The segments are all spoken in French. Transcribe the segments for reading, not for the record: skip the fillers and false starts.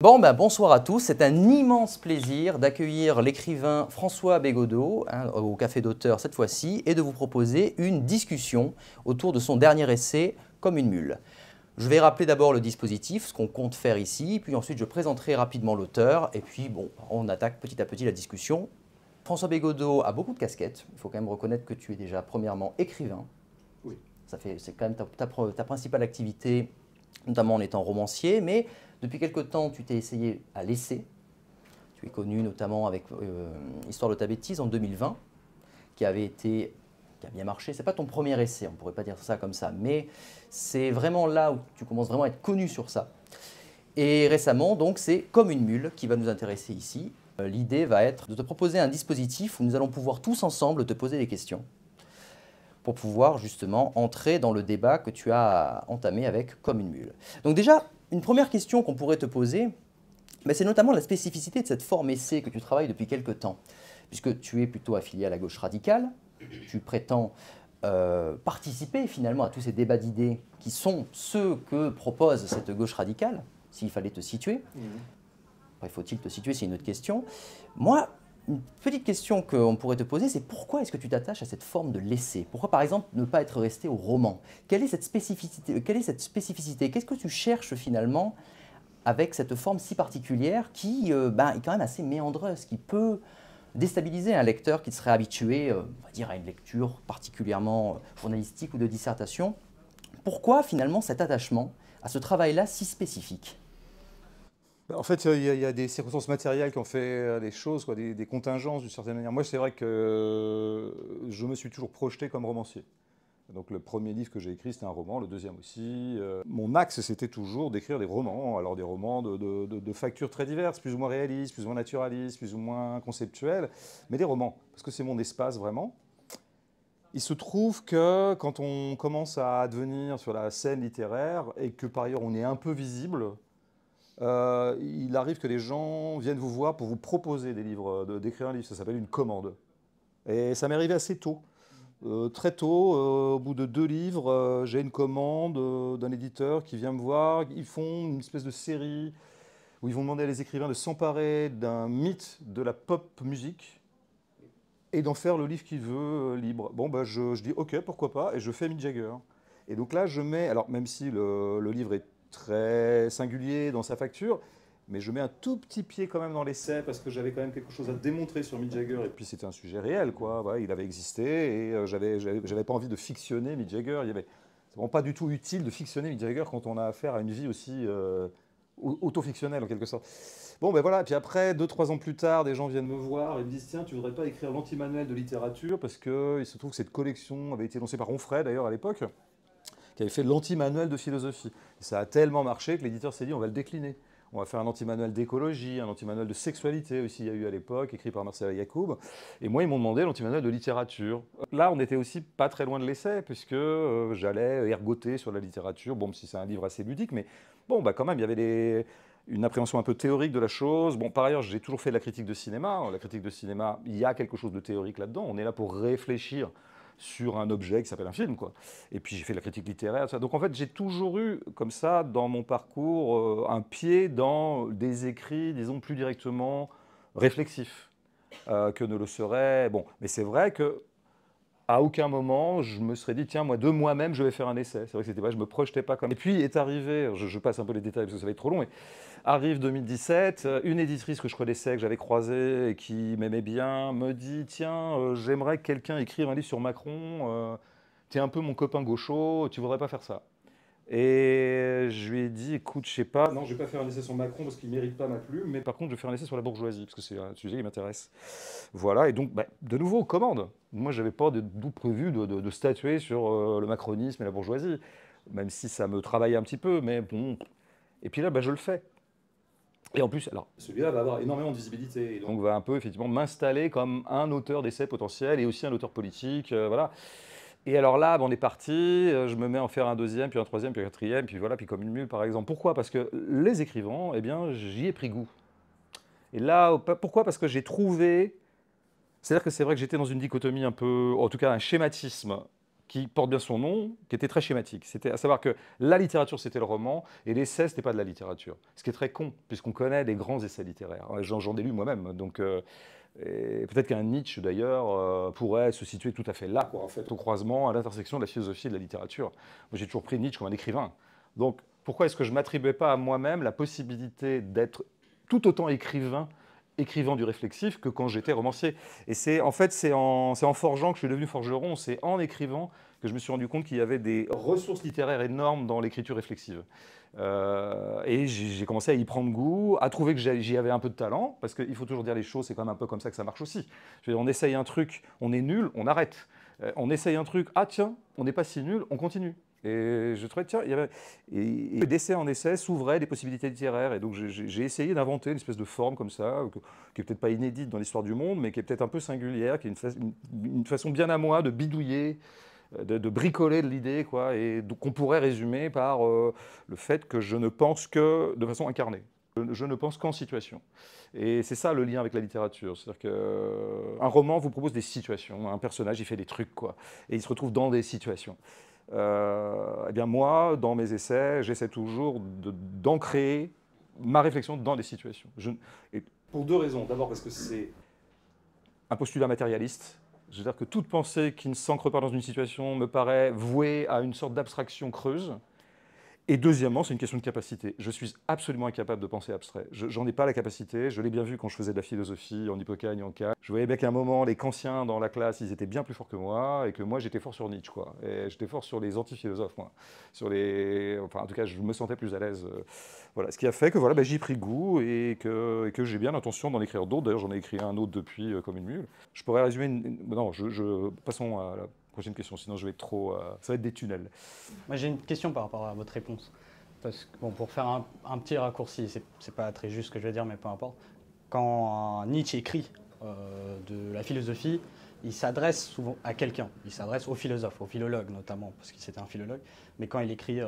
Bon, ben, bonsoir à tous. C'est un immense plaisir d'accueillir l'écrivain François Bégodeau au Café d'Auteur cette fois-ci et de vous proposer une discussion autour de son dernier essai « Comme une mule ». Je vais rappeler d'abord le dispositif, ce qu'on compte faire ici, puis ensuite je présenterai rapidement l'auteur et puis bon, on attaque petit à petit la discussion. François Bégodeau a beaucoup de casquettes. Il faut quand même reconnaître que tu es déjà premièrement écrivain. Oui. C'est quand même ta principale activité, notamment en étant romancier, mais depuis quelque temps, tu t'es essayé à l'essai. Tu es connu notamment avec Histoire de ta bêtise en 2020, qui a bien marché. Ce n'est pas ton premier essai, on ne pourrait pas dire ça comme ça, mais c'est vraiment là où tu commences vraiment à être connu sur ça. Et récemment, donc, c'est Comme une mule qui va nous intéresser ici. L'idée va être de te proposer un dispositif où nous allons pouvoir tous ensemble te poser des questions pour pouvoir justement entrer dans le débat que tu as entamé avec Comme une mule. Donc déjà, une première question qu'on pourrait te poser, c'est notamment la spécificité de cette forme essai que tu travailles depuis quelque temps, puisque tu es plutôt affilié à la gauche radicale, tu prétends participer finalement à tous ces débats d'idées qui sont ceux que propose cette gauche radicale, s'il fallait te situer. Après, faut-il te situer, c'est une autre question. Moi, une petite question qu'on pourrait te poser, c'est pourquoi est-ce que tu t'attaches à cette forme de l'essai? Pourquoi, par exemple, ne pas être resté au roman? Quelle est cette spécificité? Qu'est-ce que tu cherches finalement avec cette forme si particulière qui est quand même assez méandreuse, qui peut déstabiliser un lecteur qui serait habitué, on va dire, à une lecture particulièrement journalistique ou de dissertation? Pourquoi finalement cet attachement à ce travail-là si spécifique? En fait, il y a des circonstances matérielles qui ont fait les choses, quoi, des contingences d'une certaine manière. Moi, c'est vrai que je me suis toujours projeté comme romancier. Donc le premier livre que j'ai écrit, c'était un roman, le deuxième aussi. Mon axe, c'était toujours d'écrire des romans. Alors des romans de factures très diverses, plus ou moins réalistes, plus ou moins naturalistes, plus ou moins conceptuels, mais des romans, parce que c'est mon espace vraiment. Il se trouve que quand on commence à advenir sur la scène littéraire, et que par ailleurs on est un peu visible, il arrive que les gens viennent vous voir pour vous proposer des livres, d'écrire un livre. Ça s'appelle une commande. Et ça m'est arrivé assez tôt. Très tôt, au bout de 2 livres, j'ai une commande d'un éditeur qui vient me voir. Ils font une espèce de série où ils vont demander à les écrivains de s'emparer d'un mythe de la pop musique et d'en faire le livre qu'il veut, libre. Bon, bah, je dis ok, pourquoi pas, et je fais Mick Jagger. Et donc là, je mets, alors même si le livre est très singulier dans sa facture, mais je mets un tout petit pied quand même dans l'essai parce que j'avais quand même quelque chose à démontrer sur Mick Jagger, et puis c'était un sujet réel, quoi. Voilà, il avait existé, et j'avais pas envie de fictionner Mick Jagger. C'est vraiment pas du tout utile de fictionner Mick Jagger quand on a affaire à une vie aussi autofictionnelle en quelque sorte. Bon, ben voilà, puis après, 2, 3 ans plus tard, des gens viennent me voir et me disent tiens, tu voudrais pas écrire l'anti-manuel de littérature, parce qu'il se trouve que cette collection avait été lancée par Onfray d'ailleurs à l'époque, qui avait fait l'anti-manuel de philosophie. Et ça a tellement marché que l'éditeur s'est dit on va le décliner. On va faire un anti-manuel d'écologie, un anti-manuel de sexualité aussi, il y a eu à l'époque, écrit par Marcela Yacoub. Et moi, ils m'ont demandé l'anti-manuel de littérature. Là, on n'était aussi pas très loin de l'essai, puisque j'allais ergoter sur la littérature. Bon, si c'est un livre assez ludique, mais bon, bah, quand même, il y avait une appréhension un peu théorique de la chose. Bon, par ailleurs, j'ai toujours fait de la critique de cinéma. La critique de cinéma, il y a quelque chose de théorique là-dedans. On est là pour réfléchir sur un objet qui s'appelle un film, quoi. Et puis j'ai fait de la critique littéraire, ça. Donc en fait, j'ai toujours eu, comme ça, dans mon parcours, un pied dans des écrits, disons, plus directement réflexifs que ne le serait. Bon, mais c'est vrai que à aucun moment, je me serais dit, tiens, moi, de moi-même, je vais faire un essai. C'est vrai que c'était pas, je me projetais pas comme. Et puis est arrivé, je passe un peu les détails parce que ça va être trop long, mais arrive 2017, une éditrice que je connaissais, que j'avais croisée et qui m'aimait bien, me dit, tiens, j'aimerais que quelqu'un écrive un livre sur Macron. T'es un peu mon copain gaucho, tu voudrais pas faire ça? Et je lui ai dit, écoute, je sais pas, non, je vais pas faire un essai sur Macron parce qu'il mérite pas ma plume, mais par contre, je vais faire un essai sur la bourgeoisie parce que c'est un sujet qui m'intéresse. Voilà, et donc, bah, de nouveau, commande. Moi, j'avais pas de doux prévu de statuer sur le macronisme et la bourgeoisie, même si ça me travaillait un petit peu, mais bon. Et puis là, bah, je le fais. Et en plus, alors, celui-là va avoir énormément de visibilité, et donc va un peu effectivement m'installer comme un auteur d'essai potentiel et aussi un auteur politique, voilà. Et alors là, on est parti, je me mets à en faire un deuxième, puis un troisième, puis un quatrième, puis voilà, puis comme une mule par exemple. Pourquoi? Parce que les écrivains, eh bien, j'y ai pris goût. Et là, pourquoi? Parce que j'ai trouvé, c'est-à-dire que c'est vrai que j'étais dans une dichotomie un peu, en tout cas un schématisme qui porte bien son nom, qui était très schématique. C'était à savoir que la littérature, c'était le roman, et l'essai, c'était pas de la littérature. Ce qui est très con, puisqu'on connaît les grands essais littéraires. J'en ai lu moi-même, donc... et peut-être qu'un Nietzsche, d'ailleurs, pourrait se situer tout à fait là, quoi, en fait, au croisement, à l'intersection de la philosophie et de la littérature. Moi, j'ai toujours pris Nietzsche comme un écrivain. Donc, pourquoi est-ce que je ne m'attribuais pas à moi-même la possibilité d'être tout autant écrivant du réflexif que quand j'étais romancier? Et en fait, c'est en forgeant que je suis devenu forgeron, c'est en écrivant que je me suis rendu compte qu'il y avait des ressources littéraires énormes dans l'écriture réflexive. Et j'ai commencé à y prendre goût, à trouver que j'y avais un peu de talent, parce qu'il faut toujours dire les choses, c'est quand même un peu comme ça que ça marche aussi. Je veux dire, on essaye un truc, on est nul, on arrête. On essaye un truc, ah tiens, on n'est pas si nul, on continue. Et je trouvais, tiens, il y avait, et d'essai en essai s'ouvraient des possibilités littéraires. Et donc j'ai essayé d'inventer une espèce de forme comme ça, qui est peut-être pas inédite dans l'histoire du monde, mais qui est peut-être un peu singulière, qui est une façon bien à moi de bidouiller, de bricoler de l'idée, quoi, et qu'on pourrait résumer par le fait que je ne pense que de façon incarnée. Je ne pense qu'en situation. Et c'est ça le lien avec la littérature. C'est-à-dire qu'un roman vous propose des situations. Un personnage, il fait des trucs, quoi. Et il se retrouve dans des situations. Eh bien moi, dans mes essais, j'essaie toujours d'ancrer ma réflexion dans des situations. Et pour deux raisons. D'abord parce que c'est un postulat matérialiste. Je veux dire que toute pensée qui ne s'ancre pas dans une situation me paraît vouée à une sorte d'abstraction creuse. Et deuxièmement, c'est une question de capacité. Je suis absolument incapable de penser abstrait. J'en ai pas la capacité. Je l'ai bien vu quand je faisais de la philosophie en Hippocagne, en Kant. Je voyais bien qu'à un moment, les kantiens dans la classe, ils étaient bien plus forts que moi, et que moi, j'étais fort sur Nietzsche, quoi. Et j'étais fort sur les anti-philosophes, moi. Enfin, en tout cas, je me sentais plus à l'aise. Voilà. Ce qui a fait que voilà, ben, j'y ai pris goût et que j'ai bien l'intention d'en écrire d'autres. D'ailleurs, j'en ai écrit un autre depuis comme une mule. Je pourrais résumer... Non, passons à la prochaine question, sinon je vais être trop... ça va être des tunnels. Moi, j'ai une question par rapport à votre réponse. Parce que, bon, pour faire un petit raccourci, c'est pas très juste ce que je vais dire, mais peu importe. Quand Nietzsche écrit de la philosophie, il s'adresse souvent à quelqu'un. Il s'adresse aux philosophes, aux philologues notamment, parce qu'il c'était un philologue. Mais quand il écrit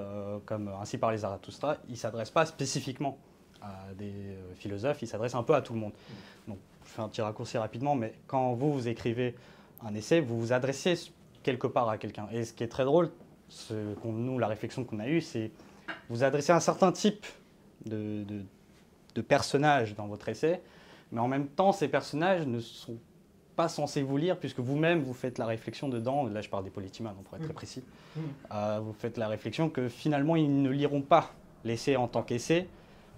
comme Ainsi parlait Zarathustra, il ne s'adresse pas spécifiquement à des philosophes, il s'adresse un peu à tout le monde. Donc, je fais un petit raccourci rapidement, mais quand vous écrivez un essai, vous vous adressez quelque part à quelqu'un. Et ce qui est très drôle, nous, la réflexion qu'on a eue, c'est vous adressez à un certain type de personnages dans votre essai, mais en même temps, ces personnages ne sont pas censés vous lire, puisque vous-même, vous faites la réflexion dedans, là je parle des Politimans, pour être très précis, vous faites la réflexion que finalement, ils ne liront pas l'essai en tant qu'essai,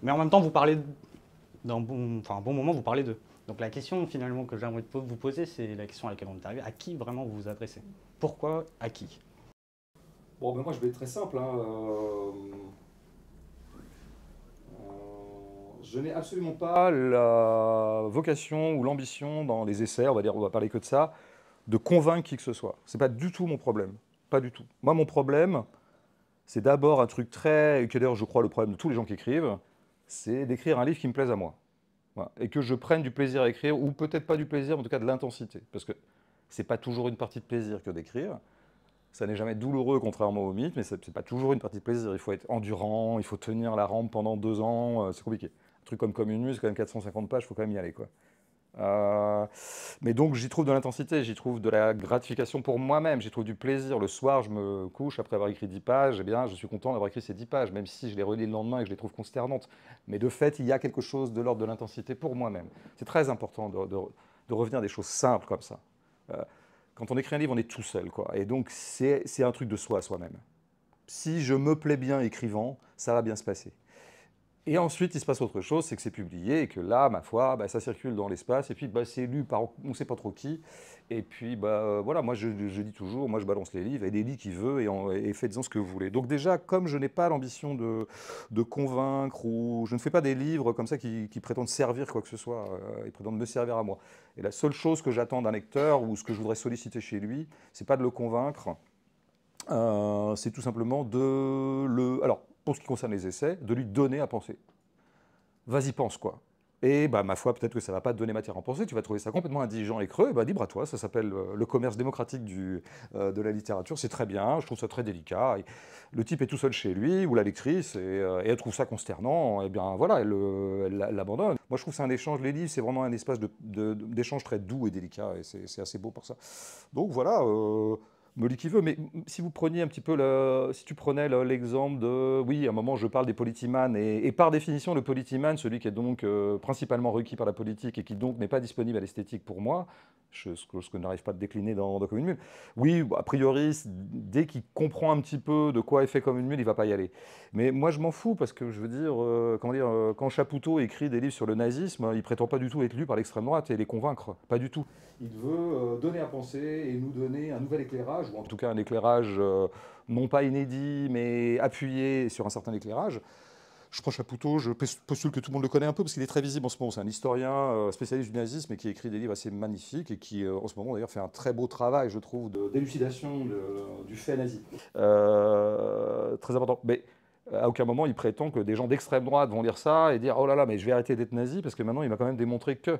mais en même temps, vous parlez d'un bon moment, vous parlez d'eux. Donc la question finalement que j'aimerais vous poser, c'est la question à laquelle on est arrivé. À qui vraiment vous vous adressez? Pourquoi? À qui? Bon, ben moi je vais être très simple. Hein. Je n'ai absolument pas la vocation ou l'ambition dans les essais, on va parler que de ça, de convaincre qui que ce soit. C'est pas du tout mon problème. Pas du tout. Moi, mon problème, c'est d'abord un truc très... qui est d'ailleurs, je crois, le problème de tous les gens qui écrivent, c'est d'écrire un livre qui me plaise à moi. Voilà. Et que je prenne du plaisir à écrire, ou peut-être pas du plaisir, mais en tout cas de l'intensité. Parce que c'est pas toujours une partie de plaisir que d'écrire. Ça n'est jamais douloureux, contrairement au mythe, mais c'est pas toujours une partie de plaisir. Il faut être endurant, il faut tenir la rampe pendant 2 ans, c'est compliqué. Un truc comme Communus, c'est quand même 450 pages, il faut quand même y aller, quoi. Mais donc j'y trouve de l'intensité, j'y trouve de la gratification pour moi-même, j'y trouve du plaisir. Le soir, je me couche après avoir écrit 10 pages, eh bien, je suis content d'avoir écrit ces 10 pages, même si je les relis le lendemain et que je les trouve consternantes. Mais de fait, il y a quelque chose de l'ordre de l'intensité pour moi-même. C'est très important de revenir à des choses simples comme ça. Quand on écrit un livre, on est tout seul, quoi. Et donc, c'est un truc de soi à soi-même. Si je me plais bien écrivant, ça va bien se passer. Et ensuite, il se passe autre chose, c'est que c'est publié et que là, ma foi, bah, ça circule dans l'espace et puis bah, c'est lu par on ne sait pas trop qui. Et puis, voilà, moi je dis toujours, moi je balance les livres et les lit qui veut et faites-en ce que vous voulez. Donc déjà, comme je n'ai pas l'ambition de convaincre ou je ne fais pas des livres comme ça qui prétendent servir quoi que ce soit, ils prétendent me servir à moi. Et la seule chose que j'attends d'un lecteur ou ce que je voudrais solliciter chez lui, c'est pas de le convaincre, c'est tout simplement de le... Alors, pour ce qui concerne les essais, de lui donner à penser. Vas-y, pense, quoi. Et bah, ma foi, peut-être que ça ne va pas te donner matière à penser, tu vas trouver ça complètement indigent et creux, et bah, libre à toi, ça s'appelle le commerce démocratique de la littérature, c'est très bien, je trouve ça très délicat. Et le type est tout seul chez lui, ou la lectrice, et elle trouve ça consternant, et bien voilà, elle l'abandonne. Moi je trouve que c'est un échange, les livres, c'est vraiment un espace d'échange très doux et délicat, et c'est assez beau pour ça. Donc voilà, me lit qui veut, mais si vous preniez un petit peu, si tu prenais l'exemple de, oui, à un moment je parle des politimans, et par définition le politiman, celui qui est donc principalement requis par la politique et qui donc n'est pas disponible à l'esthétique pour moi, ce que je n'arrive pas à décliner dans Comme une mule, oui, a priori, dès qu'il comprend un petit peu de quoi est fait Comme une mule, il ne va pas y aller. Mais moi je m'en fous, parce que je veux dire, comment dire, quand Chapoutot écrit des livres sur le nazisme, il prétend pas du tout être lu par l'extrême droite et les convaincre, pas du tout. Il veut donner à penser et nous donner un nouvel éclairage, ou en tout cas un éclairage non pas inédit, mais appuyé sur un certain éclairage. Je prends Chapoutot, je postule que tout le monde le connaît un peu, parce qu'il est très visible en ce moment. C'est un historien spécialiste du nazisme et qui écrit des livres assez magnifiques et qui, en ce moment d'ailleurs, fait un très beau travail, je trouve, d'élucidation du fait nazi. Très important. Mais à aucun moment il prétend que des gens d'extrême droite vont lire ça et dire oh là là, mais je vais arrêter d'être nazi, parce que maintenant il m'a quand même démontré que.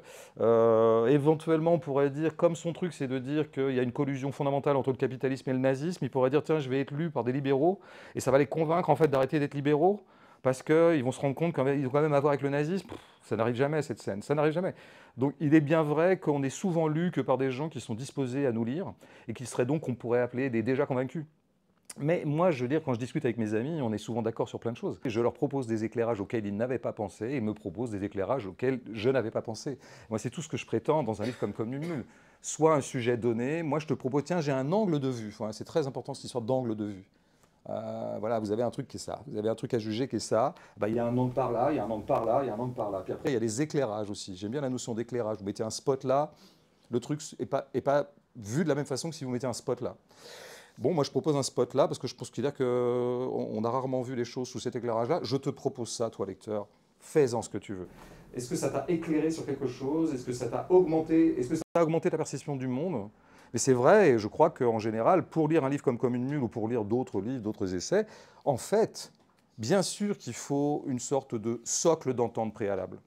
Éventuellement, on pourrait dire, comme son truc c'est de dire qu'il y a une collusion fondamentale entre le capitalisme et le nazisme, il pourrait dire tiens, je vais être lu par des libéraux et ça va les convaincre en fait d'arrêter d'être libéraux, parce qu'ils vont se rendre compte qu'ils ont quand même à voir avec le nazisme. Ça n'arrive jamais, cette scène, ça n'arrive jamais. Donc il est bien vrai qu'on est souvent lu que par des gens qui sont disposés à nous lire et qui seraient donc, qu'on pourrait appeler des déjà convaincus. Mais moi, je veux dire, quand je discute avec mes amis, on est souvent d'accord sur plein de choses. Je leur propose des éclairages auxquels ils n'avaient pas pensé, et ils me proposent des éclairages auxquels je n'avais pas pensé. Moi, c'est tout ce que je prétends dans un livre comme une mule. Soit un sujet donné, moi je te propose, tiens, j'ai un angle de vue. Enfin, c'est très important cette histoire d'angle de vue. Voilà, vous avez un truc qui est ça, vous avez un truc à juger qui est ça, bah, il y a un angle par là, il y a un angle par là, il y a un angle par là. Puis après, il y a les éclairages aussi. J'aime bien la notion d'éclairage. Vous mettez un spot là, le truc n'est pas vu de la même façon que si vous mettez un spot là. Bon, moi je propose un spot là parce que je pense qu'il y a qu'on a rarement vu les choses sous cet éclairage-là. Je te propose ça, toi lecteur, fais-en ce que tu veux. Est-ce que ça t'a éclairé sur quelque chose? Est-ce que ça t'a augmenté? Est-ce que ça a augmenté ta perception du monde? Mais c'est vrai, et je crois qu'en général, pour lire un livre comme une mule ou pour lire d'autres livres, d'autres essais, en fait, bien sûr qu'il faut une sorte de socle d'entente préalable.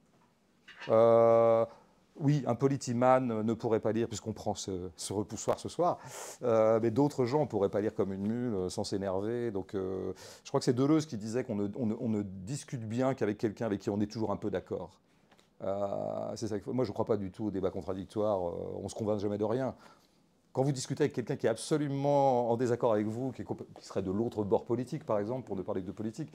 Oui, un politiman ne pourrait pas lire, puisqu'on prend ce repoussoir ce soir, mais d'autres gens ne pourraient pas lire Comme une mule sans s'énerver. Donc, je crois que c'est Deleuze qui disait qu'on ne discute bien qu'avec quelqu'un avec qui on est toujours un peu d'accord. C'est ça. Moi, je ne crois pas du tout au débat contradictoire. On ne se convainc jamais de rien. Quand vous discutez avec quelqu'un qui est absolument en désaccord avec vous, qui serait de l'autre bord politique, par exemple, pour ne parler que de politique,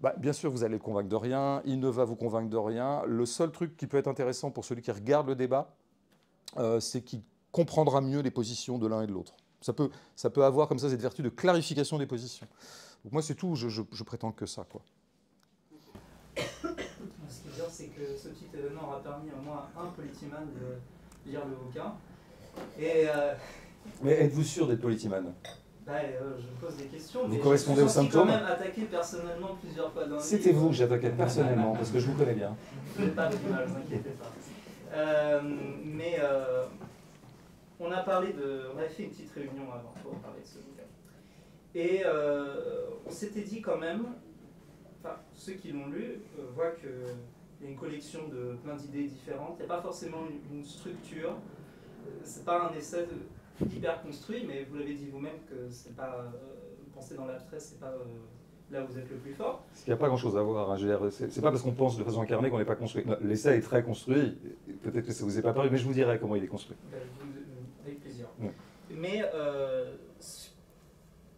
bah, bien sûr, vous allez le convaincre de rien, il ne va vous convaincre de rien. Le seul truc qui peut être intéressant pour celui qui regarde le débat, c'est qu'il comprendra mieux les positions de l'un et de l'autre. Ça peut avoir comme ça cette vertu de clarification des positions. Donc moi, c'est tout, je prétends que ça, quoi. Ce qui est bien, c'est que ce petit événement aura permis au moins à un politiman de lire le bouquin. Mais êtes-vous sûr d'être politiman? Je me pose des questions. Vous correspondez aux symptômes? Je suis quand même attaqué personnellement plusieurs fois dans le livre. C'était vous que j'attaquais personnellement, parce que je vous connais bien. Vous n'êtes pas plus mal, ne vous inquiétez pas. On avait fait une petite réunion avant pour parler de ce bouquin. Et on s'était dit quand même, enfin, ceux qui l'ont lu voient qu'il y a une collection de plein d'idées différentes. Il n'y a pas forcément une structure. C'est pas un essai hyper construit, mais vous l'avez dit vous-même que c'est pas penser dans l'abstrait, c'est pas là où vous êtes le plus fort. Il n'y a pas grand-chose à voir. Hein. C'est pas parce qu'on pense de façon incarnée qu'on n'est pas construit. L'essai est très construit. Peut-être que ça vous est pas paru, mais je vous dirai comment il est construit. Avec plaisir. Ouais. Mais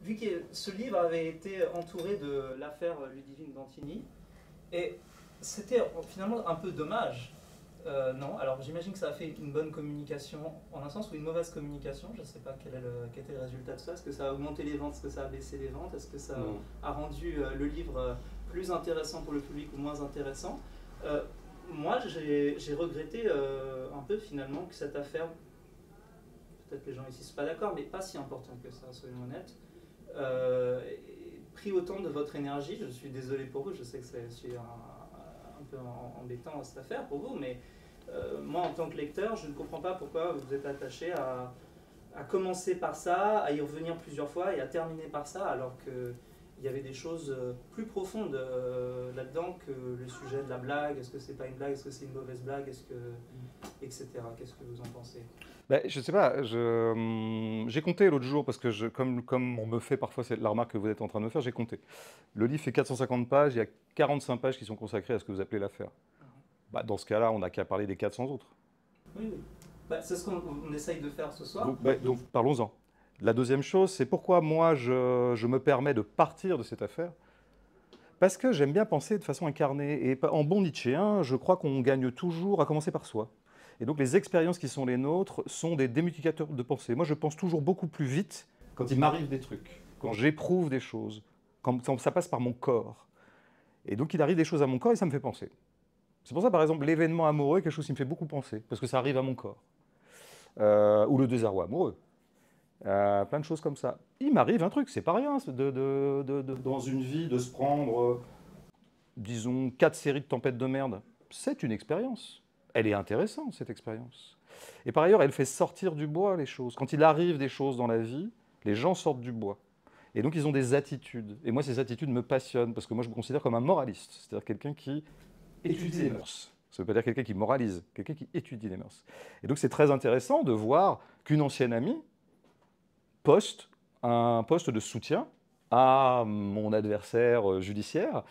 vu que ce livre avait été entouré de l'affaire Ludivine Dantini, et c'était finalement un peu dommage. Non, alors j'imagine que ça a fait une bonne communication en un sens ou une mauvaise communication. Je ne sais pas quel était le résultat de ça. Est-ce que ça a augmenté les ventes? Est-ce que ça a baissé les ventes? Est-ce que ça a rendu le livre plus intéressant pour le public ou moins intéressant? Moi, j'ai regretté un peu finalement que cette affaire, peut-être que les gens ici ne sont pas d'accord, mais pas si importante que ça, soyons honnêtes, pris autant de votre énergie. Je suis désolé pour vous, je sais que c'est un peu embêtant cette affaire pour vous, mais moi en tant que lecteur, je ne comprends pas pourquoi vous êtes attaché à commencer par ça, à y revenir plusieurs fois et à terminer par ça, alors qu'il y avait des choses plus profondes là-dedans que le sujet de la blague. Est-ce que c'est pas une blague? Est-ce que c'est une mauvaise blague? Etc. Qu'est-ce que vous en pensez? Ben, je ne sais pas, j'ai compté l'autre jour, parce que comme on me fait parfois la remarque que vous êtes en train de me faire, j'ai compté. Le livre fait 450 pages, il y a 45 pages qui sont consacrées à ce que vous appelez l'affaire. Bah, dans ce cas-là, on n'a qu'à parler des 400 autres. Oui, oui. Bah, c'est ce qu'on essaye de faire ce soir. Donc parlons-en. La deuxième chose, c'est pourquoi moi je me permets de partir de cette affaire. Parce que j'aime bien penser de façon incarnée. Et en bon Nietzschéen, je crois qu'on gagne toujours à commencer par soi. Et donc les expériences qui sont les nôtres sont des démultiplicateurs de pensée. Moi, je pense toujours beaucoup plus vite quand il m'arrive des trucs, quand j'éprouve des choses, quand ça passe par mon corps. Et donc il arrive des choses à mon corps et ça me fait penser. C'est pour ça, par exemple, l'événement amoureux est quelque chose qui me fait beaucoup penser, parce que ça arrive à mon corps. Ou le désarroi amoureux. Plein de choses comme ça. Il m'arrive un truc, c'est pas rien, dans une vie, de se prendre, disons, 4 séries de tempêtes de merde. C'est une expérience. Elle est intéressante, cette expérience. Et par ailleurs, elle fait sortir du bois les choses. Quand il arrive des choses dans la vie, les gens sortent du bois. Et donc, ils ont des attitudes. Et moi, ces attitudes me passionnent, parce que moi, je me considère comme un moraliste, c'est-à-dire quelqu'un qui étudie les mœurs. Ça ne veut pas dire quelqu'un qui moralise, quelqu'un qui étudie les mœurs. Et donc, c'est très intéressant de voir qu'une ancienne amie poste un poste de soutien à mon adversaire judiciaire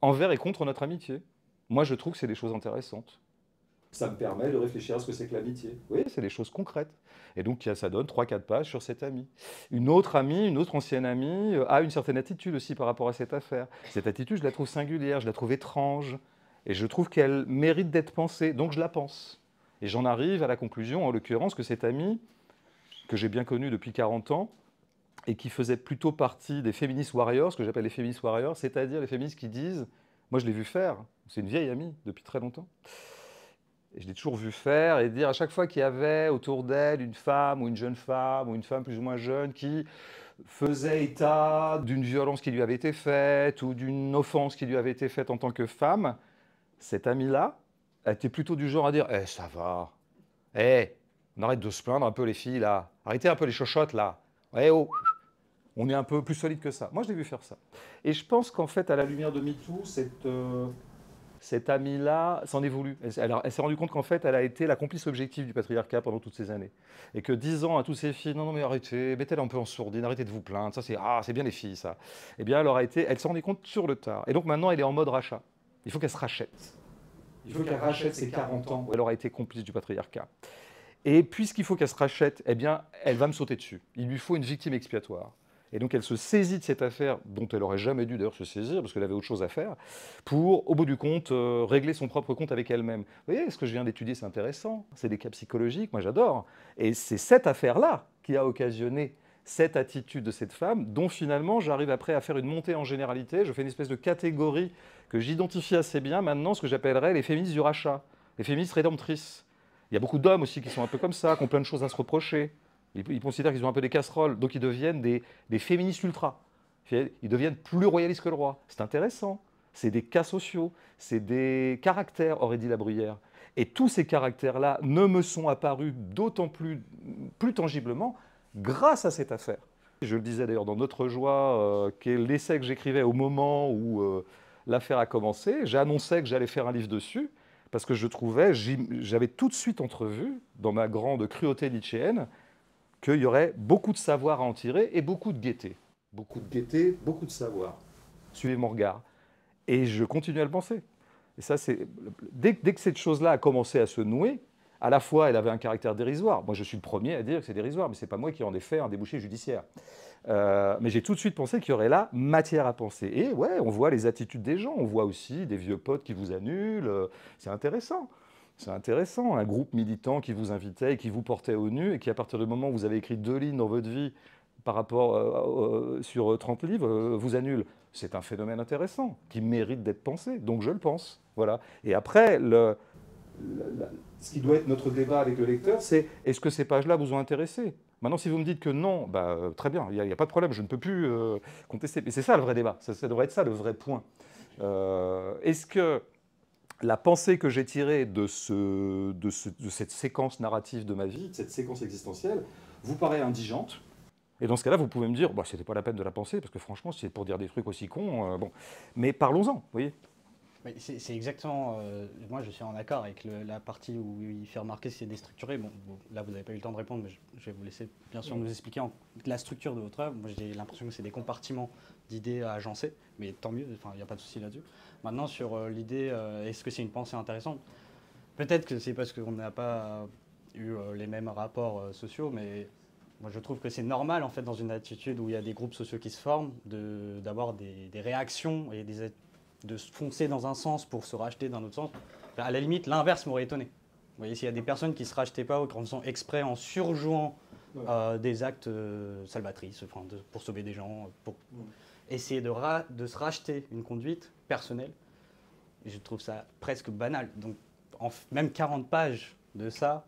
envers et contre notre amitié. Moi, je trouve que c'est des choses intéressantes. Ça me permet de réfléchir à ce que c'est que l'amitié. Oui, c'est des choses concrètes. Et donc, ça donne 3-4 pages sur cette amie. Une autre amie, une autre ancienne amie, a une certaine attitude aussi par rapport à cette affaire. Cette attitude, je la trouve singulière, je la trouve étrange. Et je trouve qu'elle mérite d'être pensée, donc je la pense. Et j'en arrive à la conclusion, en l'occurrence, que cette amie, que j'ai bien connue depuis 40 ans, et qui faisait plutôt partie des feminist warriors, ce que j'appelle les feminist warriors, c'est-à-dire les féministes qui disent, moi je l'ai vu faire, c'est une vieille amie depuis très longtemps, et je l'ai toujours vu faire et dire à chaque fois qu'il y avait autour d'elle une femme ou une femme plus ou moins jeune qui faisait état d'une violence qui lui avait été faite ou d'une offense qui lui avait été faite en tant que femme, cette amie-là était plutôt du genre à dire « ça va, on arrête de se plaindre un peu les filles là, arrêtez un peu les chochottes là, oh, on est un peu plus solide que ça. » Moi, je l'ai vu faire ça. Et je pense qu'en fait, à la lumière de MeToo, cette amie-là s'en est voulu. Elle s'est rendue compte qu'en fait, elle a été la complice objective du patriarcat pendant toutes ces années. Et que disant à toutes ces filles, non, mais arrêtez, mettez-la un peu en sourdine, arrêtez de vous plaindre, ça c'est bien les filles, ça. Eh bien, elle s'en rendait compte sur le tard. Et donc maintenant, elle est en mode rachat. Il faut qu'elle se rachète. Il faut qu'elle rachète ses 40 ans où elle aura été complice du patriarcat. Et puisqu'il faut qu'elle se rachète, eh bien, elle va me sauter dessus. Il lui faut une victime expiatoire. Et donc, elle se saisit de cette affaire, dont elle n'aurait jamais dû d'ailleurs se saisir, parce qu'elle avait autre chose à faire, pour, au bout du compte, régler son propre compte avec elle-même. Vous voyez, ce que je viens d'étudier, c'est intéressant. C'est des cas psychologiques, moi j'adore. Et c'est cette affaire-là qui a occasionné cette attitude de cette femme, dont finalement, j'arrive après à faire une montée en généralité. Je fais une espèce de catégorie que j'identifie assez bien maintenant, ce que j'appellerais les féministes du rachat, les féministes rédemptrices. Il y a beaucoup d'hommes aussi qui sont un peu comme ça, qui ont plein de choses à se reprocher. Ils considèrent qu'ils ont un peu des casseroles, donc ils deviennent des féministes ultra. Ils deviennent plus royalistes que le roi. C'est intéressant. C'est des cas sociaux, c'est des caractères, aurait dit La Bruyère. Et tous ces caractères-là ne me sont apparus d'autant plus tangiblement grâce à cette affaire. Je le disais d'ailleurs dans Notre Joie, qui est l'essai que j'écrivais au moment où l'affaire a commencé. J'annonçais que j'allais faire un livre dessus, parce que je trouvais, j'avais tout de suite entrevu, dans ma grande cruauté nietzschéenne, qu'il y aurait beaucoup de savoir à en tirer et beaucoup de gaieté. Beaucoup de gaieté, beaucoup de savoir. Suivez mon regard. Et je continue à le penser. Et ça, c'est dès que cette chose-là a commencé à se nouer, à la fois, elle avait un caractère dérisoire. Moi, je suis le premier à dire que c'est dérisoire, mais ce n'est pas moi qui en ai fait un débouché judiciaire. Mais j'ai tout de suite pensé qu'il y aurait là matière à penser. Et ouais, on voit les attitudes des gens. On voit aussi des vieux potes qui vous annulent. C'est intéressant. C'est intéressant, un groupe militant qui vous invitait et qui vous portait au nu et qui, à partir du moment où vous avez écrit 2 lignes dans votre vie par rapport sur 30 livres, vous annule. C'est un phénomène intéressant qui mérite d'être pensé, donc je le pense. Voilà. Et après, ce qui doit être notre débat avec le lecteur, c'est est-ce que ces pages-là vous ont intéressé? Maintenant, si vous me dites que non, très bien, il n'y a pas de problème, je ne peux plus contester. Mais c'est ça le vrai débat, ça devrait être ça le vrai point. Est-ce que la pensée que j'ai tirée de cette séquence narrative de ma vie, de cette séquence existentielle, vous paraît indigente? Et dans ce cas-là, vous pouvez me dire, bah, c'était pas la peine de la penser, parce que franchement, c'est pour dire des trucs aussi cons, bon. Mais parlons-en, vous voyez. C'est exactement, moi je suis en accord avec la partie où il fait remarquer que c'est déstructuré. Bon, là vous n'avez pas eu le temps de répondre, mais je vais vous laisser bien sûr nous expliquer la structure de votre œuvre. Moi j'ai l'impression que c'est des compartiments d'idées à agencer, mais tant mieux, il n'y a pas de souci là-dessus. Maintenant sur l'idée, est-ce que c'est une pensée intéressante? Peut-être que c'est parce qu'on n'a pas eu les mêmes rapports sociaux, mais moi je trouve que c'est normal en fait dans une attitude où il y a des groupes sociaux qui se forment d'avoir des réactions et de se foncer dans un sens pour se racheter d'un autre sens. Enfin, à la limite, l'inverse m'aurait étonné. Vous voyez, s'il y a des personnes qui ne se rachetaient pas ou qui en font exprès en surjouant des actes salvatrices, enfin, pour sauver des gens, pour essayer de se racheter une conduite personnelle, je trouve ça presque banal. Donc même 40 pages de ça,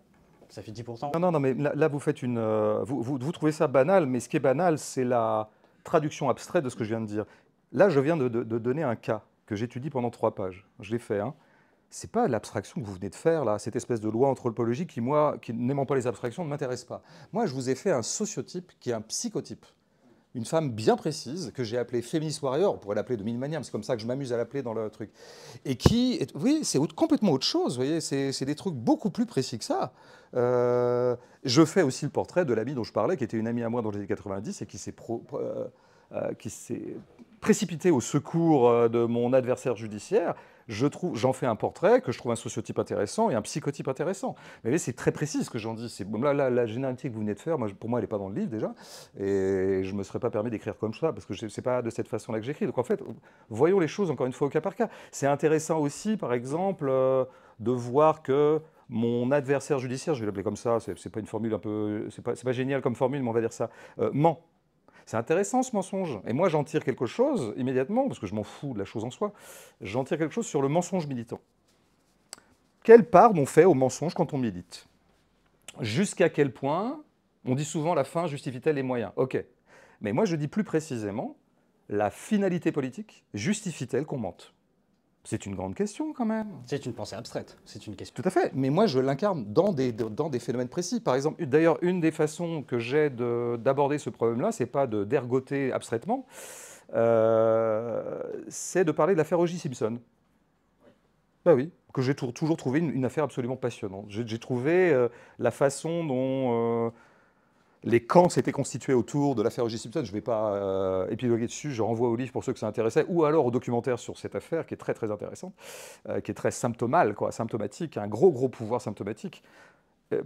ça fait 10%. Non, mais là vous faites vous trouvez ça banal, mais ce qui est banal, c'est la traduction abstraite de ce que je viens de dire. Là, je viens de donner un cas que j'étudie pendant 3 pages. Je l'ai fait, hein. C'est pas l'abstraction que vous venez de faire, là, cette espèce de loi anthropologique qui, moi, qui n'aimant pas les abstractions, ne m'intéresse pas. Moi, je vous ai fait un sociotype qui est un psychotype. Une femme bien précise, que j'ai appelée Feminist Warrior, on pourrait l'appeler de mille manières, mais c'est comme ça que je m'amuse à l'appeler dans le truc. Et qui, oui, c'est complètement autre chose, vous voyez, c'est des trucs beaucoup plus précis que ça. Je fais aussi le portrait de l'amie dont je parlais, qui était une amie à moi dans les années 90 et qui s'est précipitée au secours de mon adversaire judiciaire. J'en fais un portrait que je trouve un sociotype intéressant et un psychotype intéressant. Mais c'est très précis ce que j'en dis. La généralité que vous venez de faire, pour moi, elle n'est pas dans le livre déjà. Et je ne me serais pas permis d'écrire comme ça, parce que ce n'est pas de cette façon-là que j'écris. Donc en fait, voyons les choses encore une fois au cas par cas. C'est intéressant aussi, par exemple, de voir que mon adversaire judiciaire, je vais l'appeler comme ça, c'est pas une formule un peu, c'est pas génial comme formule, mais on va dire ça, ment. C'est intéressant ce mensonge. Et moi, j'en tire quelque chose immédiatement, parce que je m'en fous de la chose en soi, j'en tire quelque chose sur le mensonge militant. Quelle part on fait au mensonge quand on milite? Jusqu'à quel point, on dit souvent la fin justifie-t-elle les moyens? Ok. Mais moi, je dis plus précisément, la finalité politique justifie-t-elle qu'on mente? C'est une grande question quand même. C'est une pensée abstraite, c'est une question. Tout à fait, mais moi je l'incarne dans des phénomènes précis. Par exemple, d'ailleurs, une des façons que j'ai d'aborder ce problème-là, c'est pas d'ergoter abstraitement, c'est de parler de l'affaire O.J. Simpson. Bah oui, que j'ai toujours trouvé une affaire absolument passionnante. J'ai trouvé la façon dont les camps s'étaient constitués autour de l'affaire O.J. Simpson. Je ne vais pas épiloguer dessus, je renvoie au livre pour ceux que ça intéressait, ou alors au documentaire sur cette affaire qui est très très intéressante, qui est très symptomatique, un gros pouvoir symptomatique.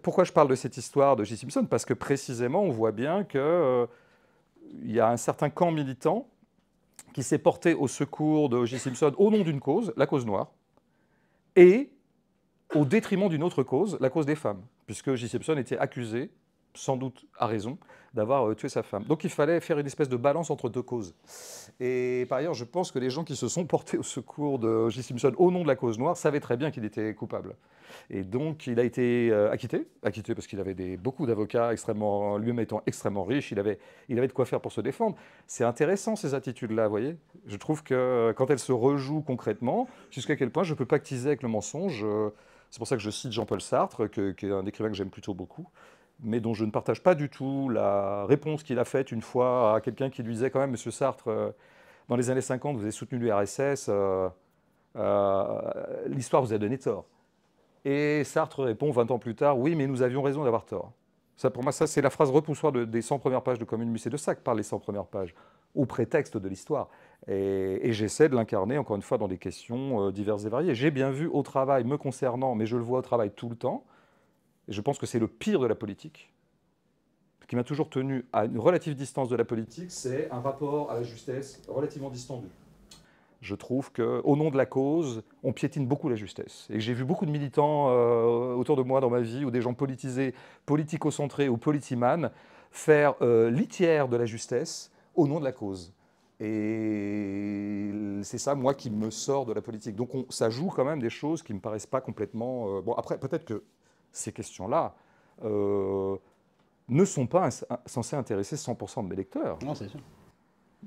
Pourquoi je parle de cette histoire de O.J. Simpson? Parce que précisément, on voit bien qu'il y a un certain camp militant qui s'est porté au secours de O.J. Simpson au nom d'une cause, la cause noire, et au détriment d'une autre cause, la cause des femmes, puisque O.J. Simpson était accusé, sans doute à raison, d'avoir tué sa femme. Donc il fallait faire une espèce de balance entre deux causes. Et par ailleurs, je pense que les gens qui se sont portés au secours de O.J. Simpson au nom de la cause noire savaient très bien qu'il était coupable. Et donc il a été acquitté parce qu'il avait beaucoup d'avocats, lui-même étant extrêmement riche, il avait de quoi faire pour se défendre. C'est intéressant ces attitudes-là, vous voyez. Je trouve que quand elles se rejouent concrètement, jusqu'à quel point je peux pactiser avec le mensonge. C'est pour ça que je cite Jean-Paul Sartre, qui est un écrivain que j'aime plutôt beaucoup, mais dont je ne partage pas du tout la réponse qu'il a faite une fois à quelqu'un qui lui disait quand même, Monsieur Sartre, dans les années 50, vous avez soutenu l'URSS, l'histoire vous a donné tort. Et Sartre répond 20 ans plus tard, oui, mais nous avions raison d'avoir tort. Ça, pour moi, ça, c'est la phrase repoussoire des 100 premières pages de Commune Musée de Sac, par les 100 premières pages, au prétexte de l'histoire. Et j'essaie de l'incarner, encore une fois, dans des questions diverses et variées. J'ai bien vu au travail, me concernant, mais je le vois au travail tout le temps, et je pense que c'est le pire de la politique. Ce qui m'a toujours tenu à une relative distance de la politique, c'est un rapport à la justesse relativement distendu. Je trouve qu'au nom de la cause, on piétine beaucoup la justesse. Et j'ai vu beaucoup de militants autour de moi dans ma vie, ou des gens politisés, politico-centrés ou politimanes, faire litière de la justesse au nom de la cause. Et c'est ça, moi, qui me sort de la politique. Donc ça joue quand même des choses qui ne me paraissent pas complètement... Bon, après, peut-être que ces questions-là ne sont pas censées intéresser 100% de mes lecteurs. Non, c'est sûr.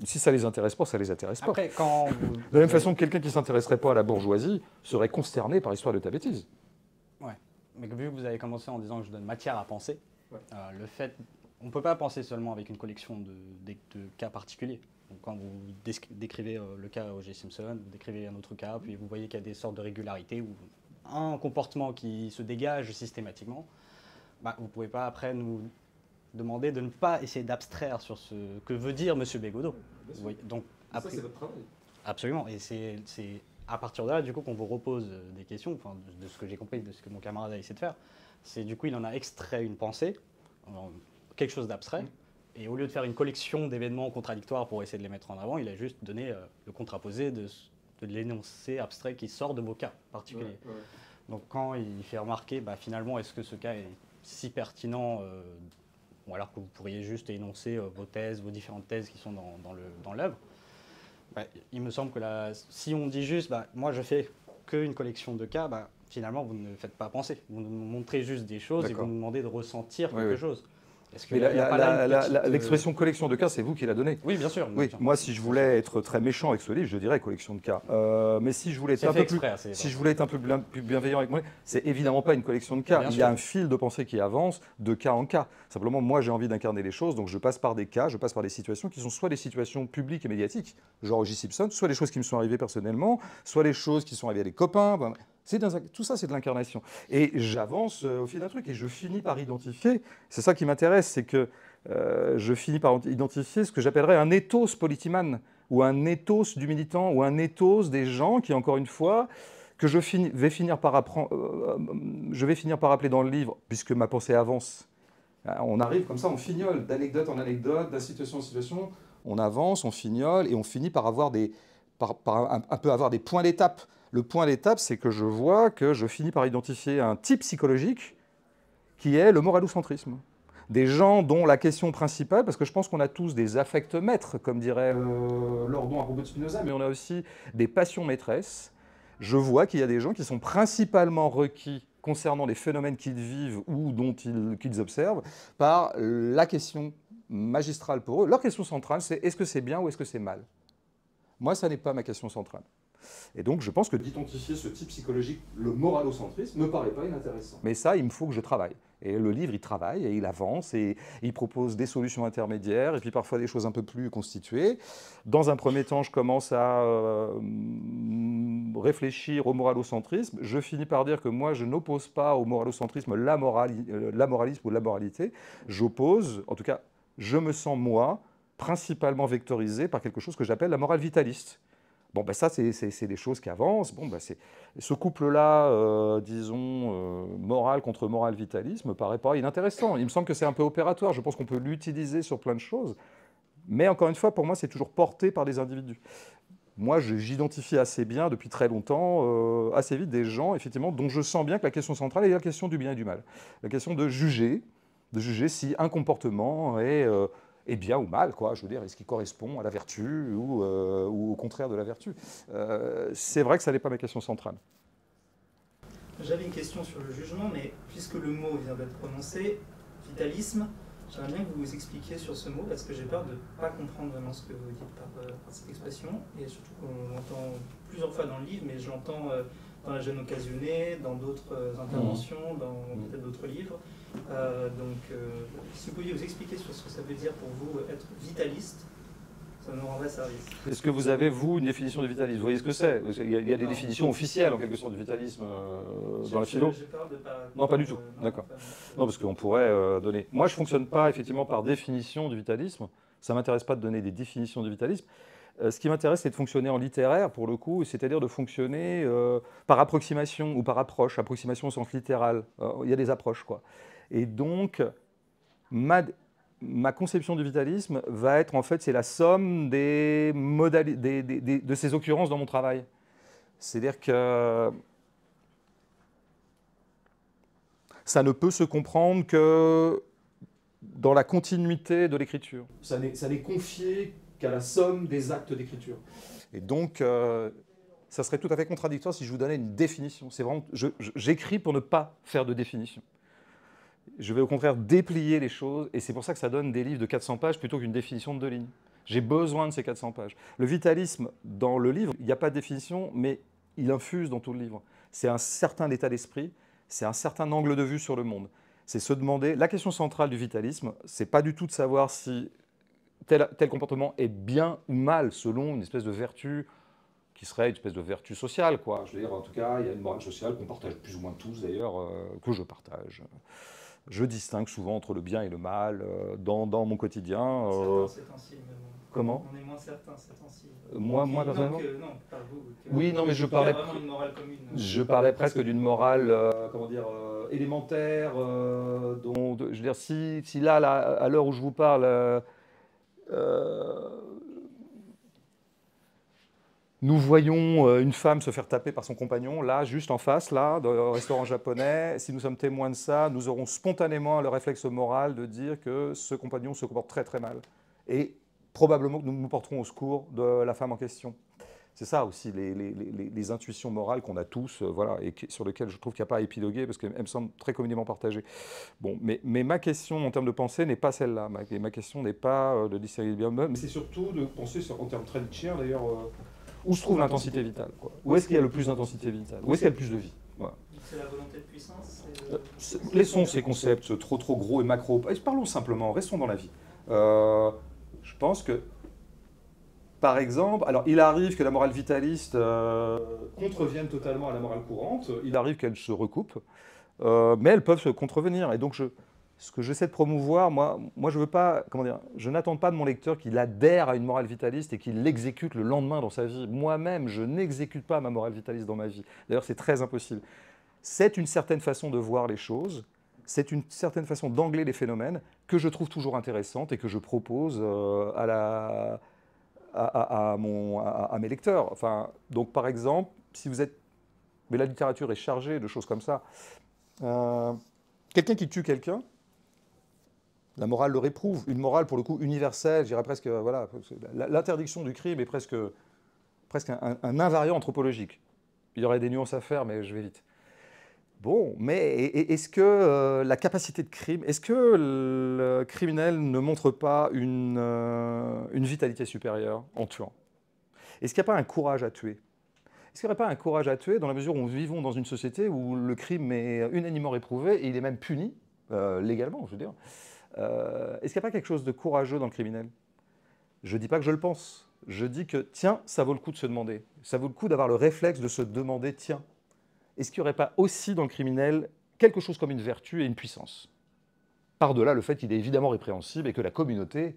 Si ça les intéresse pas, ça les intéresse pas. Après, quand de la même façon que quelqu'un qui ne s'intéresserait pas à la bourgeoisie serait consterné par l'histoire de ta bêtise. Ouais. Mais vu que vous avez commencé en disant que je donne matière à penser, ouais. Le fait, on ne peut pas penser seulement avec une collection de cas particuliers. Donc, quand vous décrivez le cas O.J. Simpson, vous décrivez un autre cas, puis vous voyez qu'il y a des sortes de régularités ou un comportement qui se dégage systématiquement, bah, vous ne pouvez pas après nous demander de ne pas essayer d'abstraire sur ce que veut dire M. Bégodeau. Donc, ça, c'est votre travail. Absolument. Et c'est à partir de là, du coup, qu'on vous repose des questions, enfin, de ce que j'ai compris, de ce que mon camarade a essayé de faire. C'est du coup, il en a extrait une pensée, quelque chose d'abstrait. Et au lieu de faire une collection d'événements contradictoires pour essayer de les mettre en avant, il a juste donné le contraposé de l'énoncé abstrait qui sort de vos cas particuliers. Donc quand il fait remarquer, finalement, est-ce que ce cas est si pertinent ou alors que vous pourriez juste énoncer vos thèses, vos différentes thèses qui sont dans l'œuvre, il me semble que si on dit juste, moi je fais qu'une collection de cas, finalement vous ne faites pas penser. Vous nous montrez juste des choses et vous nous demandez de ressentir quelque chose. L'expression collection de cas, c'est vous qui la donnée. Oui, bien sûr. Oui, moi, si je voulais être très méchant avec ce livre, je dirais collection de cas. Mais si je voulais être un peu plus bienveillant avec moi, c'est évidemment pas une collection de cas. Il y a un fil de pensée qui avance de cas en cas. Simplement, moi, j'ai envie d'incarner les choses, donc je passe par des cas, je passe par des situations qui sont soit des situations publiques et médiatiques, genre J. Simpson, soit des choses qui me sont arrivées personnellement, soit des choses qui sont arrivées à des copains. Tout ça, c'est de l'incarnation. Et j'avance au fil d'un truc et je finis par identifier, c'est ça qui m'intéresse, c'est que je finis par identifier ce que j'appellerais un ethos politiman, ou un ethos du militant, ou un ethos des gens qui, encore une fois, que je vais finir par appeler dans le livre, puisque ma pensée avance. On arrive comme ça, on fignole, d'anecdote en anecdote, de situation en situation, on avance, on fignole, et on finit par avoir un peu avoir des points d'étape. Le point d'étape, c'est que je vois que je finis par identifier un type psychologique qui est le moralocentrisme. Des gens dont la question principale, parce que je pense qu'on a tous des affects maîtres, comme dirait Lordon à propos de Spinoza, mais on a aussi des passions maîtresses. Je vois qu'il y a des gens qui sont principalement requis concernant les phénomènes qu'ils vivent ou qu'ils observent par la question magistrale pour eux. Leur question centrale, c'est est-ce que c'est bien ou est-ce que c'est mal? Moi, ça n'est pas ma question centrale. Et donc, je pense que d'identifier ce type psychologique, le moralocentrisme, ne me paraît pas inintéressant. Mais ça, il me faut que je travaille. Et le livre, il travaille, et il avance, et il propose des solutions intermédiaires, et puis parfois des choses un peu plus constituées. Dans un premier temps, je commence à réfléchir au moralocentrisme. Je finis par dire que moi, je n'oppose pas au moralocentrisme l'amoralisme ou la moralité. J'oppose, en tout cas, je me sens, moi, principalement vectorisé par quelque chose que j'appelle la morale vitaliste. Bon, ça, c'est des choses qui avancent. Bon, ce couple-là, disons, morale contre morale vitalisme, me paraît pas inintéressant. Il me semble que c'est un peu opératoire. Je pense qu'on peut l'utiliser sur plein de choses. Mais encore une fois, pour moi, c'est toujours porté par des individus. Moi, j'identifie assez bien, depuis très longtemps, assez vite, des gens, effectivement, dont je sens bien que la question centrale est la question du bien et du mal. La question de juger si un comportement est bien ou mal, quoi. Je veux dire, est-ce qu'il correspond à la vertu ou au contraire de la vertu? C'est vrai que ça n'est pas ma question centrale. J'avais une question sur le jugement, mais puisque le mot vient d'être prononcé, vitalisme, j'aimerais bien que vous vous expliquiez sur ce mot, parce que j'ai peur de ne pas comprendre vraiment ce que vous dites par cette expression, et surtout qu'on l'entend plusieurs fois dans le livre, mais je l'entends dans La Jeune Occasionnée, dans d'autres interventions, dans peut-être d'autres livres. Si vous pouviez vous expliquer sur ce que ça veut dire pour vous être vitaliste, ça nous rendrait service. Est-ce que vous avez, vous, une définition du vitalisme? Vous voyez ce que c'est? Il y a des définitions officielles, en quelque sorte, du vitalisme dans la philo? Non, pas du tout. D'accord. Non, parce qu'on pourrait donner... Moi, je ne fonctionne pas, effectivement, par définition du vitalisme. Ça ne m'intéresse pas de donner des définitions du vitalisme. Ce qui m'intéresse, c'est de fonctionner en littéraire, pour le coup, c'est-à-dire de fonctionner par approximation ou par approche. Approximation au sens littéral. Il y a des approches, quoi. Et donc, ma conception du vitalisme va être, en fait, c'est la somme de ces occurrences dans mon travail. C'est-à-dire que ça ne peut se comprendre que dans la continuité de l'écriture. Ça n'est confié qu'à la somme des actes d'écriture. Et donc, ça serait tout à fait contradictoire si je vous donnais une définition. C'est vraiment, j'écris pour ne pas faire de définition. Je vais au contraire déplier les choses, et c'est pour ça que ça donne des livres de 400 pages plutôt qu'une définition de 2 lignes. J'ai besoin de ces 400 pages. Le vitalisme, dans le livre, il n'y a pas de définition, mais il infuse dans tout le livre. C'est un certain état d'esprit, c'est un certain angle de vue sur le monde. C'est se demander, la question centrale du vitalisme, c'est pas du tout de savoir si tel comportement est bien ou mal selon une espèce de vertu qui serait une espèce de vertu sociale, quoi. Je veux dire, en tout cas, il y a une morale sociale qu'on partage plus ou moins tous, d'ailleurs, que je partage. Je distingue souvent entre le bien et le mal dans mon quotidien. Ces temps-ci, mais bon. Comment? On est moins certains ces temps-ci. Moi personnellement. Non, pas vous. Oui, non, mais je qu'il y a parlais, vraiment une morale commune. je parlais presque d'une morale, comment dire, élémentaire. Je veux dire, si là, à l'heure où je vous parle, nous voyons une femme se faire taper par son compagnon, là, juste en face, là, dans un restaurant japonais. Si nous sommes témoins de ça, nous aurons spontanément le réflexe moral de dire que ce compagnon se comporte très très mal. Et probablement que nous nous porterons au secours de la femme en question. C'est ça aussi, les intuitions morales qu'on a tous, voilà, et sur lesquelles je trouve qu'il n'y a pas à épiloguer, parce qu'elles me semblent très communément partagées. Bon, mais ma question en termes de pensée n'est pas celle-là. Ma question n'est pas de distinguer le bien et le mal, mais c'est surtout de penser en termes très nietzschéens, d'ailleurs, où se trouve l'intensité vitale, quoi. Où est-ce qu'il y a le plus d'intensité vitale? Où est-ce qu'il y a le plus de vie? Voilà. C'est la volonté de puissance. Laissons ces concepts trop gros et macro. Parlons simplement, restons dans la vie. Je pense que, par exemple, alors il arrive que la morale vitaliste contrevienne totalement à la morale courante, il arrive qu'elles se recoupent, mais elles peuvent se contrevenir. Et donc, ce que j'essaie de promouvoir, moi je veux pas, comment dire, je n'attends pas de mon lecteur qu'il adhère à une morale vitaliste et qu'il l'exécute le lendemain dans sa vie. Moi-même, je n'exécute pas ma morale vitaliste dans ma vie. D'ailleurs, c'est très impossible. C'est une certaine façon de voir les choses, c'est une certaine façon d'angler les phénomènes que je trouve toujours intéressante et que je propose à mes lecteurs. Enfin, donc, par exemple, si vous êtes... Mais la littérature est chargée de choses comme ça. Quelqu'un qui tue quelqu'un, la morale le réprouve. Une morale, pour le coup, universelle, je dirais presque... Voilà, l'interdiction du crime est presque un invariant anthropologique. Il y aurait des nuances à faire, mais je vais vite. Bon, mais est-ce que la capacité de crime, est-ce que le criminel ne montre pas une vitalité supérieure en tuant? Est-ce qu'il n'y a pas un courage à tuer? Est-ce qu'il n'y aurait pas un courage à tuer dans la mesure où nous vivons dans une société où le crime est unanimement réprouvé et il est même puni, légalement, je veux dire. Est-ce qu'il n'y a pas quelque chose de courageux dans le criminel? Je ne dis pas que je le pense. Je dis que, tiens, ça vaut le coup de se demander. Ça vaut le coup d'avoir le réflexe de se demander, tiens, est-ce qu'il n'y aurait pas aussi dans le criminel quelque chose comme une vertu et une puissance? Par-delà le fait qu'il est évidemment répréhensible et que la communauté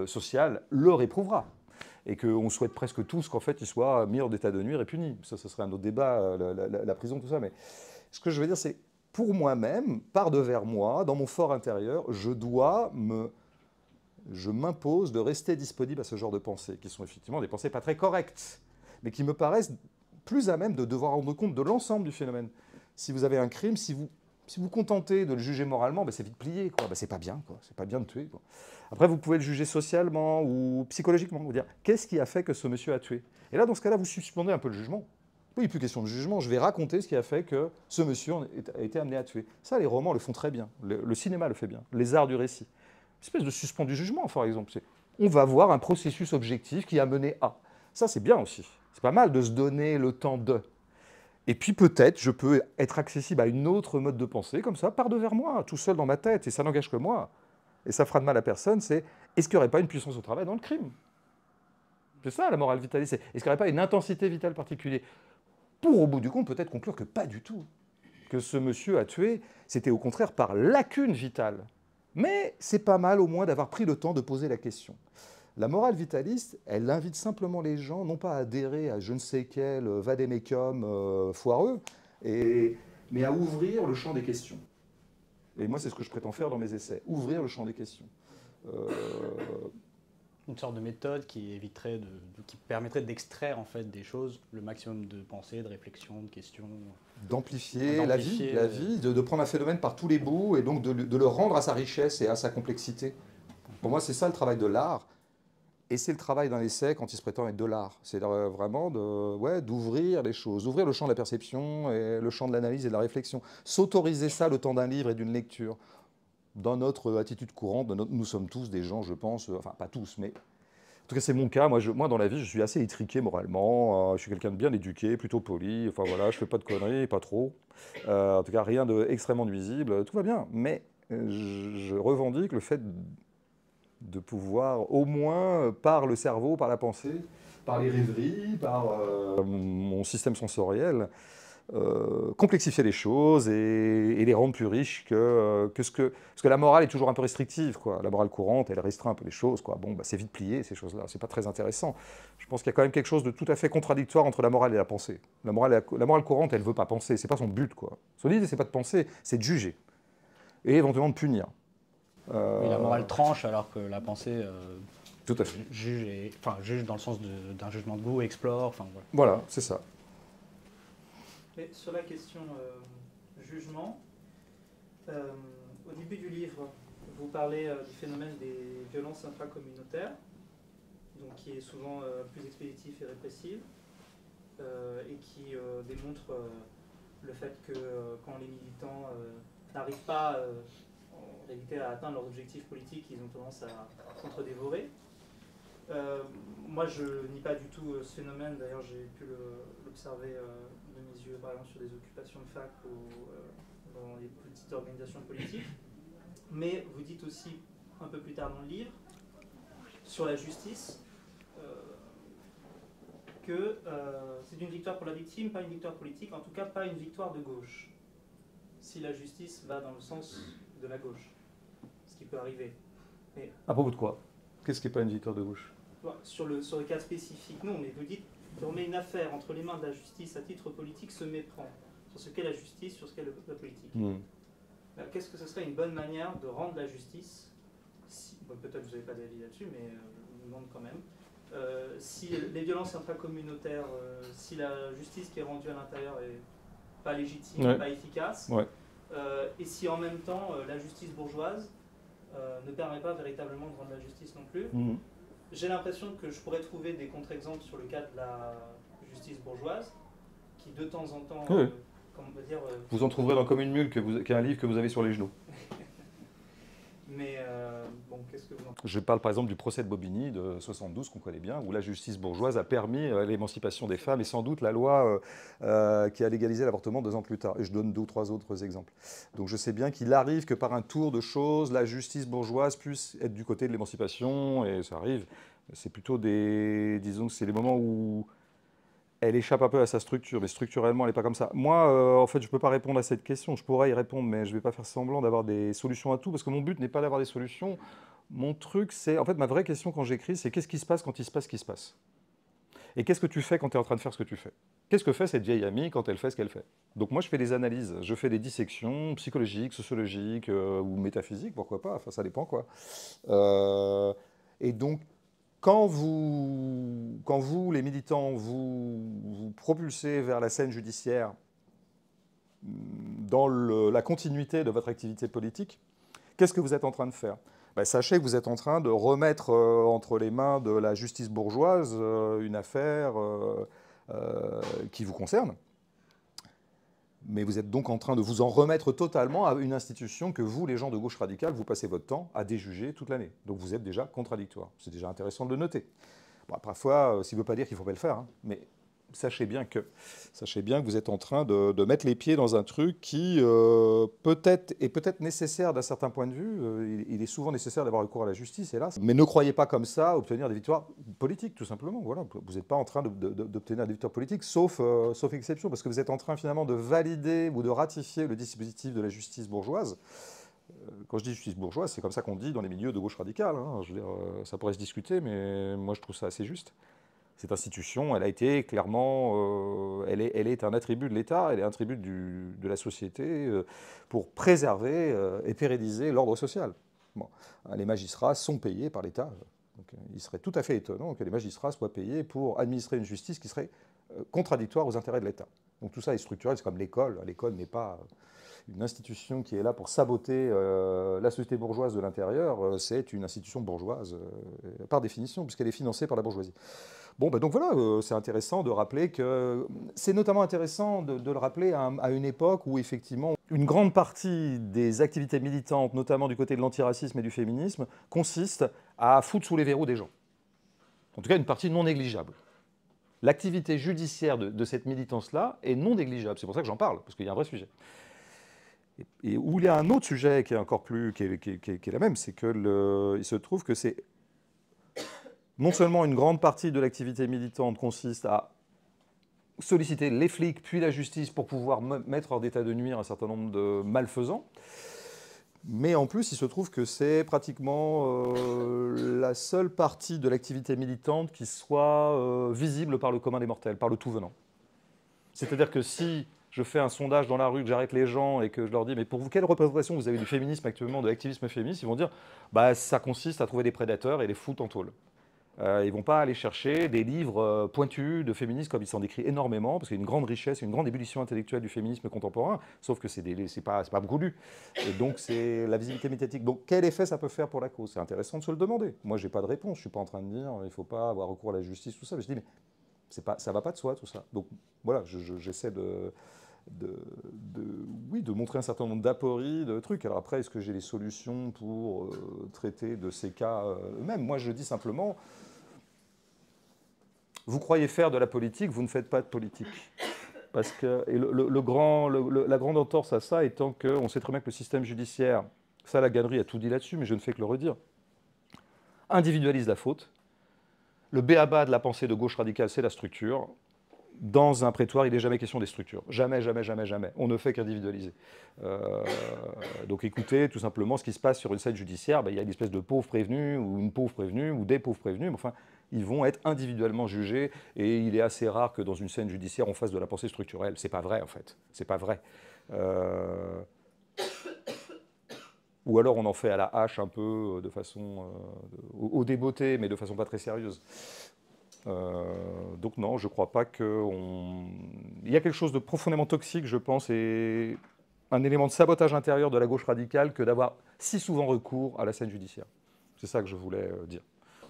sociale le réprouvera. Et qu'on souhaite presque tous qu'en fait il soit mis en état de nuire et puni. Ça, ce serait un autre débat, la prison, tout ça. Mais ce que je veux dire, c'est pour moi-même, par devers moi, dans mon fort intérieur, je m'impose de rester disponible à ce genre de pensées, qui sont effectivement des pensées pas très correctes, mais qui me paraissent plus à même de devoir rendre compte de l'ensemble du phénomène. Si vous avez un crime, si vous vous contentez de le juger moralement, ben c'est vite plié, quoi. Ben c'est pas bien, quoi. C'est pas bien de tuer, quoi. Après, vous pouvez le juger socialement ou psychologiquement, vous dire qu'est-ce qui a fait que ce monsieur a tué. Et là, dans ce cas-là, vous suspendez un peu le jugement. Oui, plus question de jugement. Je vais raconter ce qui a fait que ce monsieur a été amené à tuer. Ça, les romans le font très bien. Le cinéma le fait bien. Les arts du récit. Une espèce de suspens du jugement, par exemple. On va voir un processus objectif qui a mené à. Ça, c'est bien aussi. C'est pas mal de se donner le temps de. Et puis peut-être, je peux être accessible à une autre mode de pensée, comme ça, par devers moi, tout seul dans ma tête, et ça n'engage que moi. Et ça fera de mal à personne, c'est est-ce qu'il n'y aurait pas une puissance au travail dans le crime? C'est ça la morale vitaliste. Est-ce qu'il n'y aurait pas une intensité vitale particulière? Pour, au bout du compte, peut-être conclure que pas du tout. Que ce monsieur a tué, c'était au contraire par lacune vitale. Mais c'est pas mal au moins d'avoir pris le temps de poser la question. La morale vitaliste, elle invite simplement les gens, non pas à adhérer à je ne sais quel vadémécum foireux, mais à ouvrir le champ des questions. Et moi, c'est ce que je prétends faire dans mes essais, ouvrir le champ des questions. Une sorte de méthode qui permettrait d'extraire en fait des choses le maximum de pensées, de réflexions, de questions. D'amplifier la vie, de prendre un phénomène par tous les bouts et donc de le rendre à sa richesse et à sa complexité. Pour moi, c'est ça le travail de l'art. Et c'est le travail d'un essai quand il se prétend être de l'art. C'est vraiment d'ouvrir les choses, d'ouvrir le champ de la perception et le champ de l'analyse et de la réflexion. S'autoriser ça le temps d'un livre et d'une lecture. Dans notre attitude courante, nous sommes tous des gens, je pense, enfin pas tous, mais en tout cas c'est mon cas. Moi, dans la vie, je suis assez étriqué moralement. Je suis quelqu'un de bien éduqué, plutôt poli. Enfin voilà, je fais pas de conneries, pas trop. En tout cas, rien d'extrêmement nuisible. Tout va bien. Mais je revendique le fait de pouvoir, au moins par le cerveau, par la pensée, par les rêveries, par mon système sensoriel, complexifier les choses et les rendre plus riches parce que la morale est toujours un peu restrictive, quoi. La morale courante, elle restreint un peu les choses, quoi. Bon, bah, c'est vite plié, ces choses-là, c'est pas très intéressant. Je pense qu'il y a quand même quelque chose de tout à fait contradictoire entre la morale et la pensée. La morale courante, elle veut pas penser, c'est pas son but, quoi. Son idée, c'est pas de penser, c'est de juger et éventuellement de punir. Oui, la morale tranche alors que la pensée Tout à fait. juge dans le sens d'un jugement de goût, explore, enfin voilà. Voilà, c'est ça. Mais sur la question jugement, au début du livre, vous parlez du phénomène des violences intracommunautaires, donc qui est souvent plus expéditif et répressif, et qui démontre le fait que quand les militants n'arrivent pas en réalité à atteindre leurs objectifs politiques, ils ont tendance à s'entre-dévorer. Moi, je nie pas du tout ce phénomène. D'ailleurs, j'ai pu l'observer de mes yeux, par exemple, sur des occupations de fac ou dans les petites organisations politiques. Mais vous dites aussi, un peu plus tard dans le livre, sur la justice, que c'est une victoire pour la victime, pas une victoire politique, en tout cas pas une victoire de gauche, si la justice va dans le sens de la gauche, ce qui peut arriver. Mais, à propos de quoi? Qu'est-ce qui n'est pas une victoire de gauche? Sur le cas spécifique, non, mais vous dites qu'on met une affaire entre les mains de la justice à titre politique se méprend sur ce qu'est la justice, sur ce qu'est la politique. Qu'est-ce que ce serait une bonne manière de rendre la justice, peut-être que vous n'avez pas d'avis là-dessus, mais je vous demande quand même, si les violences intracommunautaires, si la justice qui est rendue à l'intérieur est pas légitime, pas efficace, et si en même temps la justice bourgeoise ne permet pas véritablement de rendre la justice non plus. J'ai l'impression que je pourrais trouver des contre-exemples sur le cas de la justice bourgeoise, qui de temps en temps, comment on va dire... Vous en trouverez dans Comme une mule, qui est un livre que vous avez sur les genoux. Mais bon, qu'est-ce que vous en pensez? Je parle par exemple du procès de Bobigny de 72, qu'on connaît bien, où la justice bourgeoise a permis l'émancipation des femmes et sans doute la loi qui a légalisé l'avortement 2 ans plus tard. Et je donne 2 ou 3 autres exemples. Donc je sais bien qu'il arrive que par un tour de choses, la justice bourgeoise puisse être du côté de l'émancipation, et ça arrive. C'est plutôt disons que c'est les moments où elle échappe un peu à sa structure, mais structurellement, elle n'est pas comme ça. Moi, en fait, je ne peux pas répondre à cette question. Je pourrais y répondre, mais je ne vais pas faire semblant d'avoir des solutions à tout, parce que mon but n'est pas d'avoir des solutions. Mon truc, c'est... En fait, ma vraie question quand j'écris, c'est qu'est-ce qui se passe quand il se passe ce qui se passe? Et qu'est-ce que tu fais quand tu es en train de faire ce que tu fais? Qu'est-ce que fait cette vieille amie quand elle fait ce qu'elle fait? Donc moi, je fais des analyses. Je fais des dissections psychologiques, sociologiques ou métaphysiques, pourquoi pas. Enfin, ça dépend, quoi. Et donc, quand vous, les militants, vous propulsez vers la scène judiciaire dans la continuité de votre activité politique, qu'est-ce que vous êtes en train de faire? Sachez que vous êtes en train de remettre entre les mains de la justice bourgeoise une affaire qui vous concerne. Mais vous êtes donc en train de vous en remettre totalement à une institution que vous, les gens de gauche radicale, vous passez votre temps à déjuger toute l'année. Donc vous êtes déjà contradictoire. C'est déjà intéressant de le noter. Bon, parfois, ça ne veut pas dire qu'il ne faut pas le faire, hein, mais sachez bien que vous êtes en train de mettre les pieds dans un truc qui est peut-être nécessaire d'un certain point de vue. Il est souvent nécessaire d'avoir recours à la justice, hélas. Mais ne croyez pas comme ça obtenir des victoires politiques, tout simplement. Voilà. Vous n'êtes pas en train d'obtenir des victoires politiques, sauf exception, parce que vous êtes en train finalement de valider ou de ratifier le dispositif de la justice bourgeoise. Quand je dis justice bourgeoise, c'est comme ça qu'on dit dans les milieux de gauche radicale. Hein. Je veux dire, ça pourrait se discuter, mais moi je trouve ça assez juste. Cette institution, elle a été clairement, elle est un attribut de l'État, elle est un attribut de la société pour préserver et pérenniser l'ordre social. Bon. Les magistrats sont payés par l'État. Donc, il serait tout à fait étonnant que les magistrats soient payés pour administrer une justice qui serait contradictoire aux intérêts de l'État. Donc tout ça est structurel, c'est comme l'école. L'école n'est pas une institution qui est là pour saboter la société bourgeoise de l'intérieur, c'est une institution bourgeoise par définition, puisqu'elle est financée par la bourgeoisie. Bon, donc voilà, c'est intéressant de rappeler que... C'est notamment intéressant de le rappeler à une époque où, effectivement, une grande partie des activités militantes, notamment du côté de l'antiracisme et du féminisme, consiste à foutre sous les verrous des gens. En tout cas, une partie non négligeable. L'activité judiciaire de cette militance-là est non négligeable. C'est pour ça que j'en parle, parce qu'il y a un vrai sujet. Et où il y a un autre sujet qui est encore plus... qui est la même, c'est que il se trouve que c'est... Non seulement une grande partie de l'activité militante consiste à solliciter les flics puis la justice pour pouvoir mettre hors d'état de nuire un certain nombre de malfaisants. Mais en plus, il se trouve que c'est pratiquement la seule partie de l'activité militante qui soit visible par le commun des mortels, par le tout venant. C'est-à-dire que si je fais un sondage dans la rue, que j'arrête les gens et que je leur dis « Mais pour vous, quelle représentation vous avez du féminisme actuellement, de l'activisme féministe ?» Ils vont dire bah, « Ça consiste à trouver des prédateurs et les foutre en tôle. » Ils ne vont pas aller chercher des livres pointus de féminisme, comme il s'en décrit énormément, parce qu'il y a une grande richesse, une grande ébullition intellectuelle du féminisme contemporain, sauf que c'est pas beaucoup lu. Et donc, c'est la visibilité médiatique. Donc, quel effet ça peut faire pour la cause? C'est intéressant de se le demander. Moi, je n'ai pas de réponse. Je ne suis pas en train de dire il ne faut pas avoir recours à la justice, tout ça. Mais je dis, mais ça ne va pas de soi, tout ça. Donc, voilà, j'essaie de montrer un certain nombre d'apories, de trucs. Alors après, est-ce que j'ai les solutions pour traiter de ces cas eux-mêmes? Moi, je dis simplement, vous croyez faire de la politique, vous ne faites pas de politique. Parce que, et la grande entorse à ça étant qu'on sait très bien que le système judiciaire, ça la galerie a tout dit là-dessus, mais je ne fais que le redire, individualise la faute. Le b.a.-ba de la pensée de gauche radicale, c'est la structure. Dans un prétoire, il n'est jamais question des structures. Jamais, jamais, jamais, jamais. On ne fait qu'individualiser. Donc écoutez, tout simplement, ce qui se passe sur une scène judiciaire, il y a une espèce de pauvre prévenu, ou une pauvre prévenue, ou des pauvres prévenus, mais enfin, ils vont être individuellement jugés, et il est assez rare que dans une scène judiciaire, on fasse de la pensée structurelle. C'est pas vrai, en fait. C'est pas vrai. Ou alors on en fait à la hache un peu, de façon au débeauté, mais de façon pas très sérieuse. Donc non, je ne crois pas qu'il y a quelque chose de profondément toxique, je pense, et un élément de sabotage intérieur de la gauche radicale que d'avoir si souvent recours à la scène judiciaire. C'est ça que je voulais dire.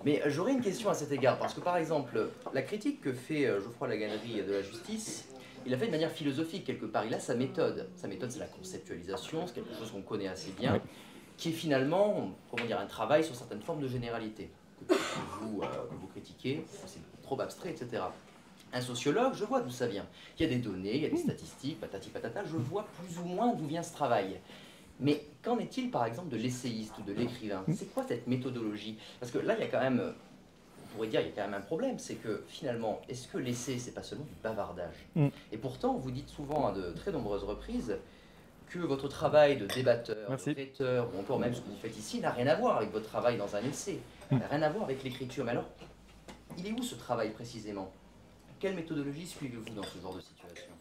Mais j'aurais une question à cet égard, parce que par exemple, la critique que fait Geoffroy Laganerie de la justice, il l'a fait de manière philosophique quelque part. Il a sa méthode. Sa méthode, c'est la conceptualisation, c'est quelque chose qu'on connaît assez bien, oui, qui est finalement, comment dire, un travail sur certaines formes de généralité. Que vous critiquez, c'est trop abstrait, etc. Un sociologue, je vois d'où ça vient. Il y a des données, il y a des statistiques, patati patata, je vois plus ou moins d'où vient ce travail. Mais qu'en est-il, par exemple, de l'essayiste ou de l'écrivain? C'est quoi cette méthodologie? Parce que là, il y a quand même, on pourrait dire, il y a quand même un problème, c'est que finalement, est-ce que l'essai, c'est pas seulement du bavardage? Et pourtant, vous dites souvent à de très nombreuses reprises que votre travail de débatteur, de rhéteur, ou encore même ce que vous faites ici, n'a rien à voir avec votre travail dans un essai, n'a rien à voir avec l'écriture. Mais alors, il est où ce travail précisément? Quelle méthodologie suivez-vous dans ce genre de situation?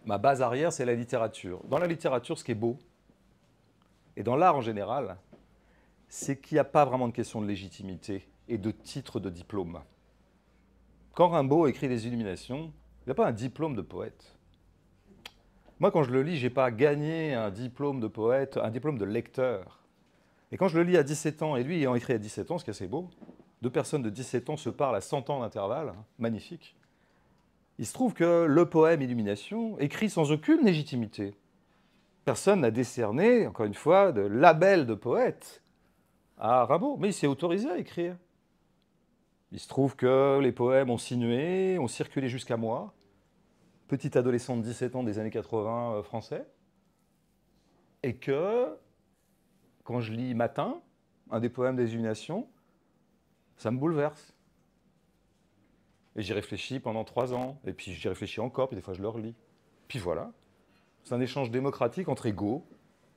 Ma base arrière, c'est la littérature. Dans la littérature, ce qui est beau, et dans l'art en général, c'est qu'il n'y a pas vraiment de question de légitimité et de titre de diplôme. Quand Rimbaud écrit Les Illuminations, il n'a pas un diplôme de poète. Moi, quand je le lis, je n'ai pas gagné un diplôme de poète, un diplôme de lecteur. Et quand je le lis à 17 ans, et lui ayant écrit à 17 ans, ce qui est assez beau, deux personnes de 17 ans se parlent à 100 ans d'intervalle, hein, magnifique. Il se trouve que le poème Illumination, écrit sans aucune légitimité, personne n'a décerné, encore une fois, de label de poète à Rimbaud, mais il s'est autorisé à écrire. Il se trouve que les poèmes ont sinué, ont circulé jusqu'à moi, petit adolescent de 17 ans des années 80 français, et que, quand je lis Matin, un des poèmes des Illuminations, ça me bouleverse. Et j'y réfléchis pendant 3 ans, et puis j'y réfléchis encore, puis des fois je le relis. Puis voilà, c'est un échange démocratique entre égaux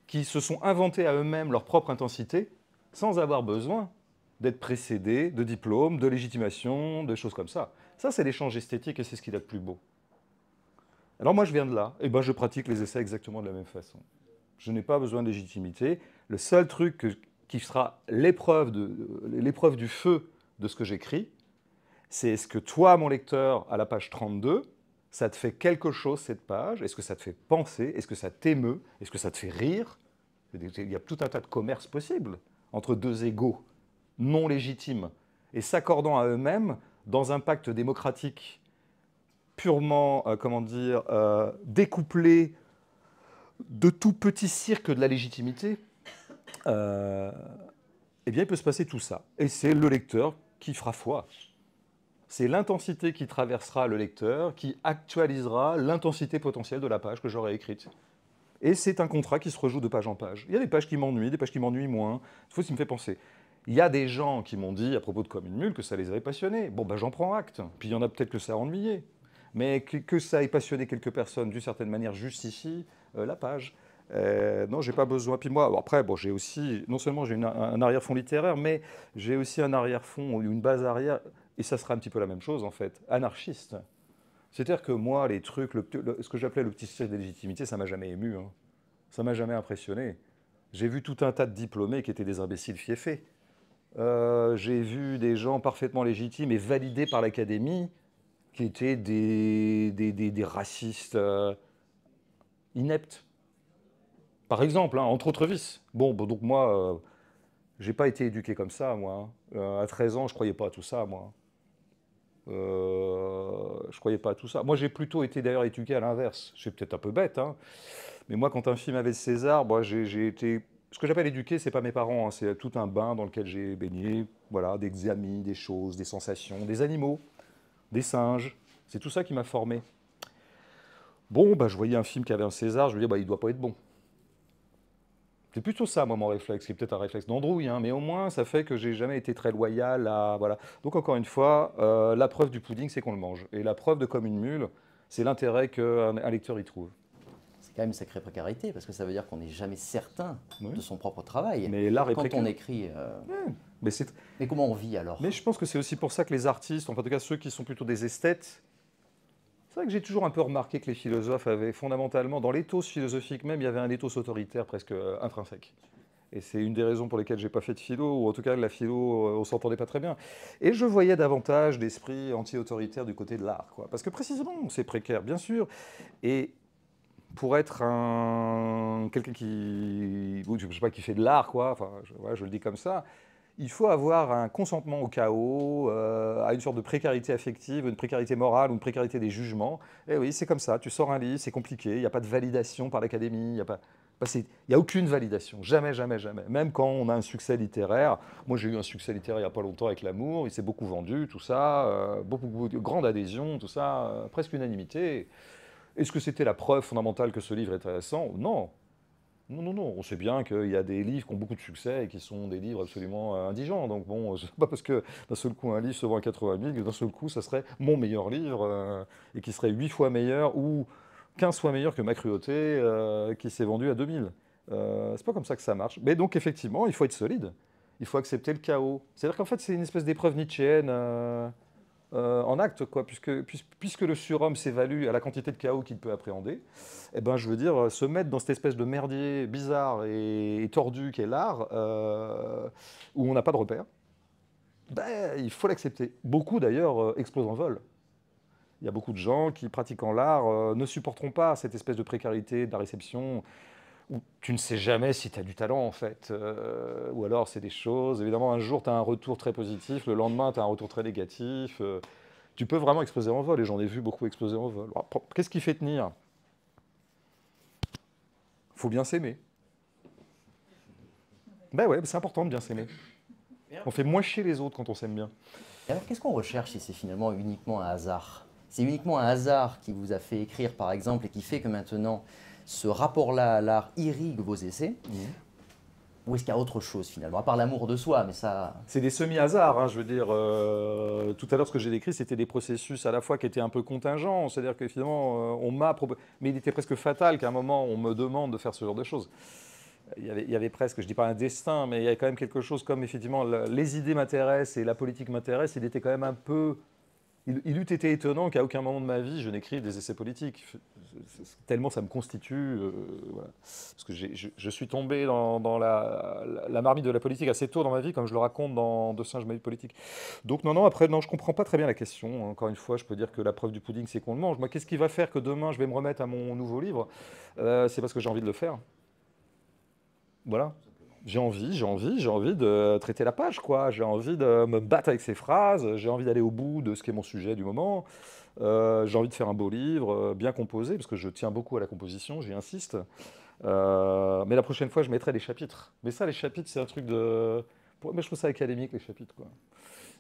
qui se sont inventés à eux-mêmes leur propre intensité, sans avoir besoin d'être précédés de diplômes, de légitimation, de choses comme ça. Ça, c'est l'échange esthétique, et c'est ce qu'il y a de plus beau. Alors moi, je viens de là, et ben je pratique les essais exactement de la même façon. Je n'ai pas besoin de légitimité. Le seul truc qui sera l'épreuve du feu de ce que j'écris, c'est est-ce que toi, mon lecteur, à la page 32, ça te fait quelque chose, cette page? Est-ce que ça te fait penser? Est-ce que ça t'émeut? Est-ce que ça te fait rire? Il y a tout un tas de commerces possibles entre deux égaux non légitimes et s'accordant à eux-mêmes dans un pacte démocratique purement, découplé de tout petit cirque de la légitimité, eh bien, il peut se passer tout ça. Et c'est le lecteur qui fera foi. C'est l'intensité qui traversera le lecteur, qui actualisera l'intensité potentielle de la page que j'aurai écrite. Et c'est un contrat qui se rejoue de page en page. Il y a des pages qui m'ennuient, des pages qui m'ennuient moins. Il faut ce qui me fait penser. Il y a des gens qui m'ont dit à propos de Comme une mule que ça les avait passionnés. Bon, ben j'en prends acte. Puis il y en a peut-être que ça a ennuyé. Mais que ça ait passionné quelques personnes d'une certaine manière justifie la page. Non, j'ai pas besoin. Puis moi, après, bon, j'ai aussi, non seulement j'ai un arrière-fond littéraire, mais j'ai aussi un arrière-fond, une base arrière, et ça sera un petit peu la même chose en fait, anarchiste. C'est-à-dire que moi, les trucs, ce que j'appelais le petit style de légitimité, ça m'a jamais ému. Hein. Ça m'a jamais impressionné. J'ai vu tout un tas de diplômés qui étaient des imbéciles fiefés. J'ai vu des gens parfaitement légitimes et validés par l'académie qui étaient des racistes ineptes. Par exemple, hein, entre autres vices. Bon, donc moi, j'ai pas été éduqué comme ça, moi. Hein. À 13 ans, je croyais pas à tout ça, moi. Je croyais pas à tout ça. Moi, j'ai plutôt été d'ailleurs éduqué à l'inverse. C'est peut-être un peu bête, hein. Mais moi, quand un film avait le César, moi, j'ai été... Ce que j'appelle éduqué, c'est pas mes parents, hein, c'est tout un bain dans lequel j'ai baigné. Voilà, des amis, des choses, des sensations, des animaux, des singes. C'est tout ça qui m'a formé. Bon, bah, je voyais un film qui avait un César, je me disais, bah, il doit pas être bon. C'est plutôt ça, moi, mon réflexe, qui est peut-être un réflexe d'androuille, hein, mais au moins, ça fait que j'ai jamais été très loyal à... Voilà. Donc, encore une fois, la preuve du pudding, c'est qu'on le mange. Et la preuve de Comme une mule, c'est l'intérêt qu'un lecteur y trouve. C'est quand même une sacrée précarité, parce que ça veut dire qu'on n'est jamais certain Oui. de son propre travail. Mais l'art est Quand précaire. on écrit... Mais, Mais comment on vit alors? mais je pense que c'est aussi pour ça que les artistes, enfin, en tout cas ceux qui sont plutôt des esthètes, c'est vrai que j'ai toujours un peu remarqué que les philosophes avaient fondamentalement, dans l'éthos philosophique même, il y avait un éthos autoritaire presque intrinsèque. Et c'est une des raisons pour lesquelles j'ai pas fait de philo, ou en tout cas la philo, on s'entendait pas très bien. Et je voyais davantage d'esprit anti-autoritaire du côté de l'art, quoi. Parce que précisément, c'est précaire, bien sûr. Et pour être quelqu'un qui, je sais pas, qui fait de l'art, quoi, enfin, je le dis comme ça, il faut avoir un consentement au chaos, à une sorte de précarité affective, une précarité morale ou une précarité des jugements. Et oui, c'est comme ça. Tu sors un livre, c'est compliqué. Il n'y a pas de validation par l'académie. Il n'y a aucune validation. Jamais, jamais, jamais. Même quand on a un succès littéraire. Moi, j'ai eu un succès littéraire il n'y a pas longtemps avec L'Amour. Il s'est beaucoup vendu, tout ça. Beaucoup de grande adhésion, tout ça. Presque unanimité. Est-ce que c'était la preuve fondamentale que ce livre est intéressant? Non. Non, non, non. On sait bien qu'il y a des livres qui ont beaucoup de succès et qui sont des livres absolument indigents. Donc bon, c'est pas parce que d'un seul coup un livre se vend à 80 000 que d'un seul coup ça serait mon meilleur livre et qui serait 8 fois meilleur ou 15 fois meilleur que Ma cruauté qui s'est vendu à 2000. C'est pas comme ça que ça marche. Mais donc effectivement, il faut être solide. Il faut accepter le chaos. C'est-à-dire qu'en fait, c'est une espèce d'épreuve nietzschéenne en acte, quoi, puisque le surhomme s'évalue à la quantité de chaos qu'il peut appréhender, eh ben, je veux dire, se mettre dans cette espèce de merdier bizarre et tordu qu'est l'art, où on n'a pas de repère, ben, il faut l'accepter. Beaucoup d'ailleurs explosent en vol. Il y a beaucoup de gens qui, pratiquant l'art, ne supporteront pas cette espèce de précarité de la réception, où tu ne sais jamais si tu as du talent en fait, ou alors c'est des choses, évidemment un jour tu as un retour très positif, le lendemain tu as un retour très négatif, tu peux vraiment exploser en vol, et j'en ai vu beaucoup exploser en vol. Qu'est-ce qui fait tenir? Faut bien s'aimer. Ben ouais, c'est important de bien s'aimer. On fait moins chier les autres quand on s'aime bien. Et alors qu'est-ce qu'on recherche si c'est finalement uniquement un hasard? C'est uniquement un hasard qui vous a fait écrire par exemple et qui fait que maintenant ce rapport-là à l'art irrigue vos essais? Ou est-ce qu'il y a autre chose finalement, à part l'amour de soi, mais ça... C'est des semi-hasards, hein, je veux dire. Tout à l'heure, ce que j'ai décrit, c'était des processus à la fois qui étaient un peu contingents, c'est-à-dire que finalement, on m'a... Mais il était presque fatal qu'à un moment, on me demande de faire ce genre de choses. Il y avait presque, je ne dis pas un destin, mais il y avait quand même quelque chose comme, effectivement, les idées m'intéressent et la politique m'intéresse, il était quand même un peu... Il eût été étonnant qu'à aucun moment de ma vie, je n'écrive des essais politiques. Tellement ça me constitue. Voilà. Parce que je suis tombé dans la marmite de la politique assez tôt dans ma vie, comme je le raconte dans Deux singes, ma vie politique. Donc non, après, non, je ne comprends pas très bien la question. Encore une fois, je peux dire que la preuve du pudding, c'est qu'on le mange. Moi, qu'est-ce qui va faire que demain, je vais me remettre à mon nouveau livre? C'est parce que j'ai envie de le faire. Voilà. J'ai envie de traiter la page, quoi. J'ai envie de me battre avec ces phrases, j'ai envie d'aller au bout de ce qui est mon sujet du moment. J'ai envie de faire un beau livre, bien composé, parce que je tiens beaucoup à la composition, j'y insiste. Mais la prochaine fois, je mettrai des chapitres. Mais ça, les chapitres, c'est un truc de... Mais je trouve ça académique, les chapitres, quoi.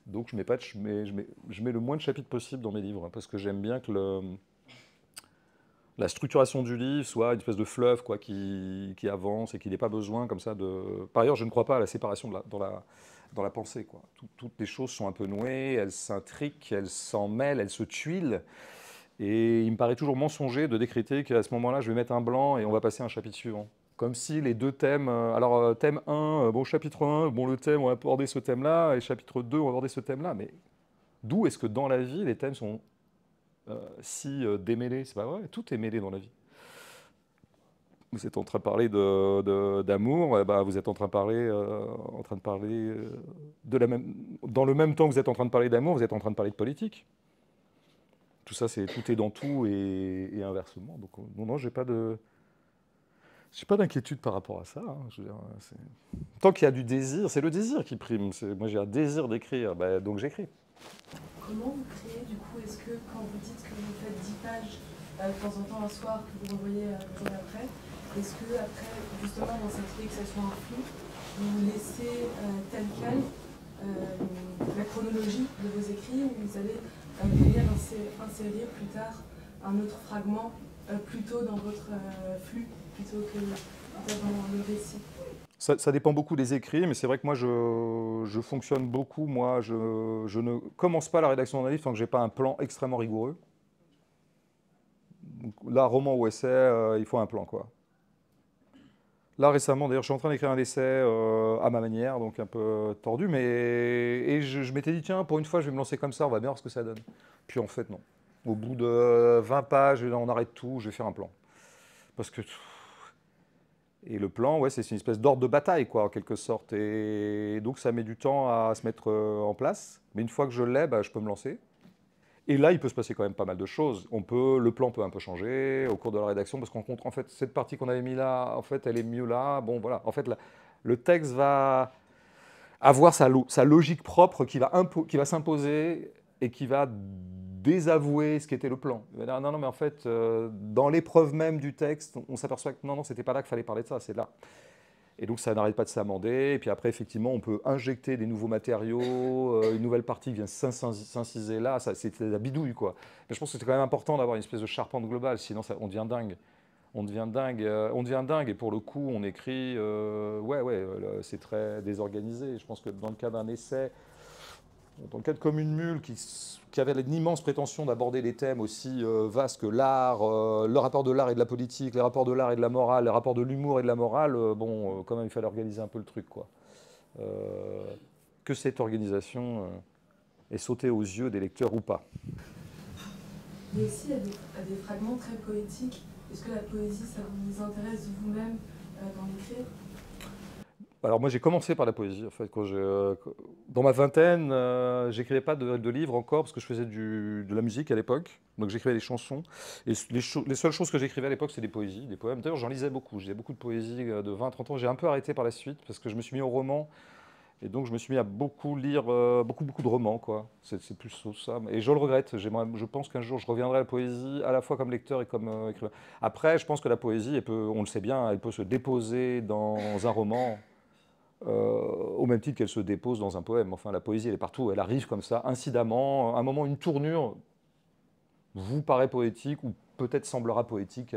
Donc je mets le moins de chapitres possible dans mes livres, hein, parce que j'aime bien que la structuration du livre soit une espèce de fleuve, quoi, qui avance et qu'il n'ait pas besoin comme ça de... Par ailleurs, je ne crois pas à la séparation dans la pensée, quoi. Toutes les choses sont un peu nouées, elles s'intriquent, elles s'en mêlent, elles se tuilent. Et il me paraît toujours mensonger de décréter qu'à ce moment-là, je vais mettre un blanc et on va passer à un chapitre suivant. Comme si les deux thèmes, thème 1, bon, chapitre 1, bon, le thème, on va aborder ce thème-là, et chapitre 2, on va aborder ce thème-là. Mais d'où est-ce que dans la vie, les thèmes sont si démêlés? C'est pas vrai, tout est mêlé dans la vie. Vous êtes en train de parler d'amour, vous êtes en train de parler, de la même... Dans le même temps que vous êtes en train de parler d'amour, vous êtes en train de parler de politique. Tout ça, tout est dans tout et inversement. Donc non, j'ai pas d'inquiétude par rapport à ça. Hein. Je veux dire, tant qu'il y a du désir, c'est le désir qui prime. Moi, j'ai un désir d'écrire, donc j'écris. Comment vous créez, du coup? Est-ce que quand vous dites que vous faites 10 pages de temps en temps un soir, que vous revoyez la journée après, est-ce que après, justement, dans cette idée que ça soit un flou, vous laissez tel quel la chronologie de vos écrits, ou vous allez venir insérer plus tard un autre fragment plus tôt dans votre flux, plutôt que dans le récit? Ça dépend beaucoup des écrits, mais c'est vrai que moi, je fonctionne beaucoup. Moi, je ne commence pas la rédaction d'un livre tant que je n'ai pas un plan extrêmement rigoureux. Donc, là, roman ou essai, il faut un plan, quoi. Là, récemment, d'ailleurs, je suis en train d'écrire un essai à ma manière, donc un peu tordu, et je m'étais dit, tiens, pour une fois, je vais me lancer comme ça, on va bien voir ce que ça donne. Puis en fait, non. Au bout de 20 pages, on arrête tout, je vais faire un plan. Parce que... Et le plan, ouais, c'est une espèce d'ordre de bataille, quoi, en quelque sorte. Et donc, ça met du temps à se mettre en place. Mais une fois que je l'ai, je peux me lancer. Et là, il peut se passer quand même pas mal de choses. Le plan peut un peu changer au cours de la rédaction, parce qu'on rencontre, en fait, cette partie qu'on avait mis là, en fait, elle est mieux là. Bon, voilà. En fait, le texte va avoir sa logique propre qui va s'imposer et qui va désavouer ce qu'était le plan. Il va dire, non, mais en fait, dans l'épreuve même du texte, on s'aperçoit que non, c'était pas là qu'il fallait parler de ça, c'est là. Et donc, ça n'arrête pas de s'amender. Et puis après, effectivement, on peut injecter des nouveaux matériaux, une nouvelle partie qui vient s'inciser là. C'est la bidouille, quoi. Mais je pense que c'est quand même important d'avoir une espèce de charpente globale, sinon on devient dingue. On devient dingue. Et pour le coup, on écrit... c'est très désorganisé. Je pense que dans le cas d'un essai, dans le cas de Comme une mule, qui avait l'immense prétention d'aborder des thèmes aussi vastes que l'art, le rapport de l'art et de la politique, les rapports de l'art et de la morale, les rapports de l'humour et de la morale, quand même, il fallait organiser un peu le truc, quoi. Que cette organisation est sautée aux yeux des lecteurs ou pas. Mais aussi, il y a des fragments très poétiques. Est-ce que la poésie, ça vous intéresse vous-même dans l'écrire? Alors moi j'ai commencé par la poésie en fait. Dans ma vingtaine, j'écrivais pas de livres encore parce que je faisais de la musique à l'époque. Donc j'écrivais des chansons. Et les seules choses que j'écrivais à l'époque c'était des poésies, des poèmes. D'ailleurs j'en lisais beaucoup. Je lisais beaucoup de poésie de 20-30 ans. J'ai un peu arrêté par la suite parce que je me suis mis au roman. Et donc je me suis mis à beaucoup lire beaucoup de romans, quoi. C'est plus ça. Et je le regrette. Je pense qu'un jour je reviendrai à la poésie à la fois comme lecteur et comme écrivain. Après je pense que la poésie, on le sait bien, elle peut se déposer dans un roman. Au même titre qu'elle se dépose dans un poème. Enfin, la poésie, elle est partout, elle arrive comme ça, incidemment. À un moment, une tournure vous paraît poétique, ou peut-être semblera poétique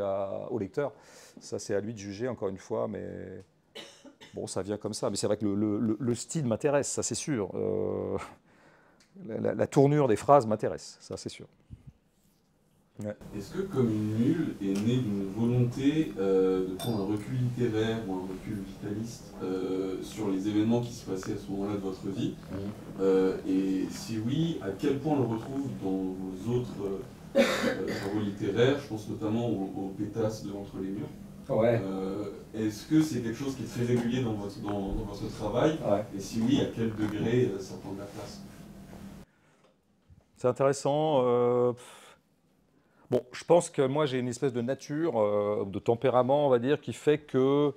au lecteur. Ça, c'est à lui de juger, encore une fois, mais bon, ça vient comme ça. Mais c'est vrai que le style m'intéresse, ça c'est sûr. La tournure des phrases m'intéresse, ça c'est sûr. Ouais. Est-ce que Comme une mule est né d'une volonté de prendre un recul littéraire ou un recul vitaliste sur les événements qui se passaient à ce moment-là de votre vie et si oui, à quel point on le retrouve dans vos autres travaux littéraires? Je pense notamment au Pétasse de Entre les murs. Ouais. Est-ce que c'est quelque chose qui est très régulier dans votre travail? Ouais. Et si oui, à quel degré ça prend de la place? C'est intéressant. Bon, je pense que moi j'ai une espèce de nature, de tempérament, on va dire, qui fait que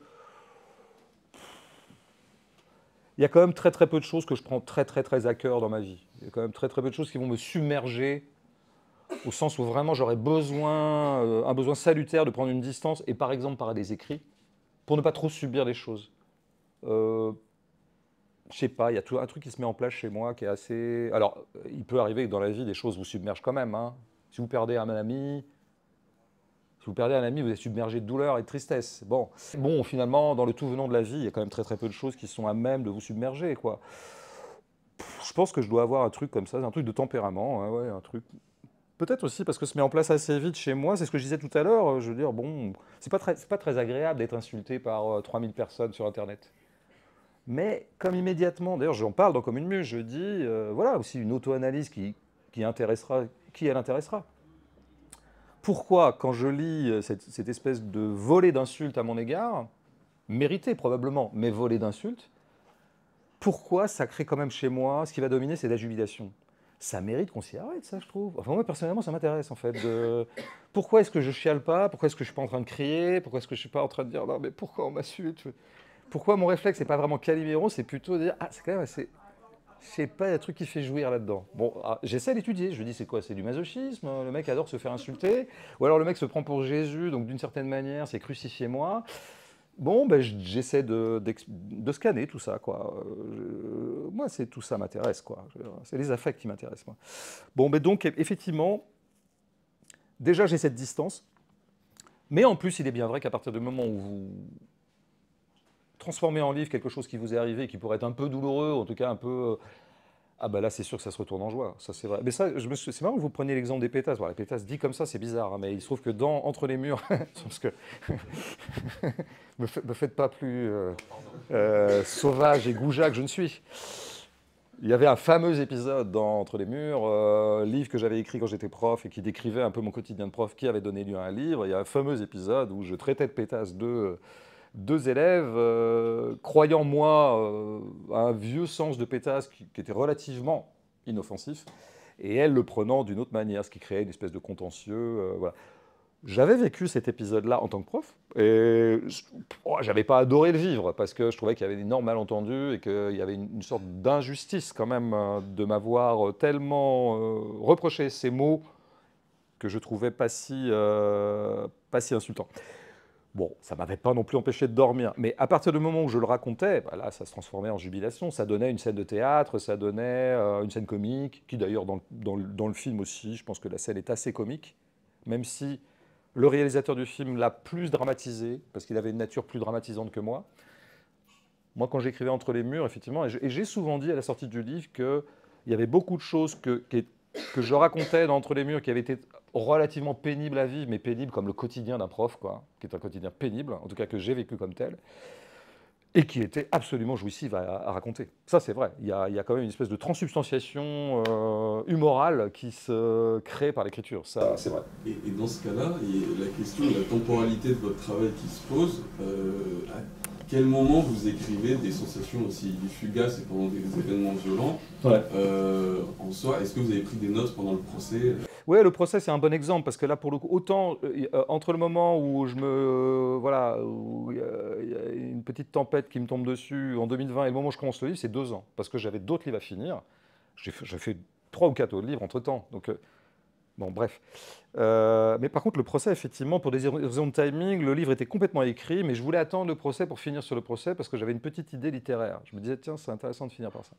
il y a quand même très peu de choses que je prends très à cœur dans ma vie. Il y a quand même très peu de choses qui vont me submerger, au sens où vraiment j'aurais besoin, un besoin salutaire de prendre une distance, et par exemple par des écrits, pour ne pas trop subir les choses. Je sais pas, il y a un truc qui se met en place chez moi qui est assez... Alors, il peut arriver que dans la vie, des choses vous submergent quand même, hein. Si vous perdez un ami, vous êtes submergé de douleur et de tristesse. Bon, finalement, dans le tout venant de la vie, il y a quand même très peu de choses qui sont à même de vous submerger, quoi. Je pense que je dois avoir un truc comme ça, un truc de tempérament, hein, ouais, un truc. Peut-être aussi parce que ça se met en place assez vite chez moi, c'est ce que je disais tout à l'heure, je veux dire, bon, c'est pas très agréable d'être insulté par 3000 personnes sur Internet. Mais comme immédiatement, d'ailleurs j'en parle dans Comme une mue, je dis, voilà, aussi une auto-analyse qui intéressera, qui elle intéressera. Pourquoi, quand je lis cette espèce de volée d'insultes à mon égard, méritée probablement, mais volée d'insultes, pourquoi ça crée quand même chez moi, ce qui va dominer, c'est la jubilation. Ça mérite qu'on s'y arrête, ça, je trouve. Enfin, moi, personnellement, ça m'intéresse, en fait. Pourquoi est-ce que je chiale pas? Pourquoi est-ce que je suis pas en train de crier? Pourquoi est-ce que je suis pas en train de dire, non, mais pourquoi on m'insulte? Pourquoi mon réflexe, c'est pas vraiment Calimero, c'est plutôt de dire, ah, c'est quand même assez... Je sais pas, il y a un truc qui fait jouir là-dedans. Bon, j'essaie d'étudier. Je dis, c'est quoi? C'est du masochisme? Le mec adore se faire insulter? Ou alors le mec se prend pour Jésus, donc d'une certaine manière, c'est crucifiez-moi. Bon, ben, j'essaie de scanner tout ça, quoi. Moi, c'est tout ça m'intéresse, quoi. C'est les affects qui m'intéressent, moi. Bon, ben donc, effectivement, déjà, j'ai cette distance. Mais en plus, il est bien vrai qu'à partir du moment où vous transformez en livre quelque chose qui vous est arrivé, qui pourrait être un peu douloureux, en tout cas un peu... ah ben là, c'est sûr que ça se retourne en joie, ça c'est vrai. Mais ça, c'est marrant que vous preniez l'exemple des pétasses. Bon, les pétasses, dit comme ça, c'est bizarre, hein, mais il se trouve que Entre les murs, parce que me faites pas plus sauvage et goujat que je ne suis. Il y avait un fameux épisode dans Entre les murs, livre que j'avais écrit quand j'étais prof et qui décrivait un peu mon quotidien de prof qui avait donné lieu à un livre. Il y a un fameux épisode où je traitais de pétasse deux élèves, croyant moi un vieux sens de pétasse qui était relativement inoffensif, et elle le prenant d'une autre manière, ce qui créait une espèce de contentieux. Voilà. J'avais vécu cet épisode-là en tant que prof, et j'avais pas adoré le vivre, parce que je trouvais qu'il y avait d'énormes malentendus, et qu'il y avait une sorte d'injustice quand même de m'avoir tellement reproché ces mots que je trouvais pas si insultants. Bon, ça ne m'avait pas non plus empêché de dormir, mais à partir du moment où je le racontais, bah là, ça se transformait en jubilation. Ça donnait une scène de théâtre, ça donnait une scène comique, qui d'ailleurs, dans le film aussi, je pense que la scène est assez comique, même si le réalisateur du film l'a plus dramatisé, parce qu'il avait une nature plus dramatisante que moi. Moi, quand j'écrivais Entre les murs, effectivement, et j'ai souvent dit à la sortie du livre qu'il y avait beaucoup de choses que je racontais dans Entre les murs qui avaient été relativement pénible à vivre, mais pénible comme le quotidien d'un prof, quoi, qui est un quotidien pénible, en tout cas que j'ai vécu comme tel, et qui était absolument jouissif à raconter. Ça, c'est vrai. Il y a quand même une espèce de transubstantiation humorale qui se crée par l'écriture. Ça, c'est vrai. Et dans ce cas-là, il y a la question de la temporalité de votre travail qui se pose. À quel moment vous écrivez des sensations aussi fugaces et pendant des événements violents? Ouais. En soi, est-ce que vous avez pris des notes pendant le procès? Oui, le procès, c'est un bon exemple, parce que là, pour le coup, autant entre le moment où voilà, où il y a une petite tempête qui me tombe dessus en 2020 et le moment où je commence le livre, c'est 2 ans, parce que j'avais d'autres livres à finir. J'ai fait 3 ou 4 autres livres entre-temps, donc... bon, bref. Mais par contre, le procès, effectivement, pour des raisons de timing, le livre était complètement écrit, mais je voulais attendre le procès pour finir sur le procès, parce que j'avais une petite idée littéraire. Je me disais, tiens, c'est intéressant de finir par ça.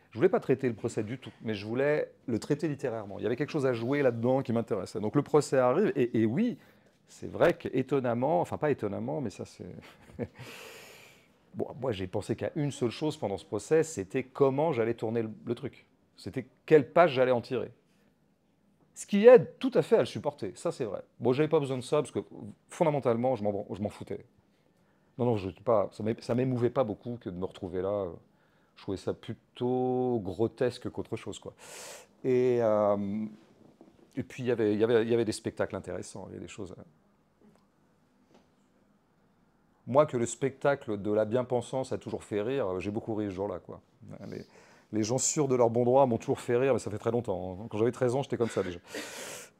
Je ne voulais pas traiter le procès du tout, mais je voulais le traiter littérairement. Il y avait quelque chose à jouer là-dedans qui m'intéressait. Donc le procès arrive, et oui, c'est vrai qu'étonnamment, enfin pas étonnamment, mais ça c'est... Bon, moi j'ai pensé qu'à une seule chose pendant ce procès, c'était comment j'allais tourner le truc. C'était quelle page j'allais en tirer. Ce qui aide tout à fait à le supporter, ça c'est vrai. Bon, j'avais pas besoin de ça, parce que fondamentalement, je m'en foutais. Non, ça m'émouvait pas beaucoup que de me retrouver là. Je trouvais ça plutôt grotesque qu'autre chose, quoi. Et puis, il y avait des spectacles intéressants, il y a des choses... Moi, que le spectacle de la bien-pensance a toujours fait rire, j'ai beaucoup ri ce jour-là, quoi. Les gens sûrs de leur bon droit m'ont toujours fait rire, mais ça fait très longtemps. Quand j'avais 13 ans, j'étais comme ça, déjà.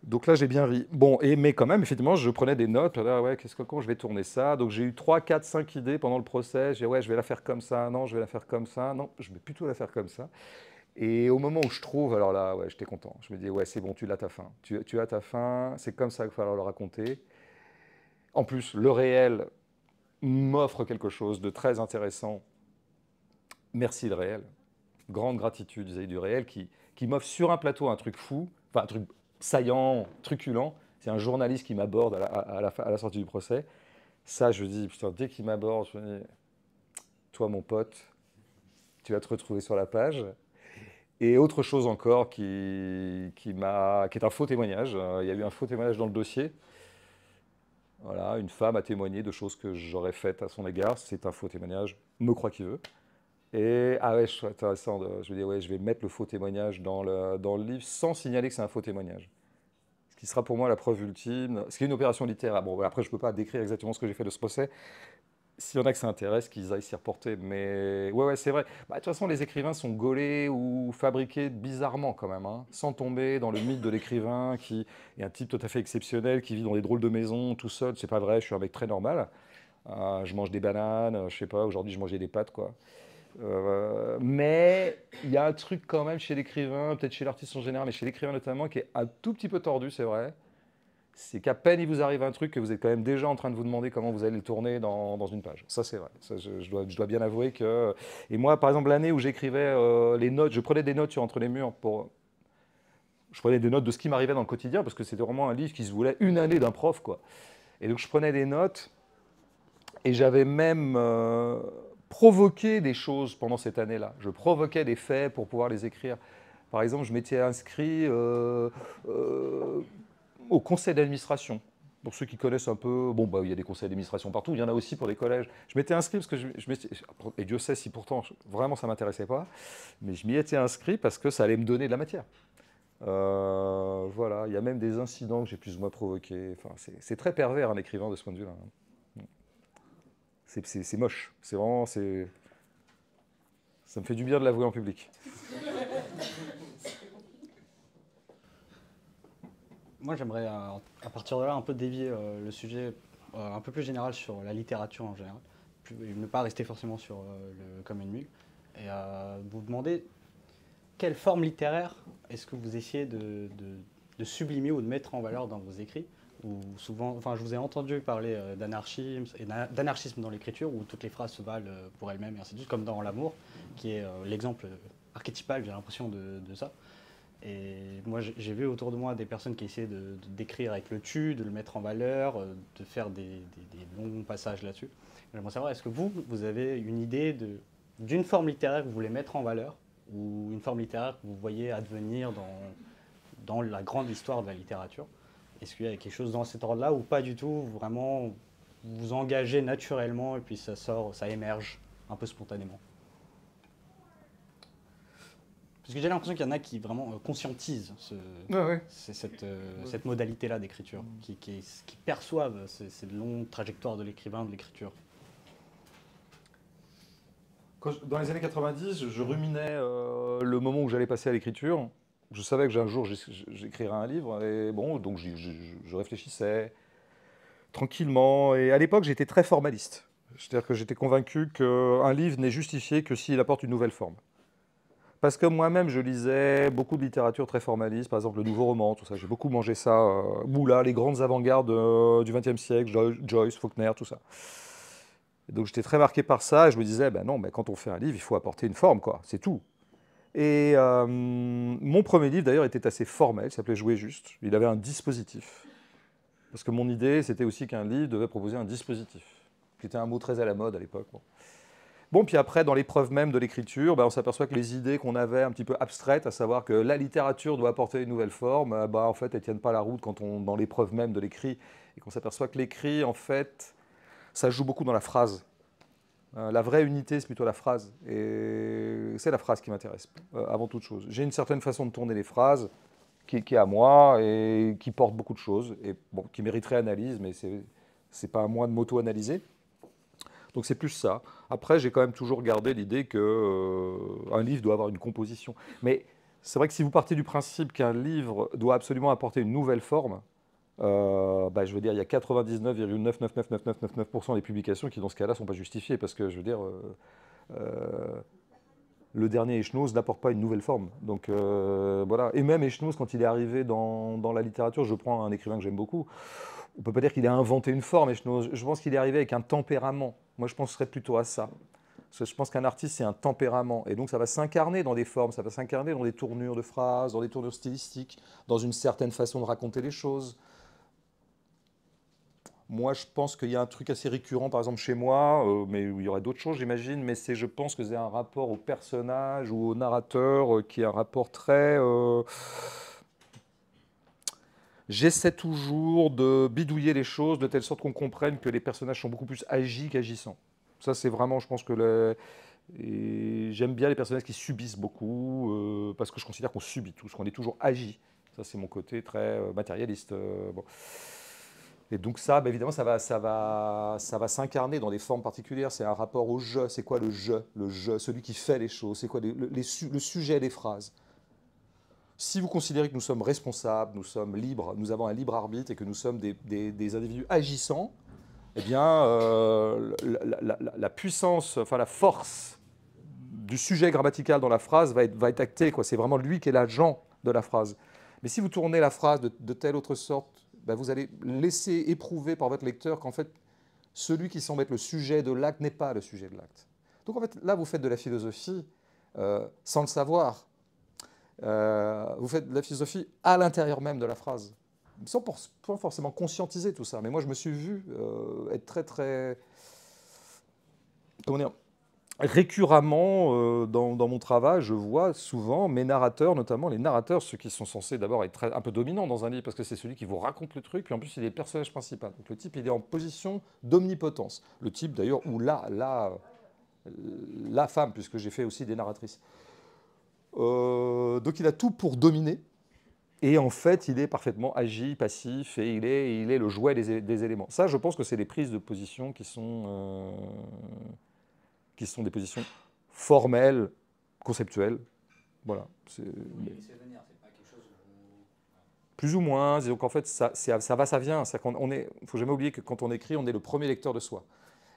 Donc là, j'ai bien ri. Bon, mais quand même, effectivement, je prenais des notes. Là, ouais, comment je vais tourner ça? Donc j'ai eu 3, 4, 5 idées pendant le procès. J'ai dit, ouais, je vais la faire comme ça. Non, je vais la faire comme ça. Non, je vais plutôt la faire comme ça. Et au moment où je trouve, alors là, ouais, j'étais content. Je me dis, ouais, c'est bon, tu l'as ta fin. Tu as ta fin. C'est comme ça qu'il va falloir le raconter. En plus, le réel m'offre quelque chose de très intéressant. Merci le réel. Grande gratitude vis-à-vis du réel qui m'offre sur un plateau un truc fou, enfin un truc saillant, truculent. C'est un journaliste qui m'aborde à la sortie du procès. Ça, je dis, putain, dès qu'il m'aborde, je me dis, toi, mon pote, tu vas te retrouver sur la page. Et autre chose encore qui est un faux témoignage. Il y a eu un faux témoignage dans le dossier. Voilà, une femme a témoigné de choses que j'aurais faites à son égard. C'est un faux témoignage, me croit qui veut. Et, ah ouais, c'est intéressant, je dis, ouais, je vais mettre le faux témoignage dans le livre sans signaler que c'est un faux témoignage. Ce qui sera pour moi la preuve ultime. Ce qui est une opération littéraire. Bon, après, je ne peux pas décrire exactement ce que j'ai fait de ce procès. S'il y en a que ça intéresse, qu'ils aillent s'y reporter. Mais ouais, c'est vrai. Bah, de toute façon, les écrivains sont gaulés ou fabriqués bizarrement quand même, hein, sans tomber dans le mythe de l'écrivain qui est un type tout à fait exceptionnel, qui vit dans des drôles de maisons tout seul. C'est pas vrai, je suis un mec très normal. Je mange des bananes, je sais pas, aujourd'hui je mangeais des pâtes, quoi. Mais il y a un truc quand même chez l'écrivain, peut-être chez l'artiste en général, mais chez l'écrivain notamment, qui est un tout petit peu tordu, c'est vrai. C'est qu'à peine il vous arrive un truc que vous êtes quand même déjà en train de vous demander comment vous allez le tourner dans une page. Ça, c'est vrai. Ça, je dois bien avouer que... Et moi, par exemple, l'année où j'écrivais les notes, je prenais des notes sur Entre les murs pour... Je prenais des notes de ce qui m'arrivait dans le quotidien, parce que c'était vraiment un livre qui se voulait une année d'un prof, quoi. Et donc, je prenais des notes, et j'avais même provoqué des choses pendant cette année-là. Je provoquais des faits pour pouvoir les écrire. Par exemple, je m'étais inscrit... au conseil d'administration. Pour ceux qui connaissent un peu, bon, bah, il y a des conseils d'administration partout, il y en a aussi pour les collèges. Je m'étais inscrit parce que et Dieu sait si pourtant, vraiment, ça ne m'intéressait pas, mais je m'y étais inscrit parce que ça allait me donner de la matière. Voilà, il y a même des incidents que j'ai plus ou moins provoqués. Enfin, c'est très pervers un écrivain de ce point de vue-là. C'est moche. C'est vraiment, ça me fait du bien de l'avouer en public. Moi, j'aimerais, à partir de là, un peu dévier le sujet un peu plus général sur la littérature en général, ne pas rester forcément sur le common mule, et vous demander quelle forme littéraire est-ce que vous essayez de sublimer ou de mettre en valeur dans vos écrits, ou souvent, enfin, je vous ai entendu parler d'anarchisme dans l'écriture, où toutes les phrases se valent pour elles-mêmes, et ainsi de suite, comme dans L'amour, qui est l'exemple archétypal, j'ai l'impression, de ça. Et moi, j'ai vu autour de moi des personnes qui essayaient d'écrire avec le tu, de le mettre en valeur, de faire des longs passages là-dessus. J'aimerais savoir, est-ce que vous avez une idée d'une forme littéraire que vous voulez mettre en valeur, ou une forme littéraire que vous voyez advenir dans la grande histoire de la littérature? Est-ce qu'il y a quelque chose dans cet ordre-là, ou pas du tout? Vraiment, vous vous engagez naturellement et puis ça sort, ça émerge un peu spontanément? Parce que j'ai l'impression qu'il y en a qui vraiment conscientisent cette modalité-là d'écriture, qui perçoivent ces longues trajectoires de l'écrivain, de l'écriture. Dans les années 90, je ruminais le moment où j'allais passer à l'écriture. Je savais que un jour j'écrirais un livre, et bon, donc je réfléchissais tranquillement. Et à l'époque, j'étais très formaliste. C'est-à-dire que j'étais convaincu qu'un livre n'est justifié que s'il apporte une nouvelle forme. Parce que moi-même, je lisais beaucoup de littérature très formaliste, par exemple le nouveau roman, tout ça. J'ai beaucoup mangé ça. Moula, les grandes avant-gardes du XXe siècle, Joyce, Faulkner, tout ça. Et donc j'étais très marqué par ça, et je me disais, ben non, mais quand on fait un livre, il faut apporter une forme, quoi. C'est tout. Et mon premier livre, d'ailleurs, était assez formel, il s'appelait Jouer juste. Il avait un dispositif. Parce que mon idée, c'était aussi qu'un livre devait proposer un dispositif, qui était un mot très à la mode à l'époque. Bon, puis après, dans l'épreuve même de l'écriture, on s'aperçoit que les idées qu'on avait un petit peu abstraites, à savoir que la littérature doit apporter une nouvelle forme, en fait, elles ne tiennent pas la route quand dans l'épreuve même de l'écrit, et qu'on s'aperçoit que l'écrit, en fait, ça joue beaucoup dans la phrase. La vraie unité, c'est plutôt la phrase. Et c'est la phrase qui m'intéresse, avant toute chose. J'ai une certaine façon de tourner les phrases, qui est à moi, et qui porte beaucoup de choses, et bon, qui mériterait analyse, mais c'est pas à moi de m'auto-analyser. Donc c'est plus ça. Après, j'ai quand même toujours gardé l'idée qu'un livre doit avoir une composition. Mais c'est vrai que si vous partez du principe qu'un livre doit absolument apporter une nouvelle forme, je veux dire, il y a 99,99999% des publications qui, dans ce cas-là, ne sont pas justifiées. Parce que, je veux dire, le dernier Echenoz n'apporte pas une nouvelle forme. Donc voilà. Et même Echenoz, quand il est arrivé dans la littérature, je prends un écrivain que j'aime beaucoup, on ne peut pas dire qu'il a inventé une forme, Echenoz. Je pense qu'il est arrivé avec un tempérament. Moi, je penserais plutôt à ça. Parce que je pense qu'un artiste, c'est un tempérament. Et donc, ça va s'incarner dans des formes, ça va s'incarner dans des tournures de phrases, dans des tournures stylistiques, dans une certaine façon de raconter les choses. Moi, je pense qu'il y a un truc assez récurrent, par exemple, chez moi, mais il y aurait d'autres choses, j'imagine, mais je pense que c'est un rapport au personnage ou au narrateur qui est un rapport très... J'essaie toujours de bidouiller les choses de telle sorte qu'on comprenne que les personnages sont beaucoup plus agis qu'agissants. Ça, c'est vraiment, je pense que... Et j'aime bien les personnages qui subissent beaucoup, parce que je considère qu'on subit tous, qu'on est toujours agi. Ça, c'est mon côté très matérialiste. Bon. Et donc ça, bah, évidemment, ça va s'incarner dans des formes particulières. C'est un rapport au je. C'est quoi le je? Le je, celui qui fait les choses. C'est quoi le sujet des phrases? Si vous considérez que nous sommes responsables, nous sommes libres, nous avons un libre arbitre et que nous sommes des individus agissants, eh bien, la puissance, enfin la force du sujet grammatical dans la phrase va être actée. C'est vraiment lui qui est l'agent de la phrase. Mais si vous tournez la phrase de telle autre sorte, ben vous allez laisser éprouver par votre lecteur qu'en fait, celui qui semble être le sujet de l'acte n'est pas le sujet de l'acte. Donc en fait, là, vous faites de la philosophie sans le savoir. Vous faites de la philosophie à l'intérieur même de la phrase, sans forcément conscientiser tout ça. Mais moi, je me suis vu être très, comment dire, récurremment dans mon travail, je vois souvent mes narrateurs, notamment les narrateurs, ceux qui sont censés d'abord être un peu dominants dans un livre, parce que c'est celui qui vous raconte le truc, puis en plus, il est le personnage principal. Donc le type, il est en position d'omnipotence. Le type, d'ailleurs, ou la femme, puisque j'ai fait aussi des narratrices. Donc il a tout pour dominer, et en fait il est parfaitement agi, passif, et il est le jouet des éléments. Ça, je pense que c'est des prises de position qui sont des positions formelles, conceptuelles. Voilà. Plus ou moins, donc en fait ça va, ça vient. Il ne faut jamais oublier que quand on écrit, on est le premier lecteur de soi.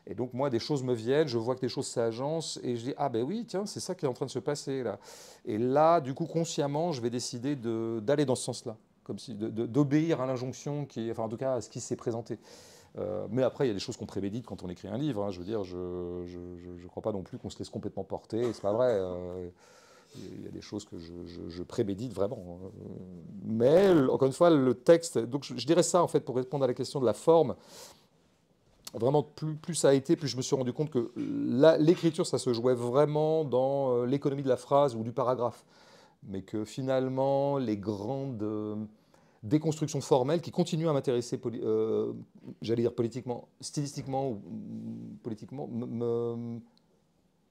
Et donc, moi, des choses me viennent, je vois que des choses s'agencent, et je dis, ah ben oui, tiens, c'est ça qui est en train de se passer, là. Et là, du coup, consciemment, je vais décider d'aller dans ce sens-là, comme si, d'obéir à l'injonction, enfin, en tout cas, à ce qui s'est présenté. Mais après, il y a des choses qu'on prémédite quand on écrit un livre. Hein. Je veux dire, je ne crois pas non plus qu'on se laisse complètement porter, c'est pas vrai. Il y a des choses que je prémédite vraiment. Mais, encore une fois, le texte... Donc, je dirais ça, en fait, pour répondre à la question de la forme. Vraiment, plus ça a été, plus je me suis rendu compte que l'écriture, ça se jouait vraiment dans l'économie de la phrase ou du paragraphe. Mais que finalement, les grandes déconstructions formelles qui continuent à m'intéresser, j'allais dire politiquement, stylistiquement ou politiquement,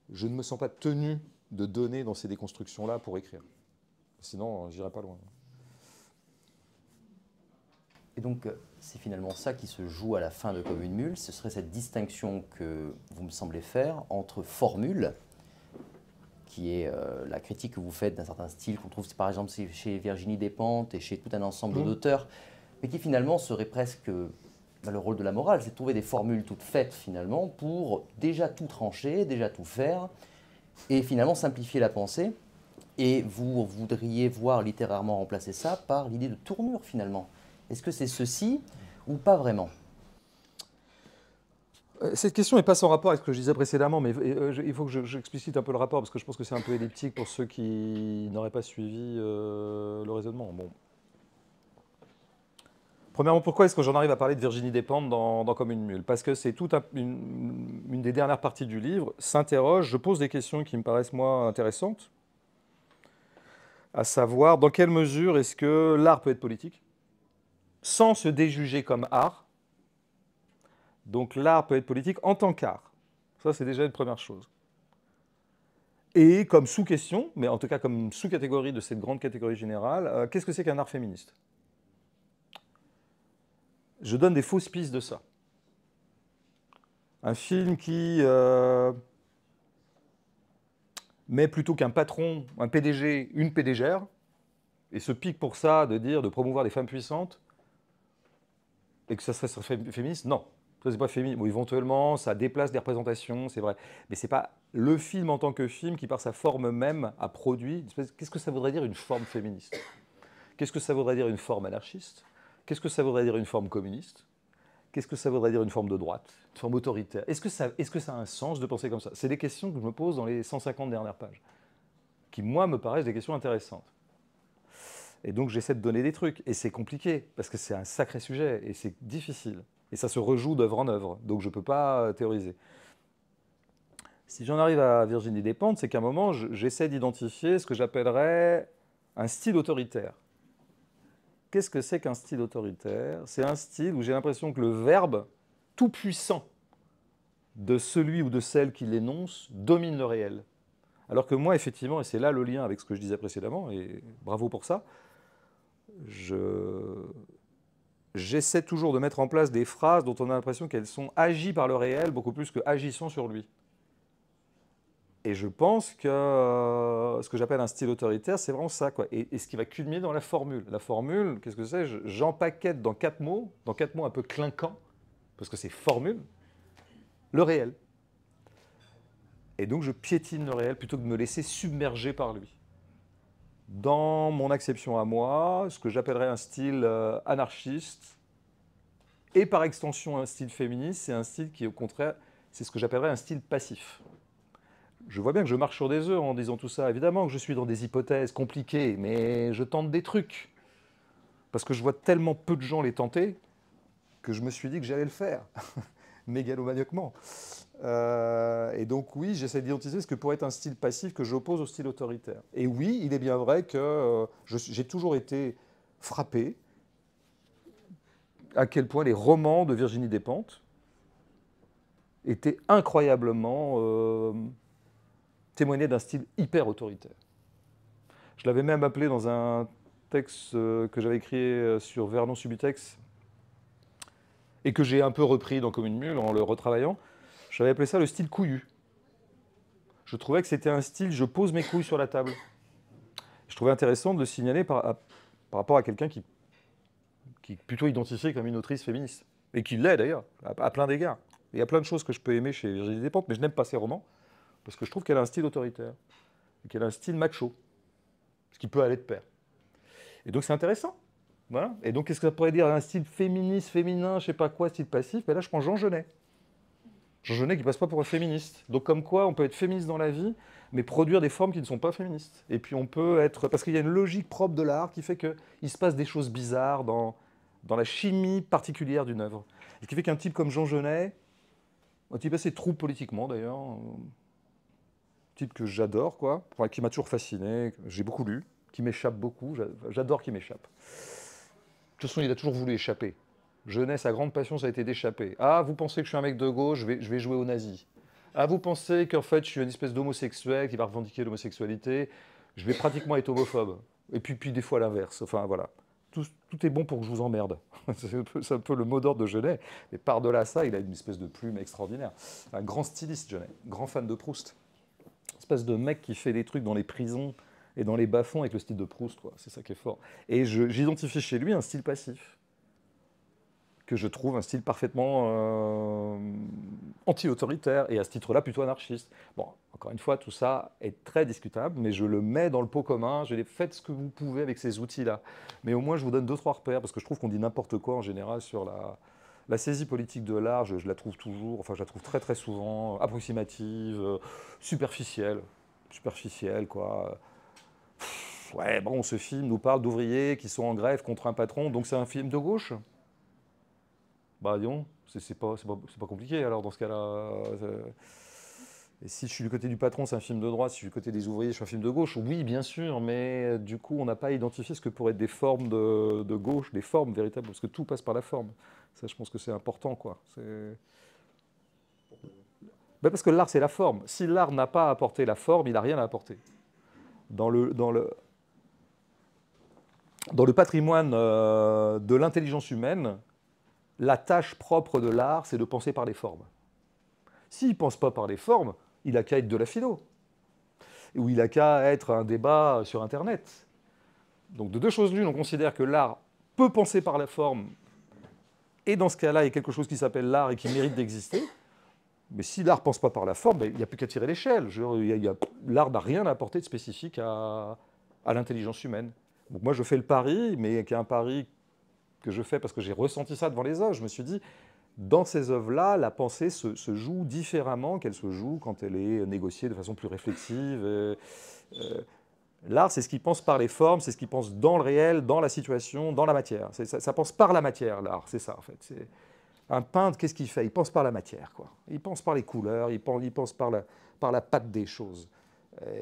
je ne me sens pas tenu de donner dans ces déconstructions-là pour écrire. Sinon, j'irai pas loin. Et donc, c'est finalement ça qui se joue à la fin de Comme une mule. Ce serait cette distinction que vous me semblez faire entre formule, qui est la critique que vous faites d'un certain style qu'on trouve par exemple chez Virginie Despentes et chez tout un ensemble d'auteurs, mais qui finalement serait presque le rôle de la morale, c'est de trouver des formules toutes faites finalement pour déjà tout trancher, déjà tout faire, et finalement simplifier la pensée. Et vous voudriez voir littérairement remplacer ça par l'idée de tournure finalement. Est-ce que c'est ceci ou pas vraiment? Cette question n'est pas sans rapport avec ce que je disais précédemment, mais il faut que j'explicite un peu le rapport, parce que je pense que c'est un peu elliptique pour ceux qui n'auraient pas suivi le raisonnement. Bon. Premièrement, pourquoi est-ce que j'en arrive à parler de Virginie Despentes dans Comme une mule? Parce que c'est toute une des dernières parties du livre, s'interroge, je pose des questions qui me paraissent, moi, intéressantes, à savoir, dans quelle mesure est-ce que l'art peut être politique sans se déjuger comme art. Donc l'art peut être politique en tant qu'art. Ça, c'est déjà une première chose. Et comme sous-question, mais en tout cas comme sous-catégorie de cette grande catégorie générale, qu'est-ce que c'est qu'un art féministe? Je donne des fausses pistes de ça. Un film qui met plutôt qu'un patron, un PDG, une PDGère, et se pique pour ça de promouvoir des femmes puissantes, et que ça serait féministe, non. Ça, c'est pas féministe. Bon, éventuellement, ça déplace des représentations, c'est vrai. Mais c'est pas le film en tant que film qui, par sa forme même, a produit... Qu'est-ce que ça voudrait dire une forme féministe? Qu'est-ce que ça voudrait dire une forme anarchiste? Qu'est-ce que ça voudrait dire une forme communiste? Qu'est-ce que ça voudrait dire une forme de droite? Une forme autoritaire? Est-ce que ça a un sens de penser comme ça? C'est des questions que je me pose dans les 150 dernières pages, qui, moi, me paraissent des questions intéressantes. Et donc, j'essaie de donner des trucs. Et c'est compliqué, parce que c'est un sacré sujet, et c'est difficile. Et ça se rejoue d'œuvre en œuvre, donc je ne peux pas théoriser. Si j'en arrive à Virginie Despentes, c'est qu'à un moment, j'essaie d'identifier ce que j'appellerais un style autoritaire. Qu'est-ce que c'est qu'un style autoritaire? C'est un style où j'ai l'impression que le verbe tout-puissant de celui ou de celle qui l'énonce domine le réel. Alors que moi, effectivement, et c'est là le lien avec ce que je disais précédemment, et bravo pour ça, j'essaie toujours de mettre en place des phrases dont on a l'impression qu'elles sont agies par le réel, beaucoup plus que agissant sur lui. Et je pense que ce que j'appelle un style autoritaire, c'est vraiment ça, quoi. Et ce qui va culminer dans la formule. La formule, qu'est-ce que c'est? J'empaquette dans 4 mots un peu clinquants, parce que c'est formule, le réel. Et donc je piétine le réel plutôt que de me laisser submerger par lui. Dans mon acception à moi, ce que j'appellerais un style anarchiste, et par extension un style féministe, c'est un style qui, au contraire, c'est ce que j'appellerais un style passif. Je vois bien que je marche sur des œufs en disant tout ça. Évidemment que je suis dans des hypothèses compliquées, mais je tente des trucs. Parce que je vois tellement peu de gens les tenter que je me suis dit que j'allais le faire, mégalomaniaquement. Et donc oui, j'essaie d'identifier ce que pourrait être un style passif que j'oppose au style autoritaire. Et oui, il est bien vrai que j'ai toujours été frappé à quel point les romans de Virginie Despentes étaient incroyablement témoignaient d'un style hyper autoritaire. Je l'avais même appelé dans un texte que j'avais écrit sur Vernon Subutex et que j'ai un peu repris dans Comme une mule en le retravaillant. J'avais appelé ça le style couillu. Je trouvais que c'était un style, je pose mes couilles sur la table. Je trouvais intéressant de le signaler par rapport à quelqu'un qui est plutôt identifié comme une autrice féministe. Et qui l'est d'ailleurs, à plein d'égards. Il y a plein de choses que je peux aimer chez Virginie Despentes, mais je n'aime pas ses romans, parce que je trouve qu'elle a un style autoritaire, et qu'elle a un style macho, ce qui peut aller de pair. Et donc c'est intéressant. Voilà. Et donc qu'est-ce que ça pourrait dire? Un style féministe, féminin, je sais pas quoi, style passif? Ben là je prends Jean Genet. Jean Genet qui passe pas pour un féministe. Donc comme quoi on peut être féministe dans la vie, mais produire des formes qui ne sont pas féministes. Et puis on peut être... Parce qu'il y a une logique propre de l'art qui fait qu'il se passe des choses bizarres dans la chimie particulière d'une œuvre. Et ce qui fait qu'un type comme Jean Genet, un type assez trouble politiquement d'ailleurs, un type que j'adore, quoi, qui m'a toujours fasciné, j'ai beaucoup lu, qui m'échappe beaucoup, j'adore qu'il m'échappe. De toute façon, il a toujours voulu échapper. Genet, sa grande passion, ça a été d'échapper. Ah, vous pensez que je suis un mec de gauche, je vais jouer aux nazis. Ah, vous pensez qu'en fait, je suis une espèce d'homosexuel qui va revendiquer l'homosexualité, je vais pratiquement être homophobe. Et puis des fois l'inverse. Enfin, voilà. Tout est bon pour que je vous emmerde. C'est un peu le mot d'ordre de Genet. Mais par-delà ça, il a une espèce de plume extraordinaire. Un grand styliste, Genet. Grand fan de Proust. Une espèce de mec qui fait des trucs dans les prisons et dans les bas-fonds avec le style de Proust. C'est ça qui est fort. Et j'identifie chez lui un style passif, que je trouve un style parfaitement anti-autoritaire, et à ce titre-là plutôt anarchiste. Bon, encore une fois, tout ça est très discutable, mais je le mets dans le pot commun, faites ce que vous pouvez avec ces outils-là. Mais au moins, je vous donne 2-3 repères, parce que je trouve qu'on dit n'importe quoi en général sur la saisie politique de l'art. Je la trouve toujours, enfin je la trouve très très souvent approximative, superficielle, quoi. Ouais, bon, ce film nous parle d'ouvriers qui sont en grève contre un patron, donc c'est un film de gauche. Bah disons, c'est pas compliqué alors dans ce cas-là. Et si je suis du côté du patron, c'est un film de droite. Si je suis du côté des ouvriers, je suis un film de gauche. Oui, bien sûr, mais du coup, on n'a pas identifié ce que pourraient être des formes de gauche, des formes véritables, parce que tout passe par la forme. Ça, je pense que c'est important, quoi. Ben parce que l'art, c'est la forme. Si l'art n'a pas apporté la forme, il n'a rien à apporter. Dans le patrimoine de l'intelligence humaine, la tâche propre de l'art, c'est de penser par les formes. S'il ne pense pas par les formes, il n'a qu'à être de la philo. Ou il n'a qu'à être un débat sur Internet. Donc de deux choses l'une, on considère que l'art peut penser par la forme, et dans ce cas-là, il y a quelque chose qui s'appelle l'art et qui mérite d'exister. Mais si l'art ne pense pas par la forme, ben, il n'y a plus qu'à tirer l'échelle. L'art n'a rien à apporter de spécifique à l'intelligence humaine. Donc moi, je fais le pari, mais qui est un pari que je fais parce que j'ai ressenti ça devant les œuvres. Je me suis dit, dans ces œuvres-là, la pensée se joue différemment qu'elle se joue quand elle est négociée de façon plus réflexive. L'art, c'est ce qui pense par les formes, c'est ce qui pense dans le réel, dans la situation, dans la matière. Ça pense par la matière, l'art, c'est ça en fait. Un peintre, qu'est-ce qu'il fait? Il pense par la matière, quoi. Il pense par les couleurs, il pense par la patte des choses.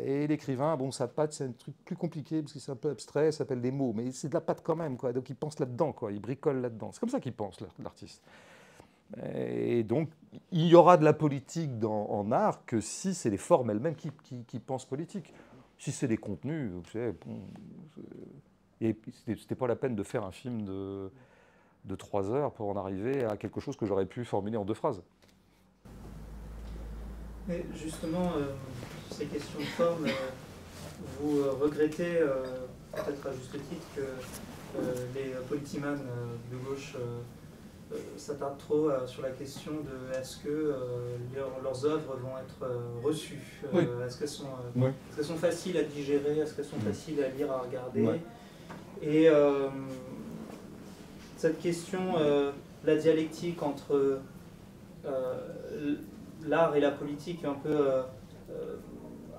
Et l'écrivain, bon, sa patte, c'est un truc plus compliqué, parce que c'est un peu abstrait, ça s'appelle des mots, mais c'est de la patte quand même, quoi. Donc il pense là-dedans, quoi. Il bricole là-dedans. C'est comme ça qu'il pense, l'artiste. Et donc, il y aura de la politique en art que si c'est les formes elles-mêmes qui pensent politique. Si c'est des contenus, vous savez, bon, c'était pas la peine de faire un film de 3 heures pour en arriver à quelque chose que j'aurais pu formuler en 2 phrases. Mais justement, sur ces questions de forme, vous regrettez, peut-être à juste titre, que les politimans de gauche s'attardent trop sur la question de est-ce que leurs œuvres vont être reçues, Oui. Est-ce qu'elles sont, Oui. est-ce qu'elles sont faciles à digérer, est-ce qu'elles sont faciles à lire, à regarder. Ouais. Et cette question, la dialectique entre l'art et la politique est un peu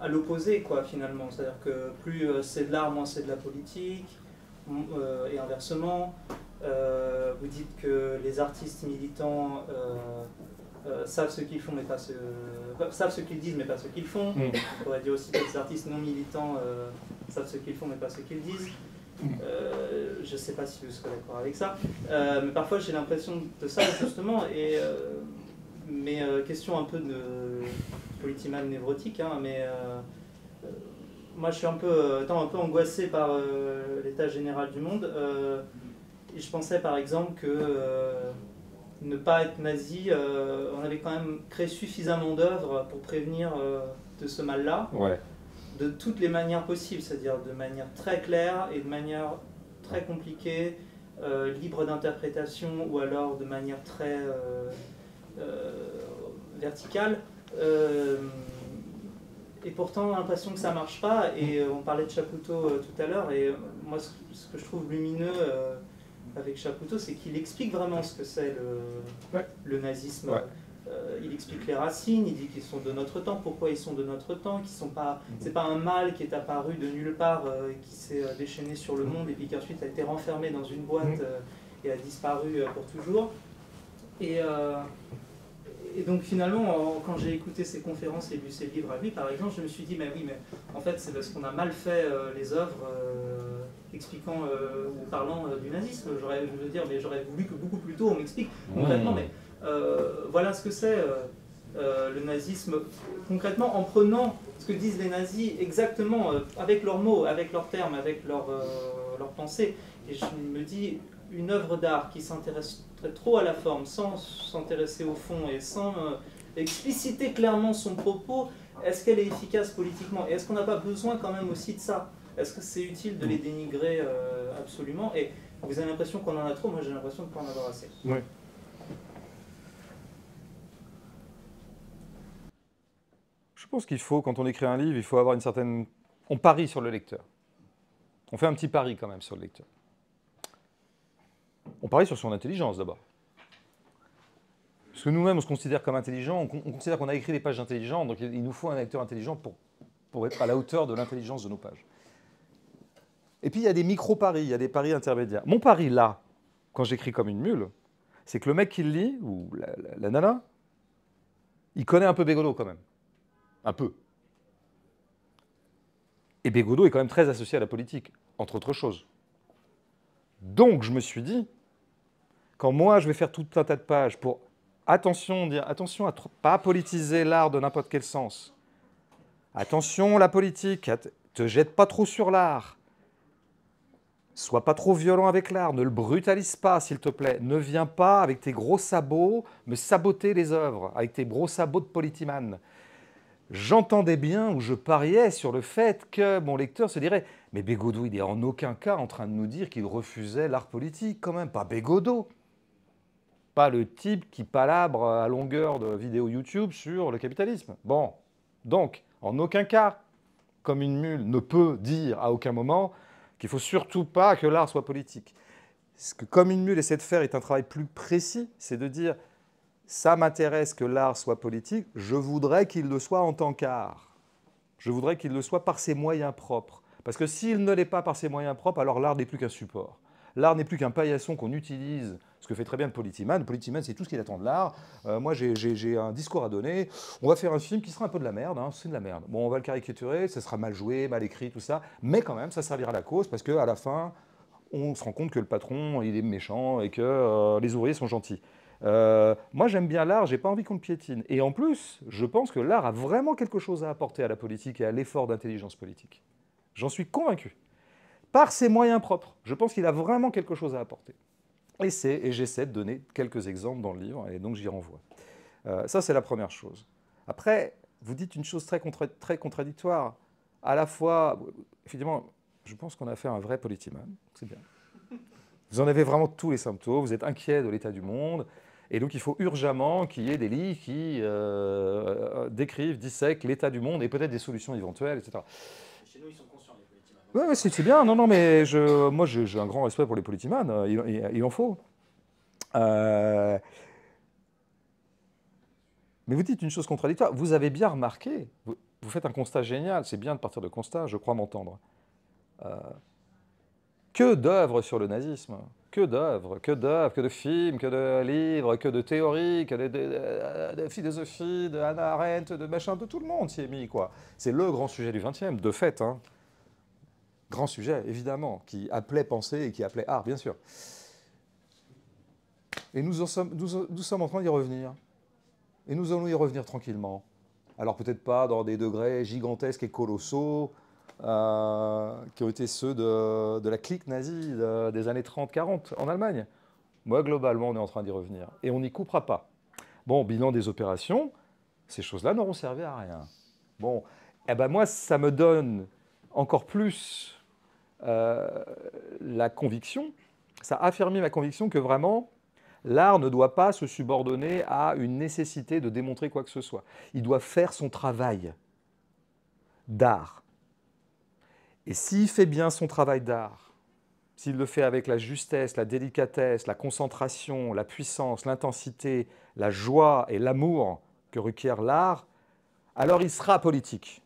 à l'opposé, quoi, finalement. C'est-à-dire que plus c'est de l'art, moins c'est de la politique, et inversement. Vous dites que les artistes militants savent ce qu'ils font, mais pas savent ce qu'ils disent, mais pas ce qu'ils font. On pourrait dire aussi que les artistes non militants savent ce qu'ils font, mais pas ce qu'ils disent. Je ne sais pas si vous serez d'accord avec ça, mais parfois j'ai l'impression de ça justement. Et mais question un peu de politiman névrotique, hein, mais moi je suis un peu angoissé par l'état général du monde. Et je pensais par exemple que ne pas être nazi, on avait quand même créé suffisamment d'œuvres pour prévenir de ce mal-là, Ouais. de toutes les manières possibles, c'est-à-dire de manière très claire et de manière très compliquée, libre d'interprétation ou alors de manière très verticale. Et pourtant, on a l'impression que ça ne marche pas. Et on parlait de Chapoutot tout à l'heure, et moi ce que je trouve lumineux avec Chapoutot, c'est qu'il explique vraiment ce que c'est le nazisme. Ouais. Il explique les racines, il dit qu'ils sont de notre temps, pourquoi ils sont de notre temps, qu'ils sont pas, c'est pas un mal qui est apparu de nulle part, qui s'est déchaîné sur le monde et puis qui ensuite a été renfermé dans une boîte et a disparu pour toujours. Et donc finalement, quand j'ai écouté ses conférences et lu ses livres à lui, par exemple, je me suis dit, mais oui, mais en fait c'est parce qu'on a mal fait les œuvres expliquant ou parlant du nazisme. J'aurais voulu que beaucoup plus tôt on m'explique concrètement, mais voilà ce que c'est le nazisme, concrètement en prenant ce que disent les nazis exactement, avec leurs mots, avec leurs termes, avec leurs pensées. Et je me dis, une œuvre d'art qui s'intéresserait trop à la forme, sans s'intéresser au fond et sans expliciter clairement son propos, est-ce qu'elle est efficace politiquement? Et est-ce qu'on n'a pas besoin quand même aussi de ça? Est-ce que c'est utile de les dénigrer absolument? Et vous avez l'impression qu'on en a trop, moi j'ai l'impression de ne pas en avoir assez. Oui. Je pense qu'il faut, quand on écrit un livre, il faut avoir une certaine... On parie sur le lecteur. On fait un petit pari quand même sur le lecteur. On parie sur son intelligence d'abord. Parce que nous-mêmes, on se considère comme intelligent, on considère qu'on a écrit des pages intelligentes, donc il nous faut un lecteur intelligent pour être à la hauteur de l'intelligence de nos pages. Et puis il y a des micro-paris, il y a des paris intermédiaires. Mon pari là, quand j'écris comme une mule, c'est que le mec qui le lit, ou la nana, il connaît un peu Bégodeau quand même. Un peu. Et Bégodeau est quand même très associé à la politique, entre autres choses. Donc je me suis dit, quand moi je vais faire tout un tas de pages pour dire attention à ne pas politiser l'art de n'importe quel sens. Attention la politique, te jette pas trop sur l'art. Sois pas trop violent avec l'art, ne le brutalise pas s'il te plaît. Ne viens pas avec tes gros sabots me saboter les œuvres, avec tes gros sabots de politiman. J'entendais bien ou je pariais sur le fait que mon lecteur se dirait « Mais Bégodeau, il n'est en aucun cas en train de nous dire qu'il refusait l'art politique quand même, pas Bégodeau. Pas le type qui palabre à longueur de vidéos YouTube sur le capitalisme. » Bon, donc, en aucun cas, comme une mule ne peut dire à aucun moment qu'il ne faut surtout pas que l'art soit politique. Ce que Comme une mule essaie de faire est un travail plus précis, c'est de dire « ça m'intéresse que l'art soit politique, je voudrais qu'il le soit en tant qu'art. Je voudrais qu'il le soit par ses moyens propres. Parce que s'il ne l'est pas par ses moyens propres, alors l'art n'est plus qu'un support. L'art n'est plus qu'un paillasson qu'on utilise, ce que fait très bien le Politiman. Le Politiman, c'est tout ce qu'il attend de l'art. Moi, j'ai un discours à donner. On va faire un film qui sera un peu de la merde, hein, c'est de la merde. Bon, on va le caricaturer, ça sera mal joué, mal écrit, tout ça. Mais quand même, ça servira à la cause, parce qu'à la fin, on se rend compte que le patron, il est méchant et que les ouvriers sont gentils. Moi, j'aime bien l'art, j'ai pas envie qu'on le piétine. Et en plus, je pense que l'art a vraiment quelque chose à apporter à la politique et à l'effort d'intelligence politique. J'en suis convaincu. Par ses moyens propres, je pense qu'il a vraiment quelque chose à apporter. Et j'essaie de donner quelques exemples dans le livre, et donc j'y renvoie. Ça, c'est la première chose. Après, vous dites une chose très contradictoire. À la fois, effectivement, je pense qu'on a fait un vrai Politiman, c'est bien. Vous en avez vraiment tous les symptômes, vous êtes inquiet de l'état du monde, et donc il faut urgemment qu'il y ait des livres qui décrivent, dissèquent l'état du monde et peut-être des solutions éventuelles, etc. Chez nous, ils sont conscients, les Politiman. Oui, ouais, c'est bien, non, mais moi j'ai un grand respect pour les Politiman, il en faut. Mais vous dites une chose contradictoire, vous avez bien remarqué, vous faites un constat génial, c'est bien de partir de constat, je crois m'entendre. Que d'œuvres sur le nazisme, que d'œuvres, que de films, que de livres, que de théories, que de philosophie, de Hannah Arendt, de machin, de tout le monde s'y est mis, quoi. C'est le grand sujet du XXe, de fait, hein. Grand sujet, évidemment, qui appelait pensée et qui appelait art, bien sûr. Et nous sommes en train d'y revenir. Et nous allons y revenir tranquillement. Alors peut-être pas dans des degrés gigantesques et colossaux, qui ont été ceux de la clique nazie des années 30-40 en Allemagne. Moi, globalement, on est en train d'y revenir. Et on n'y coupera pas. Bon, bilan des opérations, ces choses-là n'auront servi à rien. Bon, eh ben moi, ça me donne encore plus la conviction, ça a affirmé ma conviction que vraiment, l'art ne doit pas se subordonner à une nécessité de démontrer quoi que ce soit. Il doit faire son travail d'art. Et s'il fait bien son travail d'art, s'il le fait avec la justesse, la délicatesse, la concentration, la puissance, l'intensité, la joie et l'amour que requiert l'art, alors il sera politique.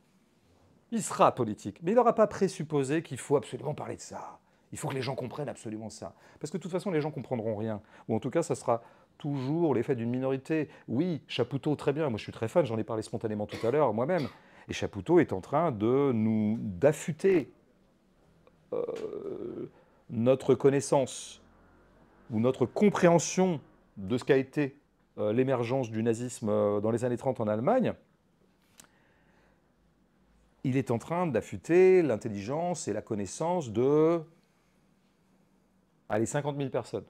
Il sera politique. Mais il n'aura pas présupposé qu'il faut absolument parler de ça. Il faut que les gens comprennent absolument ça. Parce que de toute façon, les gens ne comprendront rien. Ou en tout cas, ça sera toujours l'effet d'une minorité. Oui, Chapoutot, très bien. Moi, je suis très fan, j'en ai parlé spontanément tout à l'heure, moi-même. Et Chapoutot est en train d'affûter notre connaissance ou notre compréhension de ce qu'a été l'émergence du nazisme dans les années 30 en Allemagne. Il est en train d'affûter l'intelligence et la connaissance de 50 000 personnes.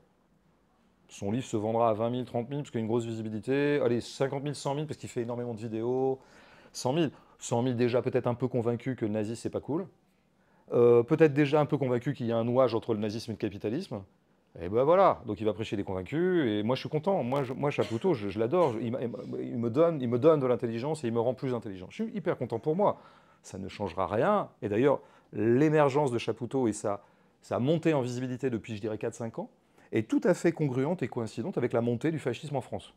Son livre se vendra à 20 000, 30 000, parce qu'il a une grosse visibilité. Allez, 50 000, 100 000, parce qu'il fait énormément de vidéos. 100 000. 100 000 déjà peut-être un peu convaincus que le nazisme, c'est pas cool. Peut-être déjà un peu convaincus qu'il y a un nouage entre le nazisme et le capitalisme. Et ben voilà, donc il va prêcher des convaincus, et moi je suis content. Moi Chapoutot, je l'adore. Il me donne de l'intelligence et il me rend plus intelligent. Je suis hyper content pour moi. Ça ne changera rien. Et d'ailleurs, l'émergence de Chapoutot et sa montée en visibilité depuis, je dirais, 4-5 ans, est tout à fait congruente et coïncidente avec la montée du fascisme en France.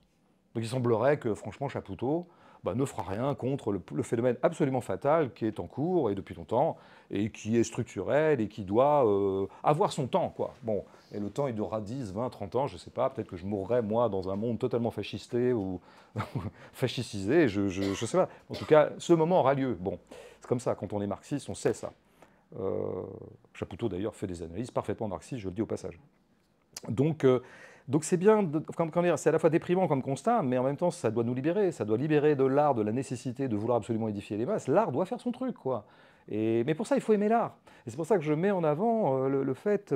Donc il semblerait que, franchement, Chapoutot ne fera rien contre le phénomène absolument fatal qui est en cours, et depuis longtemps, et qui est structurel, et qui doit avoir son temps, quoi. Bon, et le temps, il durera 10, 20, 30 ans, je ne sais pas, peut-être que je mourrai, moi, dans un monde totalement fascisté ou fascisé, je ne sais pas. En tout cas, ce moment aura lieu. Bon, c'est comme ça, quand on est marxiste, on sait ça. Chapoutot, d'ailleurs, fait des analyses parfaitement marxistes, je le dis au passage. Donc c'est bien, c'est à la fois déprimant comme constat, mais en même temps, ça doit nous libérer. Ça doit libérer de l'art, de la nécessité de vouloir absolument édifier les masses. L'art doit faire son truc, quoi. Mais pour ça, il faut aimer l'art. Et c'est pour ça que je mets en avant le fait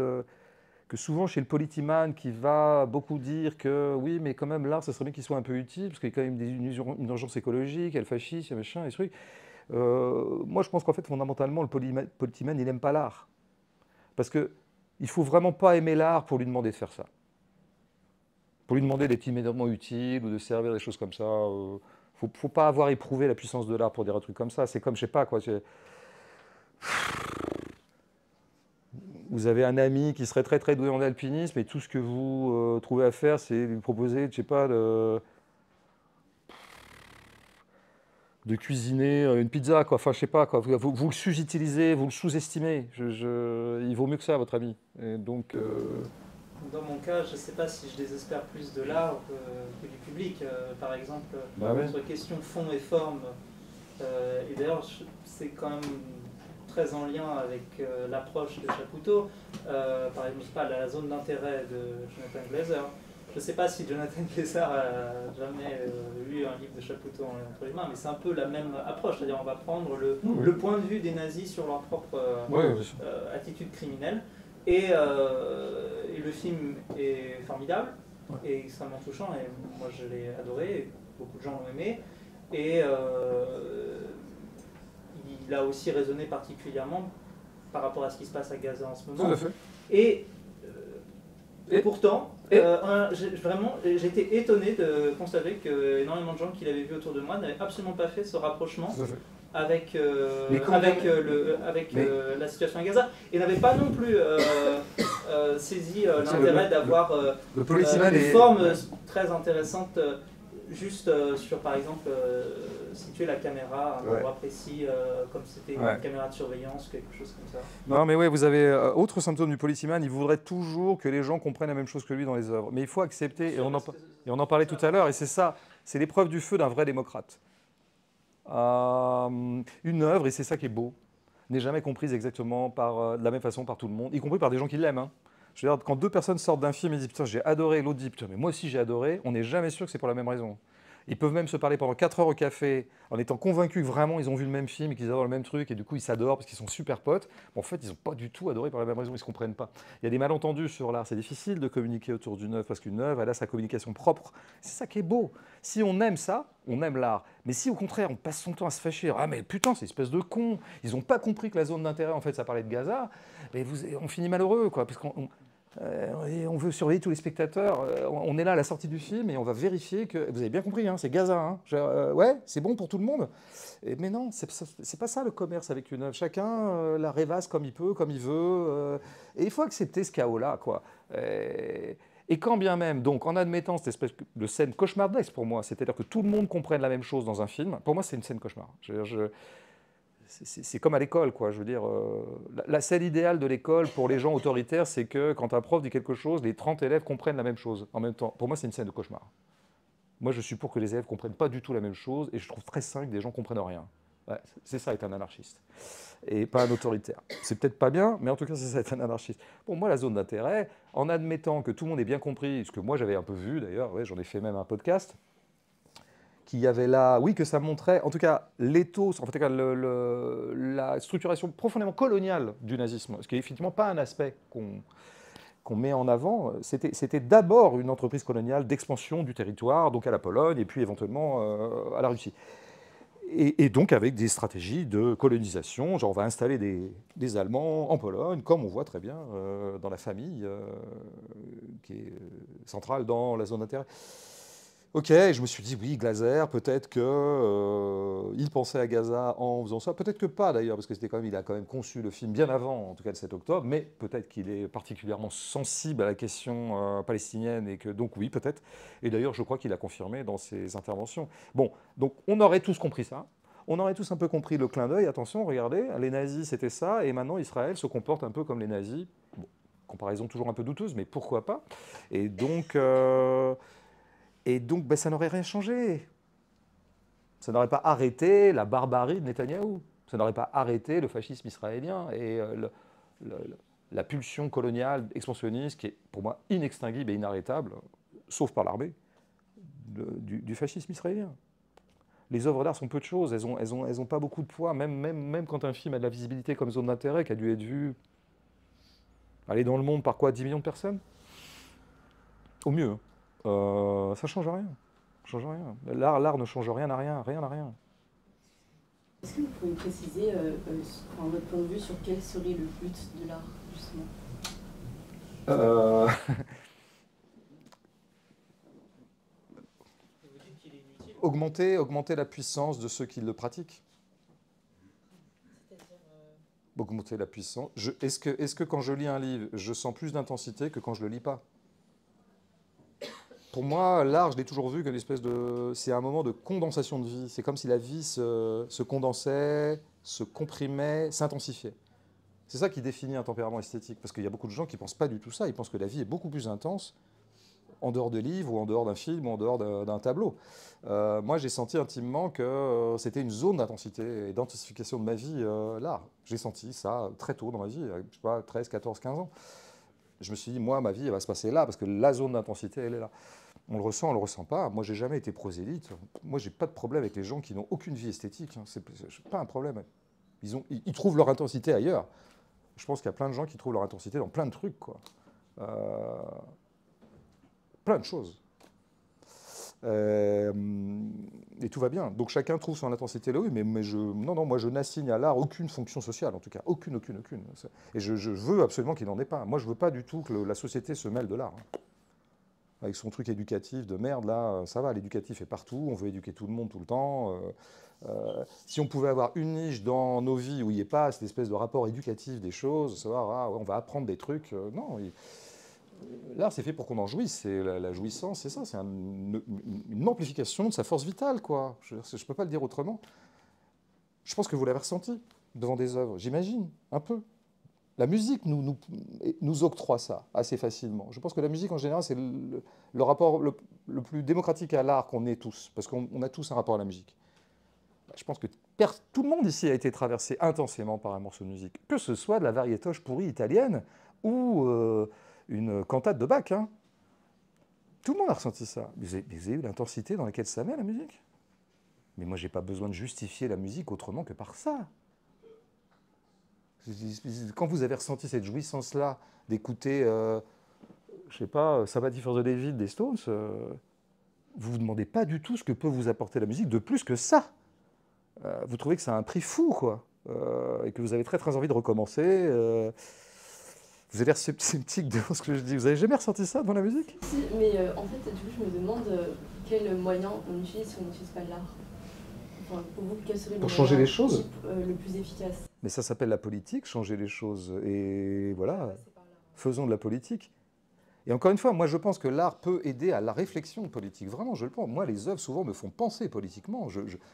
que souvent, chez le politiman, qui va beaucoup dire que oui, mais quand même, l'art, ça serait bien qu'il soit un peu utile, parce qu'il y a quand même une urgence écologique, il y a le fascisme, il y a machin, et ce truc. Moi, je pense qu'en fait, fondamentalement, le politiman, il n'aime pas l'art. Parce qu'il ne faut vraiment pas aimer l'art pour lui demander de faire ça. Pour lui demander d'être immédiatement utile ou de servir des choses comme ça. Faut pas avoir éprouvé la puissance de l'art pour dire un truc comme ça. C'est comme, je sais pas quoi. Vous avez un ami qui serait très très doué en alpinisme et tout ce que vous trouvez à faire, c'est lui proposer, je sais pas, de cuisiner une pizza, quoi. Enfin, je sais pas, quoi. Vous le sous-utilisez, vous le sous-estimez. Il vaut mieux que ça, à votre avis. Et donc, Dans mon cas, je ne sais pas si je désespère plus de l'art que du public. Par exemple, entre question fond et forme, et d'ailleurs, c'est quand même très en lien avec l'approche de Chapoutot. Par exemple, je sais pas, la zone d'intérêt de Jonathan Glazer. Je ne sais pas si Jonathan Glazer a jamais lu un livre de Chapoutot entre les mains, mais c'est un peu la même approche. C'est-à-dire, on va prendre le point de vue des nazis sur leur propre attitude criminelle. Et le film est formidable, et extrêmement touchant, et moi je l'ai adoré, et beaucoup de gens l'ont aimé. Et il a aussi résonné particulièrement par rapport à ce qui se passe à Gaza en ce moment. Tout à fait. Et pourtant, j'ai été étonné de constater que énormément de gens qui l'avaient vu autour de moi n'avaient absolument pas fait ce rapprochement avec, la situation à Gaza, et n'avaient pas non plus saisi l'intérêt d'avoir une forme très intéressante juste sur, par exemple, situer la caméra à un endroit précis, comme c'était une caméra de surveillance, quelque chose comme ça. Non, mais ouais, vous avez autre symptôme du policyman, il voudrait toujours que les gens comprennent la même chose que lui dans les œuvres. Mais il faut accepter, et on en parlait tout à l'heure, et c'est ça, c'est l'épreuve du feu d'un vrai démocrate. Une œuvre, et c'est ça qui est beau, n'est jamais comprise exactement de la même façon par tout le monde, y compris par des gens qui l'aiment. Hein. Je veux dire, quand deux personnes sortent d'un film et disent « Putain, j'ai adoré », l'autre dit « Putain, mais moi aussi j'ai adoré », on n'est jamais sûr que c'est pour la même raison. Ils peuvent même se parler pendant 4 heures au café en étant convaincus que vraiment ils ont vu le même film et qu'ils adorent le même truc et du coup ils s'adorent parce qu'ils sont super potes. Bon, en fait, ils n'ont pas du tout adoré pour la même raison, ils ne se comprennent pas. Il y a des malentendus sur l'art, c'est difficile de communiquer autour d'une œuvre parce qu'une œuvre, elle a sa communication propre. C'est ça qui est beau. Si on aime ça, on aime l'art. Mais si au contraire on passe son temps à se fâcher, ah mais putain, c'est une espèce de con, ils n'ont pas compris que la zone d'intérêt, en fait, ça parlait de Gaza, mais on finit malheureux, quoi, parce on veut surveiller tous les spectateurs. On est là à la sortie du film et on va vérifier que... Vous avez bien compris, hein, c'est Gaza. Hein. Ouais, c'est bon pour tout le monde. Mais non, c'est pas ça le commerce avec une œuvre. Chacun la rêvasse comme il peut, comme il veut. Et il faut accepter ce chaos-là, quoi. Et quand bien même, donc en admettant cette espèce de scène cauchemardesque pour moi, c'est-à-dire que tout le monde comprenne la même chose dans un film, pour moi c'est une scène cauchemar. C'est comme à l'école, quoi. Je veux dire, la scène idéale de l'école pour les gens autoritaires, c'est que quand un prof dit quelque chose, les 30 élèves comprennent la même chose en même temps. Pour moi, c'est une scène de cauchemar. Moi, je suis pour que les élèves ne comprennent pas du tout la même chose, et je trouve très sain que des gens ne comprennent rien. Ouais, c'est ça être un anarchiste, et pas un autoritaire. C'est peut-être pas bien, mais en tout cas, c'est ça être un anarchiste. Pour moi, la zone d'intérêt, en admettant que tout le monde ait bien compris, ce que moi j'avais un peu vu d'ailleurs, ouais, j'en ai fait même un podcast, qu'il y avait là, oui, que ça montrait, en tout cas, l'éthos, en fait, la structuration profondément coloniale du nazisme, ce qui n'est effectivement pas un aspect qu'on met en avant. C'était d'abord une entreprise coloniale d'expansion du territoire, donc à la Pologne, et puis éventuellement à la Russie. Et donc avec des stratégies de colonisation, genre on va installer des Allemands en Pologne, comme on voit très bien dans la famille qui est centrale dans la zone d'intérêt. Ok, je me suis dit, oui, Glazer, peut-être qu'il pensait à Gaza en faisant ça, peut-être que pas d'ailleurs, parce qu'il a quand même conçu le film bien avant, en tout cas le 7 octobre, mais peut-être qu'il est particulièrement sensible à la question palestinienne, et que donc oui, peut-être. Et d'ailleurs, je crois qu'il a confirmé dans ses interventions. Bon, donc on aurait tous compris ça. On aurait tous un peu compris le clin d'œil. Attention, regardez, les nazis c'était ça, et maintenant Israël se comporte un peu comme les nazis. Bon, comparaison toujours un peu douteuse, mais pourquoi pas. Et donc... ben, ça n'aurait rien changé. Ça n'aurait pas arrêté la barbarie de Netanyahou. Ça n'aurait pas arrêté le fascisme israélien et la pulsion coloniale expansionniste qui est pour moi inextinguible et inarrêtable, sauf par l'armée, du fascisme israélien. Les œuvres d'art sont peu de choses, elles ont pas beaucoup de poids, même quand un film a de la visibilité comme Zone d'intérêt, qui a dû être vu aller dans le monde par quoi, 10 millions de personnes? Au mieux. Hein. Ça ne change rien. L'art ne change rien à rien, rien à rien. Est-ce que vous pouvez préciser votre point de vue sur quel serait le but de l'art, justement Augmenter la puissance de ceux qui le pratiquent. Augmenter la puissance. Est-ce que quand je lis un livre, je sens plus d'intensité que quand je ne le lis pas? Pour moi, l'art, je l'ai toujours vu comme une espèce de... C'est un moment de condensation de vie. C'est comme si la vie se condensait, se comprimait, s'intensifiait. C'est ça qui définit un tempérament esthétique. Parce qu'il y a beaucoup de gens qui ne pensent pas du tout ça. Ils pensent que la vie est beaucoup plus intense en dehors de livres, ou en dehors d'un film, ou en dehors d'un tableau. Moi, j'ai senti intimement que c'était une zone d'intensité et d'intensification de ma vie, l'art. J'ai senti ça très tôt dans ma vie, je sais pas, 13, 14, 15 ans. Je me suis dit, moi, ma vie, elle va se passer là, parce que la zone d'intensité, elle est là. On le ressent, on le ressent pas. Moi, j'ai jamais été prosélyte. Moi, j'ai pas de problème avec les gens qui n'ont aucune vie esthétique. C'est pas un problème. Ils trouvent leur intensité ailleurs. Je pense qu'il y a plein de gens qui trouvent leur intensité dans plein de trucs, quoi. Plein de choses. Et tout va bien. Donc chacun trouve son intensité là, oui, mais non, moi je n'assigne à l'art aucune fonction sociale, en tout cas. Aucune. Et je veux absolument qu'il n'en ait pas. Moi, je veux pas du tout que la société se mêle de l'art. Avec son truc éducatif de merde, là, ça va, l'éducatif est partout, on veut éduquer tout le monde tout le temps. Si on pouvait avoir une niche dans nos vies où il n'y ait pas cette espèce de rapport éducatif des choses, savoir, ah, ouais, on va apprendre des trucs, non. L'art, c'est fait pour qu'on en jouisse. C'est la jouissance, c'est ça. C'est une amplification de sa force vitale, quoi. Je ne peux pas le dire autrement. Je pense que vous l'avez ressenti devant des œuvres, j'imagine, un peu. La musique nous octroie ça assez facilement. Je pense que la musique, en général, c'est le rapport le plus démocratique à l'art qu'on ait tous, parce qu'on a tous un rapport à la musique. Je pense que tout le monde ici a été traversé intensément par un morceau de musique, que ce soit de la variétoche pourrie italienne ou une cantate de Bach. Hein. Tout le monde a ressenti ça. Vous avez vu l'intensité dans laquelle ça met, la musique? Mais moi, je n'ai pas besoin de justifier la musique autrement que par ça. Quand vous avez ressenti cette jouissance-là d'écouter, je sais pas, Sympathy for the Devil des Stones, vous vous demandez pas du tout ce que peut vous apporter la musique de plus que ça. Vous trouvez que c'est un prix fou, quoi, et que vous avez très très envie de recommencer. Vous avez l'air sceptique devant ce que je dis. Vous avez jamais ressenti ça dans la musique? Si, mais en fait, du coup, je me demande quel moyen on utilise si on n'utilise pas l'art. Enfin, pour vous, quel serait pour changer les choses le plus efficace? Mais ça s'appelle la politique, changer les choses. Et voilà, faisons de la politique. Et encore une fois, moi je pense que l'art peut aider à la réflexion politique. Vraiment, je le pense. Moi, les œuvres souvent me font penser politiquement.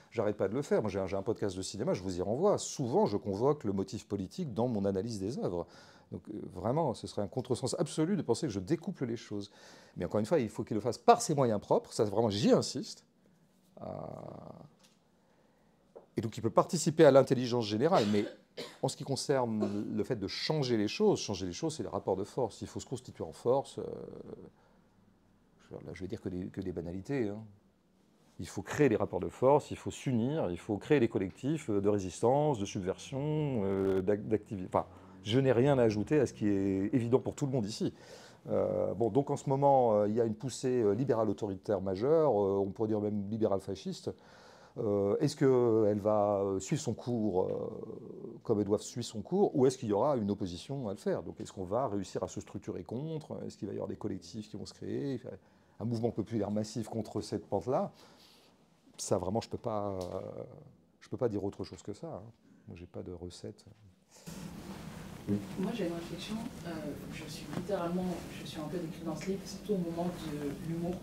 J'arrête pas de le faire. Moi, j'ai un podcast de cinéma, je vous y renvoie. Souvent, je convoque le motif politique dans mon analyse des œuvres. Donc vraiment, ce serait un contresens absolu de penser que je découple les choses. Mais encore une fois, il faut qu'il le fasse par ses moyens propres. Ça, vraiment, j'y insiste. Et donc, il peut participer à l'intelligence générale. Mais en ce qui concerne le fait de changer les choses, c'est les rapports de force. Il faut se constituer en force. Là, je vais dire que des banalités. Hein. Il faut créer des rapports de force, il faut s'unir, il faut créer des collectifs de résistance, de subversion, d'activité. Enfin, je n'ai rien à ajouter à ce qui est évident pour tout le monde ici. Donc en ce moment, il y a une poussée libérale autoritaire majeure, on pourrait dire même libérale fasciste. Est-ce qu'elle va suivre son cours comme elle doit suivre son cours, ou est-ce qu'il y aura une opposition à le faire? Donc est-ce qu'on va réussir à se structurer contre? Est-ce qu'il va y avoir des collectifs qui vont se créer? Un mouvement populaire massif contre cette pente-là? Ça, vraiment, je peux pas dire autre chose que ça. Hein. Moi, j'ai pas de recette. Oui. Moi, j'ai une réflexion. Je suis un peu décrit dans ce livre, surtout au moment de l'humour.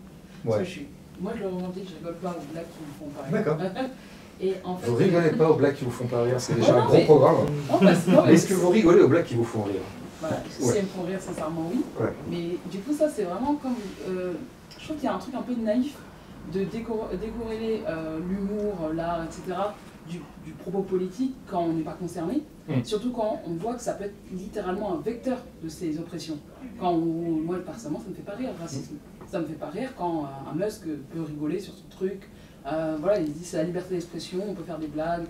Ouais. Moi, je le revendique, je rigole pas aux blagues qui me font pas rire. D'accord. Et en fait, vous rigolez pas aux blagues qui vous font pas rire, c'est déjà un gros programme. Est-ce que vous rigolez aux blagues qui vous font rire? Voilà, si elles me font rire, sincèrement, oui. Ouais. Mais du coup, ça, c'est vraiment comme... je trouve qu'il y a un truc un peu naïf de décorréler l'humour, l'art, etc., du propos politique quand on n'est pas concerné. Surtout quand on voit que ça peut être littéralement un vecteur de ces oppressions. Moi, personnellement, ça ne me fait pas rire, le racisme. Ça me fait pas rire quand un Musk peut rigoler sur son truc. Voilà, il dit c'est la liberté d'expression, on peut faire des blagues.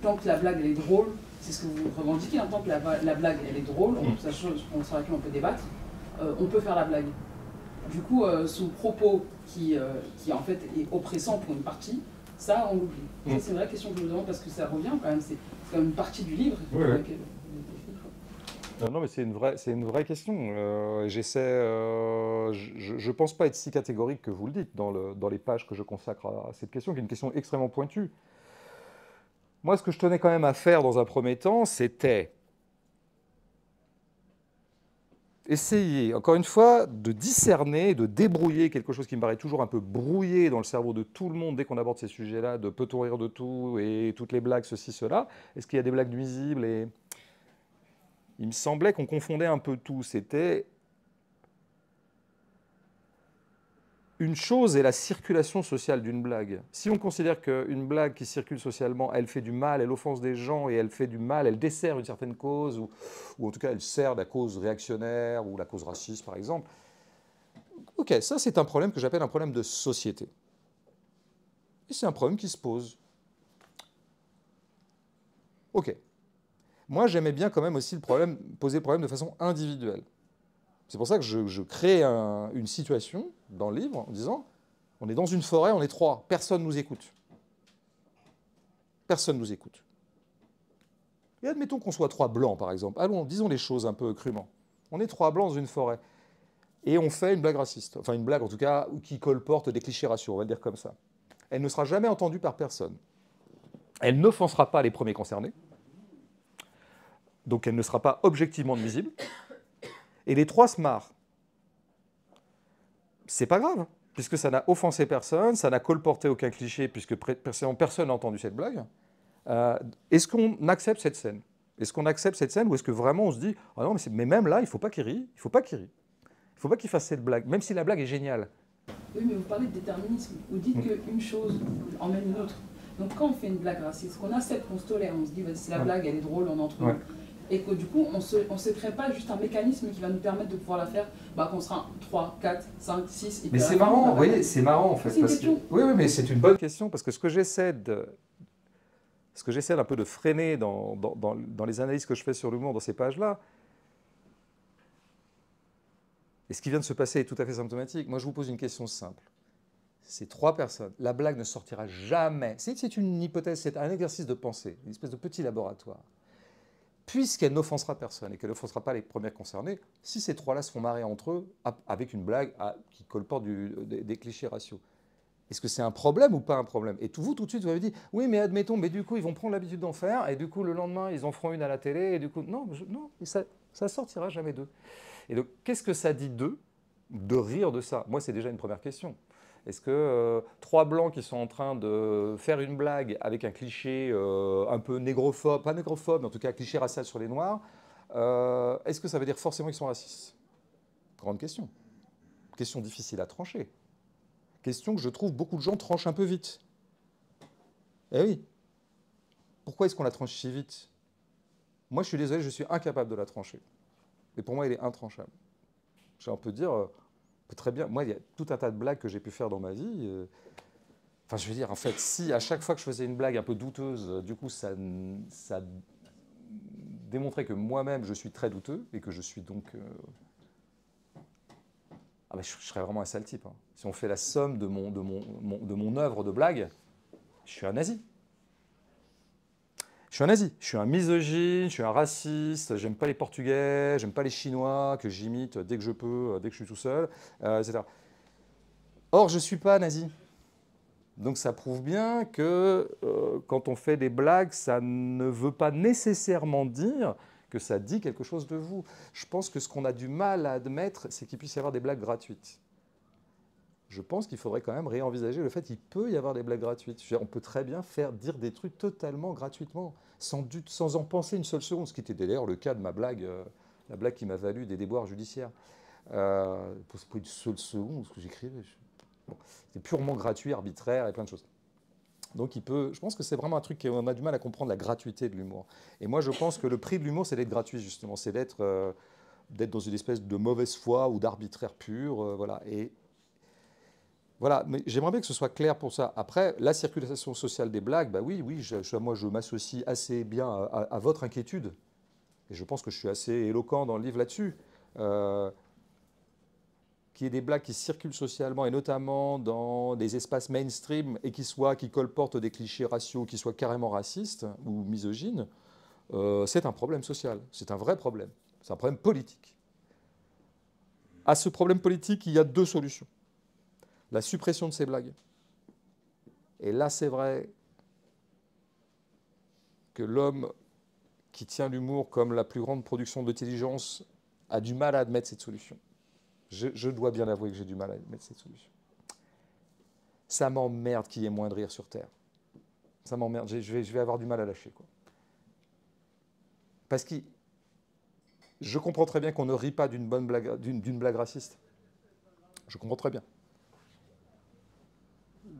Tant que la blague elle est drôle, c'est ce que vous revendiquez, tant que la blague elle est drôle, c'est la chose sur laquelle on peut débattre, on peut faire la blague. Du coup, son propos qui en fait est oppressant pour une partie, ça on l'oublie. Ça c'est une vraie question que je me demande parce que ça revient quand même, c'est quand même une partie du livre. Oui. Non, mais c'est une vraie question. Je ne pense pas être si catégorique que vous le dites dans les pages que je consacre à cette question, qui est une question extrêmement pointue. Moi, ce que je tenais quand même à faire dans un premier temps, c'était essayer, encore une fois, de discerner, de débrouiller quelque chose qui me paraît toujours un peu brouillé dans le cerveau de tout le monde dès qu'on aborde ces sujets-là, de peut-on rire de tout et toutes les blagues, ceci, cela. Est-ce qu'il y a des blagues nuisibles et... Il me semblait qu'on confondait un peu tout. C'était une chose est la circulation sociale d'une blague. Si on considère qu'une blague qui circule socialement, elle fait du mal, elle offense des gens et elle fait du mal, elle dessert une certaine cause, ou en tout cas elle sert la cause réactionnaire ou la cause raciste par exemple, ok, ça c'est un problème que j'appelle un problème de société. Et c'est un problème qui se pose. Ok. Moi, j'aimais bien quand même aussi poser le problème de façon individuelle. C'est pour ça que je crée une situation dans le livre en disant, on est dans une forêt, on est 3, personne ne nous écoute. Personne ne nous écoute. Et admettons qu'on soit 3 blancs, par exemple. Allons, disons les choses un peu crûment. On est 3 blancs dans une forêt. Et on fait une blague raciste. Enfin, une blague, en tout cas, qui colporte des clichés raciaux, on va le dire comme ça. Elle ne sera jamais entendue par personne. Elle n'offensera pas les premiers concernés. Donc elle ne sera pas objectivement nuisible. Et les 3 se marrent. C'est pas grave, puisque ça n'a offensé personne, ça n'a colporté aucun cliché, puisque personne n'a entendu cette blague. Est-ce qu'on accepte cette scène? Est-ce qu'on accepte cette scène ou est-ce que vraiment on se dit « Ah non, mais même là, il ne faut pas qu'il rie, il ne faut pas qu'il rie. Il ne faut pas qu'il fasse cette blague, même si la blague est géniale. » Oui, mais vous parlez de déterminisme. Vous dites qu'une chose emmène une autre. Donc quand on fait une blague raciste, qu'on accepte, qu'on se tolère, on se dit si la blague elle est drôle, on entre nous. Et que du coup, on se crée pas juste un mécanisme qui va nous permettre de pouvoir la faire, qu'on sera 3, 4, 5, 6... Mais c'est marrant, vous voyez, c'est marrant en fait. Oui, mais c'est une bonne question, parce que ce que j'essaie un peu de freiner dans les analyses que je fais sur l'humour dans ces pages-là, et ce qui vient de se passer est tout à fait symptomatique. Moi, je vous pose une question simple. Ces 3 personnes, la blague ne sortira jamais. C'est une hypothèse, c'est un exercice de pensée, une espèce de petit laboratoire. Puisqu'elle n'offensera personne et qu'elle n'offensera pas les premiers concernés, si ces 3-là se font marrer entre eux avec une blague qui colporte des clichés raciaux, est-ce que c'est un problème ou pas un problème? Et vous, tout de suite, vous avez dit, oui, mais admettons, mais du coup, ils vont prendre l'habitude d'en faire, et du coup, le lendemain, ils en feront une à la télé, et du coup, non, ça sortira jamais d'eux. Et donc, qu'est-ce que ça dit d'eux de rire de ça? Moi, c'est déjà une première question. Est-ce que 3 blancs qui sont en train de faire une blague avec un cliché un peu négrophobe, pas négrophobe, mais en tout cas un cliché racial sur les noirs, est-ce que ça veut dire forcément qu'ils sont racistes? Grande question. Question difficile à trancher. Question que je trouve beaucoup de gens tranchent un peu vite. Eh oui. Pourquoi est-ce qu'on la tranche si vite? Moi, je suis désolé, je suis incapable de la trancher. Et pour moi, elle est intranchable. On peut dire... très bien. Moi, il y a tout un tas de blagues que j'ai pu faire dans ma vie. Enfin, je veux dire, en fait, si à chaque fois que je faisais une blague un peu douteuse, du coup, ça démontrait que moi-même, je suis très douteux et que je suis donc... Ah ben, je serais vraiment un sale type. Hein. Si on fait la somme de mon œuvre de blague, je suis un nazi. Je suis un nazi, je suis un misogyne, je suis un raciste, j'aime pas les Portugais, j'aime pas les Chinois, que j'imite dès que je peux, dès que je suis tout seul, etc. Or, je ne suis pas nazi. Donc ça prouve bien que quand on fait des blagues, ça ne veut pas nécessairement dire que ça dit quelque chose de vous. Je pense que ce qu'on a du mal à admettre, c'est qu'il puisse y avoir des blagues gratuites. Je pense qu'il faudrait quand même réenvisager le fait qu'il peut y avoir des blagues gratuites. On peut très bien dire des trucs totalement gratuitement, sans en penser une seule seconde, ce qui était d'ailleurs le cas de ma blague, la blague qui m'a valu des déboires judiciaires. C'est pas une seule seconde ce que j'écrivais. Bon, c'était purement gratuit, arbitraire et plein de choses. Donc je pense que c'est vraiment un truc qu'on a du mal à comprendre, la gratuité de l'humour. Et moi je pense que le prix de l'humour, c'est d'être gratuit justement, c'est d'être dans une espèce de mauvaise foi ou d'arbitraire pur. Voilà. Et voilà, mais j'aimerais bien que ce soit clair pour ça. Après, la circulation sociale des blagues, bah oui, moi je m'associe assez bien à votre inquiétude. Et je pense que je suis assez éloquent dans le livre là-dessus. Qu'il y ait des blagues qui circulent socialement, et notamment dans des espaces mainstream, et qui colportent des clichés raciaux, qui soient carrément racistes ou misogynes, c'est un problème social. C'est un vrai problème. C'est un problème politique. À ce problème politique, il y a 2 solutions. La suppression de ces blagues. Et là, c'est vrai que l'homme qui tient l'humour comme la plus grande production d'intelligence a du mal à admettre cette solution. Je dois bien avouer que j'ai du mal à admettre cette solution. Ça m'emmerde qu'il y ait moins de rire sur Terre. Ça m'emmerde, je vais avoir du mal à lâcher, quoi. Parce que je comprends très bien qu'on ne rit pas d'une blague raciste. Je comprends très bien.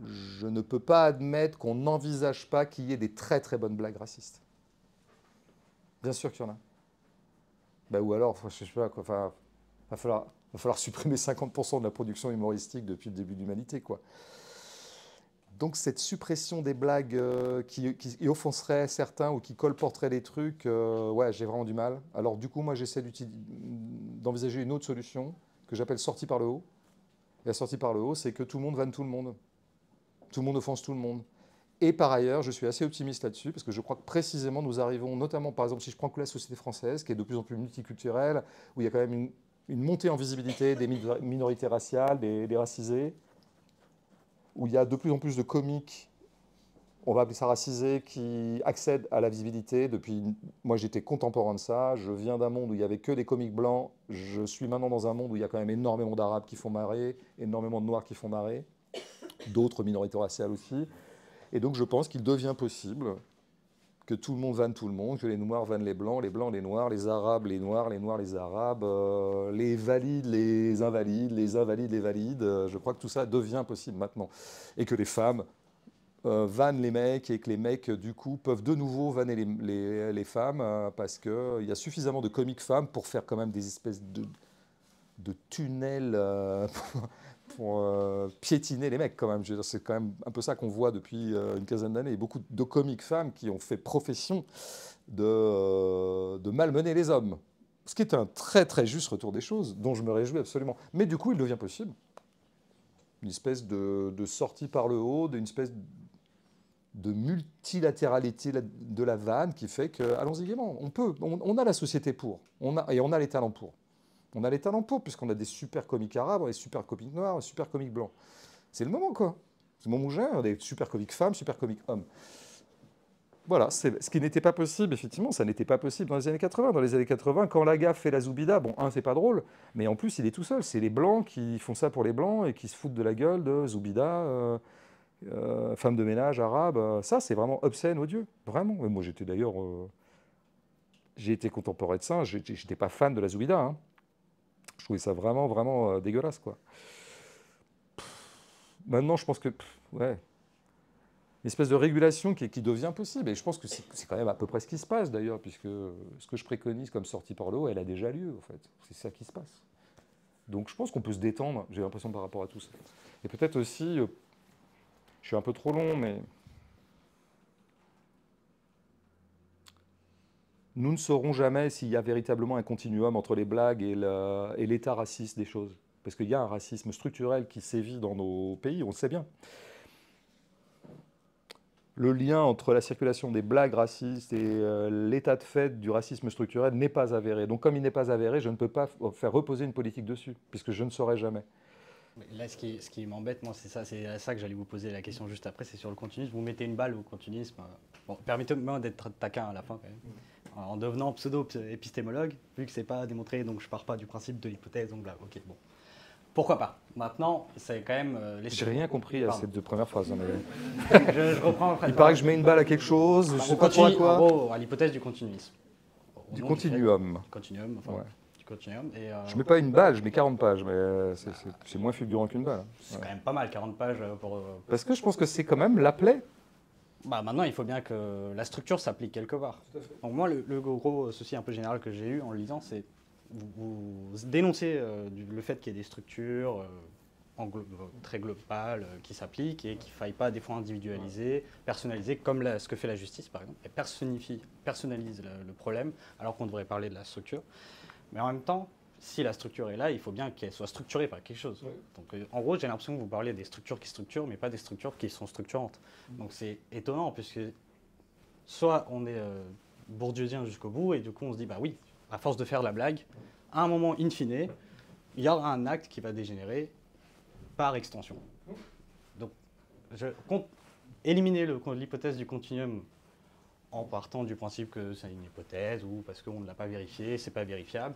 Je ne peux pas admettre qu'on n'envisage pas qu'il y ait des très très bonnes blagues racistes. Bien sûr qu'il y en a. Ben, ou alors, je sais pas, quoi, va falloir supprimer 50% de la production humoristique depuis le début de l'humanité, quoi. Donc cette suppression des blagues qui offenseraient certains ou qui colporteraient les trucs, ouais, j'ai vraiment du mal. Alors du coup, moi, j'essaie d'envisager une autre solution que j'appelle sortie par le haut. Et la sortie par le haut, c'est que tout le monde vanne tout le monde. Tout le monde offense tout le monde. Et par ailleurs, je suis assez optimiste là-dessus, parce que je crois que précisément, nous arrivons, notamment, par exemple, si je prends que la société française, qui est de plus en plus multiculturelle, où il y a quand même une montée en visibilité des minorités raciales, des racisés, où il y a de plus en plus de comiques, on va appeler ça racisés, qui accèdent à la visibilité. Moi, j'étais contemporain de ça. Je viens d'un monde où il n'y avait que des comiques blancs. Je suis maintenant dans un monde où il y a quand même énormément d'Arabes qui font marrer, énormément de Noirs qui font marrer, d'autres minorités raciales aussi. Et donc, je pense qu'il devient possible que tout le monde vanne tout le monde, que les Noirs vannent les Blancs les Noirs, les Arabes les Noirs les Arabes, les valides les invalides les valides. Je crois que tout ça devient possible maintenant. Et que les femmes vannent les mecs et que les mecs, du coup, peuvent de nouveau vanner les femmes parce qu'il y a suffisamment de comiques femmes pour faire quand même des espèces de tunnels pour piétiner les mecs quand même. C'est quand même un peu ça qu'on voit depuis une quinzaine d'années. Il y a beaucoup de comiques femmes qui ont fait profession de malmener les hommes. Ce qui est un très très juste retour des choses, dont je me réjouis absolument. Mais du coup, il devient possible une espèce de sortie par le haut, d'une espèce de multilatéralité de la vanne qui fait que, allons-y gaiement, on a la société pour, on a les talents pour. On a les talents pour, puisqu'on a des super comiques arabes, des super comiques noirs, des super comiques blancs. C'est le moment, quoi. C'est le moment où j'ai des super comiques femmes, super comiques hommes. Voilà, ce qui n'était pas possible, effectivement, ça n'était pas possible dans les années 80. Dans les années 80, quand Lagaffe fait la Zoubida, bon, c'est pas drôle, mais en plus, il est tout seul. C'est les Blancs qui font ça pour les Blancs et qui se foutent de la gueule de Zoubida, femme de ménage arabe. Ça, c'est vraiment obscène, odieux. Vraiment. Et moi, j'étais d'ailleurs... j'ai été contemporain de ça. J'étais pas fan de la Zoubida, hein. Je trouvais ça vraiment, vraiment dégueulasse, quoi. Maintenant, je pense que... ouais. Une espèce de régulation qui devient possible. Et je pense que c'est quand même à peu près ce qui se passe, d'ailleurs, puisque ce que je préconise comme sortie par le haut, elle a déjà lieu, en fait. C'est ça qui se passe. Donc, je pense qu'on peut se détendre, j'ai l'impression, par rapport à tout ça. Et peut-être aussi... je suis un peu trop long, mais... nous ne saurons jamais s'il y a véritablement un continuum entre les blagues et l'état raciste des choses. Parce qu'il y a un racisme structurel qui sévit dans nos pays, on le sait bien. Le lien entre la circulation des blagues racistes et l'état de fait du racisme structurel n'est pas avéré. Donc comme il n'est pas avéré, je ne peux pas faire reposer une politique dessus, puisque je ne saurai jamais. Mais là, ce qui m'embête, moi, c'est à ça que j'allais vous poser la question juste après, c'est sur le continuisme. Vous mettez une balle au continuisme. Bon, permettez-moi d'être taquin à la fin, quand même. En devenant pseudo-épistémologue, vu que c'est pas démontré, donc je pars pas du principe de l'hypothèse, donc là, ok, bon. Pourquoi pas? Maintenant, c'est quand même... J'ai rien compris à ces deux premières phrases. Hein, mais... je reprends... Il paraît que je mets une balle à quelque chose, je sais pas trop à quoi. En gros, à l'hypothèse du continuisme. Du continuum. Continuum, enfin... Ouais. Continuum et je mets pas une balle, je mets 40 pages, mais c'est moins fulgurant qu'une balle. C'est quand même pas mal, 40 pages pour... Parce que je pense que c'est quand même la plaie. Bah maintenant, il faut bien que la structure s'applique quelque part. Donc moi, le gros souci un peu général que j'ai eu en le lisant, c'est vous dénoncez le fait qu'il y ait des structures très globales qui s'appliquent et qu'il ne faille pas des fois individualiser, personnaliser, comme ce que fait la justice par exemple, et personnalise le problème, alors qu'on devrait parler de la structure. Mais en même temps, si la structure est là, il faut bien qu'elle soit structurée par quelque chose. Oui. Donc, en gros, j'ai l'impression que vous parlez des structures qui structurent, mais pas des structures qui sont structurantes. Donc c'est étonnant, puisque soit on est bourdieusien jusqu'au bout, et du coup on se dit, bah oui, à force de faire la blague, à un moment in fine, il y aura un acte qui va dégénérer par extension. Donc, je compte éliminer l'hypothèse du continuum en partant du principe que c'est une hypothèse ou parce qu'on ne l'a pas vérifié, c'est pas vérifiable.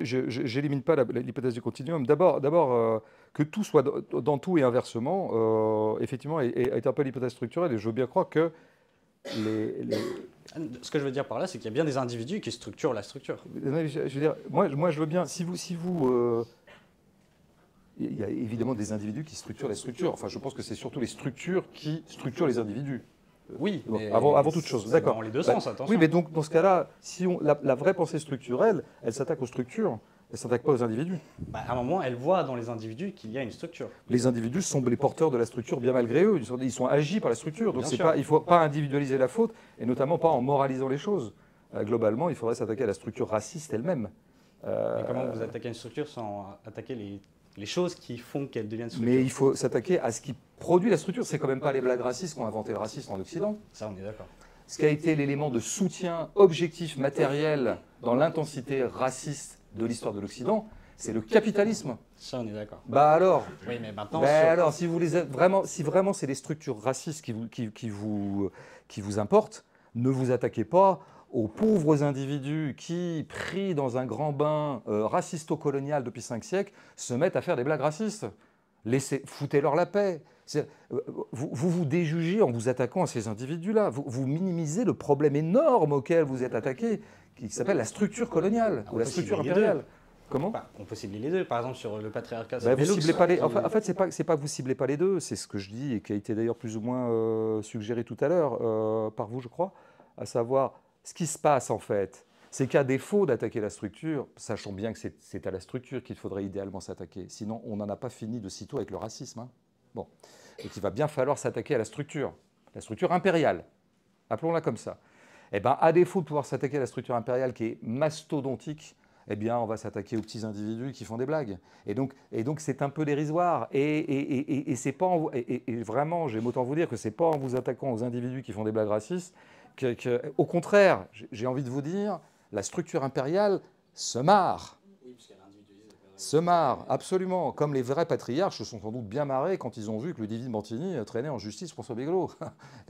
J'élimine pas l'hypothèse du continuum. D'abord, que tout soit dans tout et inversement, effectivement, est un peu l'hypothèse structurelle. Et je veux bien croire que Ce que je veux dire par là, c'est qu'il y a bien des individus qui structurent la structure. Je veux dire, moi, je veux bien. Il y a évidemment des individus qui structurent les structures. Enfin, je pense que c'est surtout les structures qui structurent les individus. Oui, mais avant toute chose. D'accord. Dans les deux sens, attention. Oui, mais donc dans ce cas-là, si la vraie pensée structurelle, elle s'attaque aux structures, elle ne s'attaque pas aux individus. À un moment, elle voit dans les individus qu'il y a une structure. Les individus sont les porteurs de la structure bien malgré eux. Ils sont agis par la structure. Donc il ne faut pas individualiser la faute, et notamment pas en moralisant les choses. Globalement, il faudrait s'attaquer à la structure raciste elle-même. Mais comment vous attaquez une structure sans attaquer les choses qui font qu'elle devienne structure? Mais il faut s'attaquer à ce qui produit la structure. C'est quand même pas les blagues racistes qui ont inventé le racisme en Occident. Ça, on est d'accord. Ce qui a été l'élément de soutien objectif, matériel, dans l'intensité raciste de l'histoire de l'Occident, c'est le capitalisme. Ça, on est d'accord. Bah alors, oui, mais maintenant, alors si vraiment c'est les structures racistes qui vous importent, ne vous attaquez pas aux pauvres individus qui, pris dans un grand bain racisto-colonial depuis 5 siècles, se mettent à faire des blagues racistes. Foutez-leur la paix. Vous déjugez en vous attaquant à ces individus-là. Vous minimisez le problème énorme auquel vous êtes attaqué, qui s'appelle la structure coloniale ou la structure impériale. Comment? On peut cibler les deux. Par exemple, sur le patriarcat. Vous ciblez pas les... En fait, c'est pas que vous ciblez pas les deux. C'est ce que je dis et qui a été d'ailleurs plus ou moins suggéré tout à l'heure par vous, je crois, à savoir ce qui se passe en fait. C'est qu'à défaut d'attaquer la structure, sachant bien que c'est à la structure qu'il faudrait idéalement s'attaquer, sinon on n'en a pas fini de sitôt avec le racisme. Hein. Bon. Donc il va bien falloir s'attaquer à la structure impériale, appelons-la comme ça. Eh bien, à défaut de pouvoir s'attaquer à la structure impériale qui est mastodontique, eh bien, on va s'attaquer aux petits individus qui font des blagues. Et donc c'est un peu dérisoire. Et c'est pas et vraiment, j'aime autant vous dire que c'est pas en vous attaquant aux individus qui font des blagues racistes au contraire, j'ai envie de vous dire, la structure impériale se marre. Se marre, absolument. Comme les vrais patriarches se sont sans doute bien marrés quand ils ont vu que Ludivine Bantini traînait en justice François Béglot.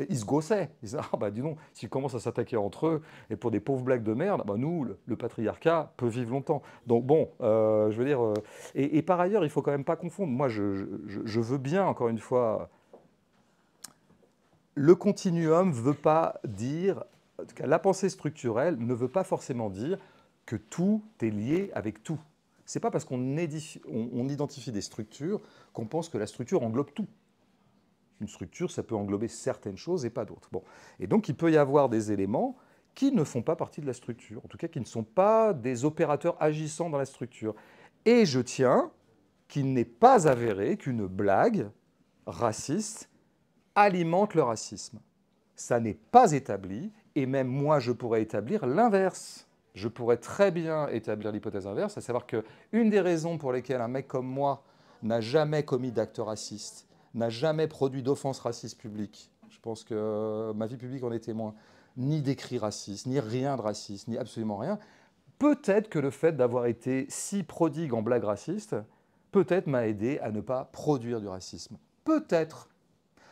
Ils se gaussaient. Ils disaient, ah bah dis donc, s'ils commencent à s'attaquer entre eux et pour des pauvres blagues de merde, bah nous, le patriarcat peut vivre longtemps. Donc bon, je veux dire... et par ailleurs, il ne faut quand même pas confondre. Moi, je veux bien, encore une fois... Le continuum ne veut pas dire... En tout cas, la pensée structurelle ne veut pas forcément dire que tout est lié avec tout. Ce n'est pas parce qu'on identifie des structures qu'on pense que la structure englobe tout. Une structure, ça peut englober certaines choses et pas d'autres. Bon. Et donc, il peut y avoir des éléments qui ne font pas partie de la structure, en tout cas qui ne sont pas des opérateurs agissant dans la structure. Et je tiens qu'il n'est pas avéré qu'une blague raciste alimente le racisme. Ça n'est pas établi, et même moi, je pourrais établir l'inverse. Je pourrais très bien établir l'hypothèse inverse, à savoir qu'une des raisons pour lesquelles un mec comme moi n'a jamais commis d'acte raciste, n'a jamais produit d'offense raciste publique, je pense que ma vie publique en est témoin, ni d'écrits racistes, ni rien de raciste, ni absolument rien, peut-être que le fait d'avoir été si prodigue en blagues racistes, peut-être m'a aidé à ne pas produire du racisme. Peut-être.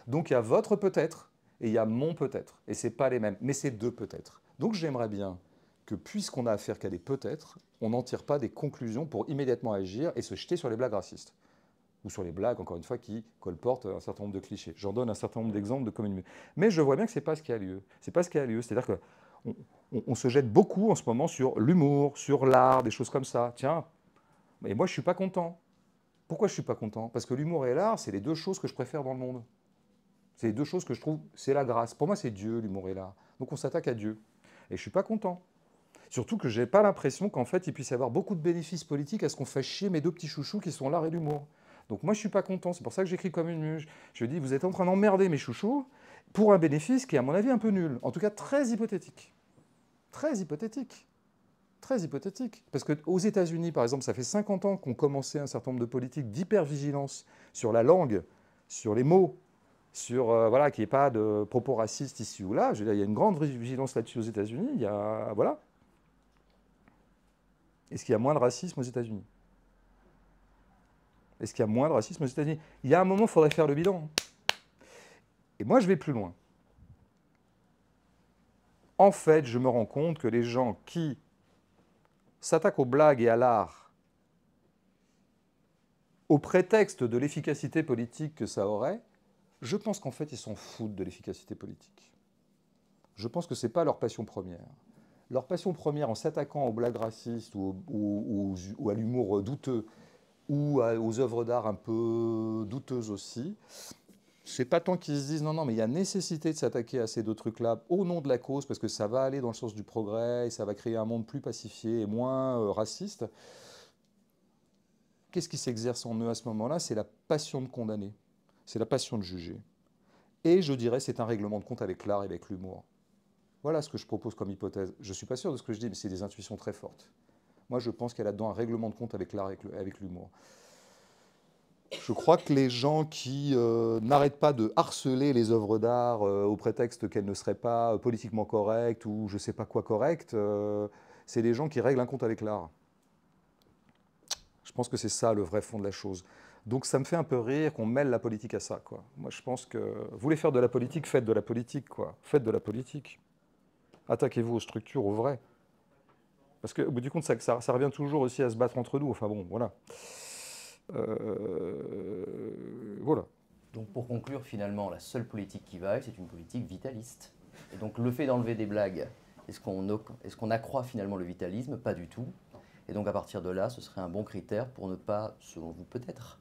Donc il y a votre peut-être et il y a mon peut-être. Et ce n'est pas les mêmes, mais c'est deux peut-être. Donc j'aimerais bien que puisqu'on a affaire qu'à des peut-être, on n'en tire pas des conclusions pour immédiatement agir et se jeter sur les blagues racistes. Ou sur les blagues, encore une fois, qui colportent un certain nombre de clichés. J'en donne un certain nombre d'exemples de communes. Mais je vois bien que ce n'est pas ce qui a lieu. C'est pas ce qui a lieu. C'est-à-dire qu'on se jette beaucoup en ce moment sur l'humour, sur l'art, des choses comme ça. Tiens, mais moi je ne suis pas content. Pourquoi je ne suis pas content? Parce que l'humour et l'art, c'est les deux choses que je préfère dans le monde. C'est les deux choses que je trouve, c'est la grâce. Pour moi, c'est Dieu, l'humour et l'art. Donc on s'attaque à Dieu. Et je ne suis pas content. Surtout que je n'ai pas l'impression qu'en fait, il puisse y avoir beaucoup de bénéfices politiques à ce qu'on fasse chier mes deux petits chouchous qui sont l'art et l'humour. Donc moi, je ne suis pas content. C'est pour ça que j'écris comme une muche. Je dis, vous êtes en train d'emmerder mes chouchous pour un bénéfice qui est, à mon avis, un peu nul. En tout cas, très hypothétique. Très hypothétique. Très hypothétique. Parce qu'aux États-Unis, par exemple, ça fait 50 ans qu'on commençait un certain nombre de politiques d'hypervigilance sur la langue, sur les mots, sur voilà, qu'il n'y ait pas de propos racistes ici ou là. Je veux dire, il y a une grande vigilance là-dessus aux États-Unis. Il y a, voilà. Est-ce qu'il y a moins de racisme aux États-Unis? Est-ce qu'il y a moins de racisme aux États-Unis? Il y a un moment, il faudrait faire le bilan. Et moi, je vais plus loin. En fait, je me rends compte que les gens qui s'attaquent aux blagues et à l'art au prétexte de l'efficacité politique que ça aurait, je pense qu'en fait, ils s'en foutent de l'efficacité politique. Je pense que ce n'est pas leur passion première. Leur passion première, en s'attaquant aux blagues racistes ou à l'humour douteux, ou aux œuvres d'art un peu douteuses aussi, c'est pas tant qu'ils se disent non, mais il y a nécessité de s'attaquer à ces deux trucs-là au nom de la cause, parce que ça va aller dans le sens du progrès, et ça va créer un monde plus pacifié et moins raciste. Qu'est-ce qui s'exerce en eux à ce moment-là? C'est la passion de condamner, c'est la passion de juger. Et je dirais c'est un règlement de compte avec l'art et avec l'humour. Voilà ce que je propose comme hypothèse. Je ne suis pas sûr de ce que je dis, mais c'est des intuitions très fortes. Moi, je pense qu'il y a là-dedans un règlement de compte avec l'art et avec l'humour. Je crois que les gens qui n'arrêtent pas de harceler les œuvres d'art au prétexte qu'elles ne seraient pas politiquement correctes ou je ne sais pas quoi correctes, c'est des gens qui règlent un compte avec l'art. Je pense que c'est ça le vrai fond de la chose. Donc ça me fait un peu rire qu'on mêle la politique à ça, quoi. Moi, je pense que vous voulez faire de la politique, faites de la politique, quoi. Faites de la politique. Attaquez-vous aux structures, au vrai. Parce qu'au bout du compte, ça revient toujours aussi à se battre entre nous. Enfin bon, voilà. Voilà. Donc pour conclure, finalement, la seule politique qui vaille, c'est une politique vitaliste. Et donc le fait d'enlever des blagues, est-ce qu'on accroît finalement le vitalisme? Pas du tout. Et donc à partir de là, ce serait un bon critère pour ne pas, selon vous peut-être,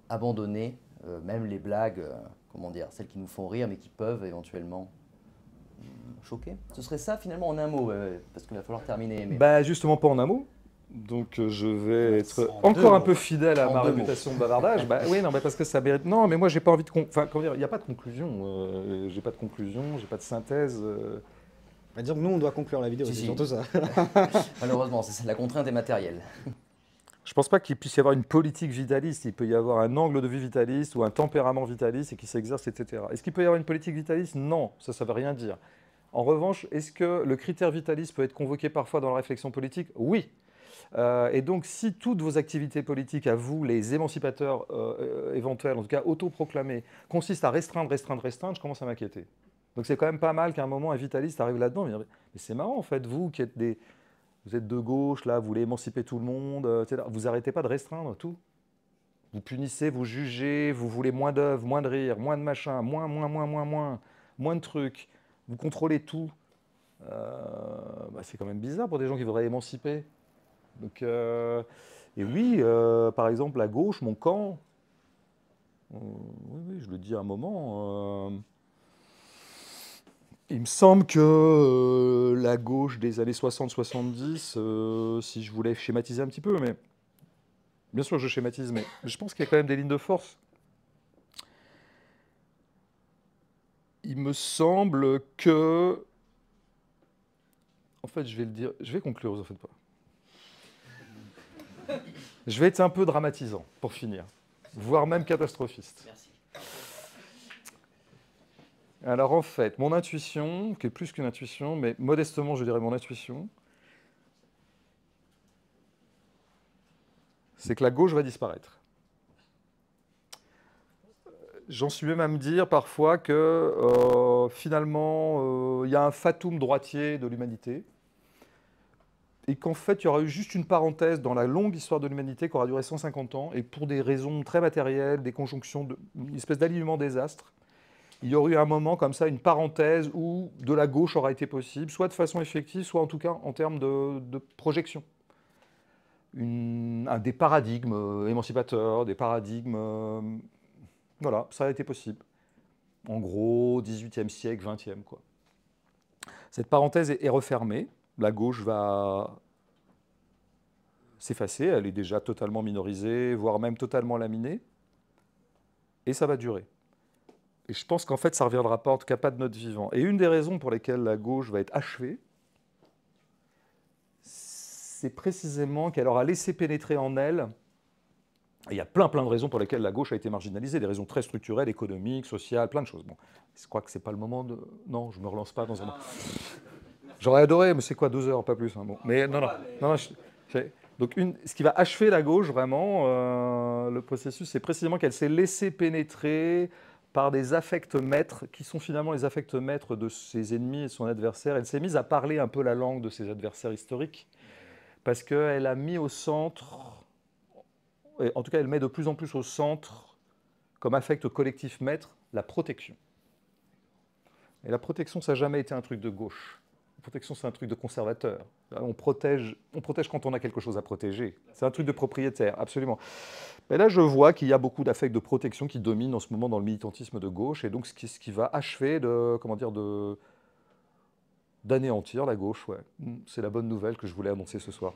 abandonner même les blagues, comment dire, celles qui nous font rire mais qui peuvent éventuellement choquer. Ce serait ça finalement en un mot, parce qu'il va falloir terminer. Mais... Bah, justement pas en un mot. Donc je vais être encore un peu fidèle à ma réputation de bavardage. Bah, oui, non, mais parce que ça mérite. Non, mais moi j'ai pas envie de. Enfin, comment dire, il n'y a pas de conclusion. J'ai pas de conclusion, j'ai pas de synthèse. On va dire que nous on doit conclure la vidéo, c'est surtout ça. Malheureusement, la contrainte est matérielle. Je pense pas qu'il puisse y avoir une politique vitaliste. Il peut y avoir un angle de vie vitaliste ou un tempérament vitaliste et qui s'exerce, etc. Est-ce qu'il peut y avoir une politique vitaliste? Non, ça ne veut rien dire. En revanche, est-ce que le critère vitaliste peut être convoqué parfois dans la réflexion politique? Oui. Et donc, si toutes vos activités politiques, à vous, les émancipateurs éventuels, en tout cas autoproclamés, consistent à restreindre, je commence à m'inquiéter. Donc c'est quand même pas mal qu'à un moment, un vitaliste arrive là-dedans. Mais c'est marrant, en fait, vous qui êtes vous êtes de gauche, là, vous voulez émanciper tout le monde, etc. Vous n'arrêtez pas de restreindre tout. Vous punissez, vous jugez, vous voulez moins d'œuvres, moins de rire, moins de machin, moins de trucs. Vous contrôlez tout. C'est quand même bizarre pour des gens qui voudraient émanciper. Donc, et oui, par exemple, la gauche, mon camp, oui, je le dis à un moment, il me semble que la gauche des années 60-70, si je voulais schématiser un petit peu, mais bien sûr je schématise, mais je pense qu'il y a quand même des lignes de force. Il me semble que... En fait, je vais le dire, je vais conclure, vous en faites pas. Je vais être un peu dramatisant pour finir, voire même catastrophiste. Merci. Alors en fait, mon intuition, qui est plus qu'une intuition, mais modestement je dirais mon intuition, c'est que la gauche va disparaître. J'en suis même à me dire parfois que finalement, il y a un fatum droitier de l'humanité, et qu'en fait, il y aura eu juste une parenthèse dans la longue histoire de l'humanité qui aura duré 150 ans, et pour des raisons très matérielles, des conjonctions, une espèce d'alignement des astres, il y aurait eu un moment comme ça, une parenthèse où de la gauche aura été possible, soit de façon effective, soit en tout cas en termes de projection. Des paradigmes émancipateurs, des paradigmes... voilà, ça a été possible. En gros, 18e siècle, 20e, quoi. Cette parenthèse est refermée. La gauche va s'effacer, elle est déjà totalement minorisée, voire même totalement laminée. Et ça va durer. Et je pense qu'en fait, ça ne reviendra pas, en tout cas pas de notre vivant. Et une des raisons pour lesquelles la gauche va être achevée, c'est précisément qu'elle aura laissé pénétrer en elle, et il y a plein de raisons pour lesquelles la gauche a été marginalisée, des raisons très structurelles, économiques, sociales, plein de choses. Bon, je crois que ce n'est pas le moment de... Non, je ne me relance pas dans un... J'aurais adoré, mais c'est quoi, 2 heures, pas plus. Hein, bon. Mais non. Donc, ce qui va achever la gauche, vraiment, le processus, c'est précisément qu'elle s'est laissée pénétrer par des affects maîtres, qui sont finalement les affects maîtres de ses ennemis et de son adversaire. Elle s'est mise à parler un peu la langue de ses adversaires historiques, parce qu'elle a mis au centre, et en tout cas elle met de plus en plus au centre, comme affect collectif maître, la protection. Et la protection, ça n'a jamais été un truc de gauche. La protection, c'est un truc de conservateur. On protège quand on a quelque chose à protéger. C'est un truc de propriétaire, absolument. Mais là, je vois qu'il y a beaucoup d'affects de protection qui dominent en ce moment dans le militantisme de gauche, et donc ce qui va achever d'anéantir la gauche. Ouais. C'est la bonne nouvelle que je voulais annoncer ce soir.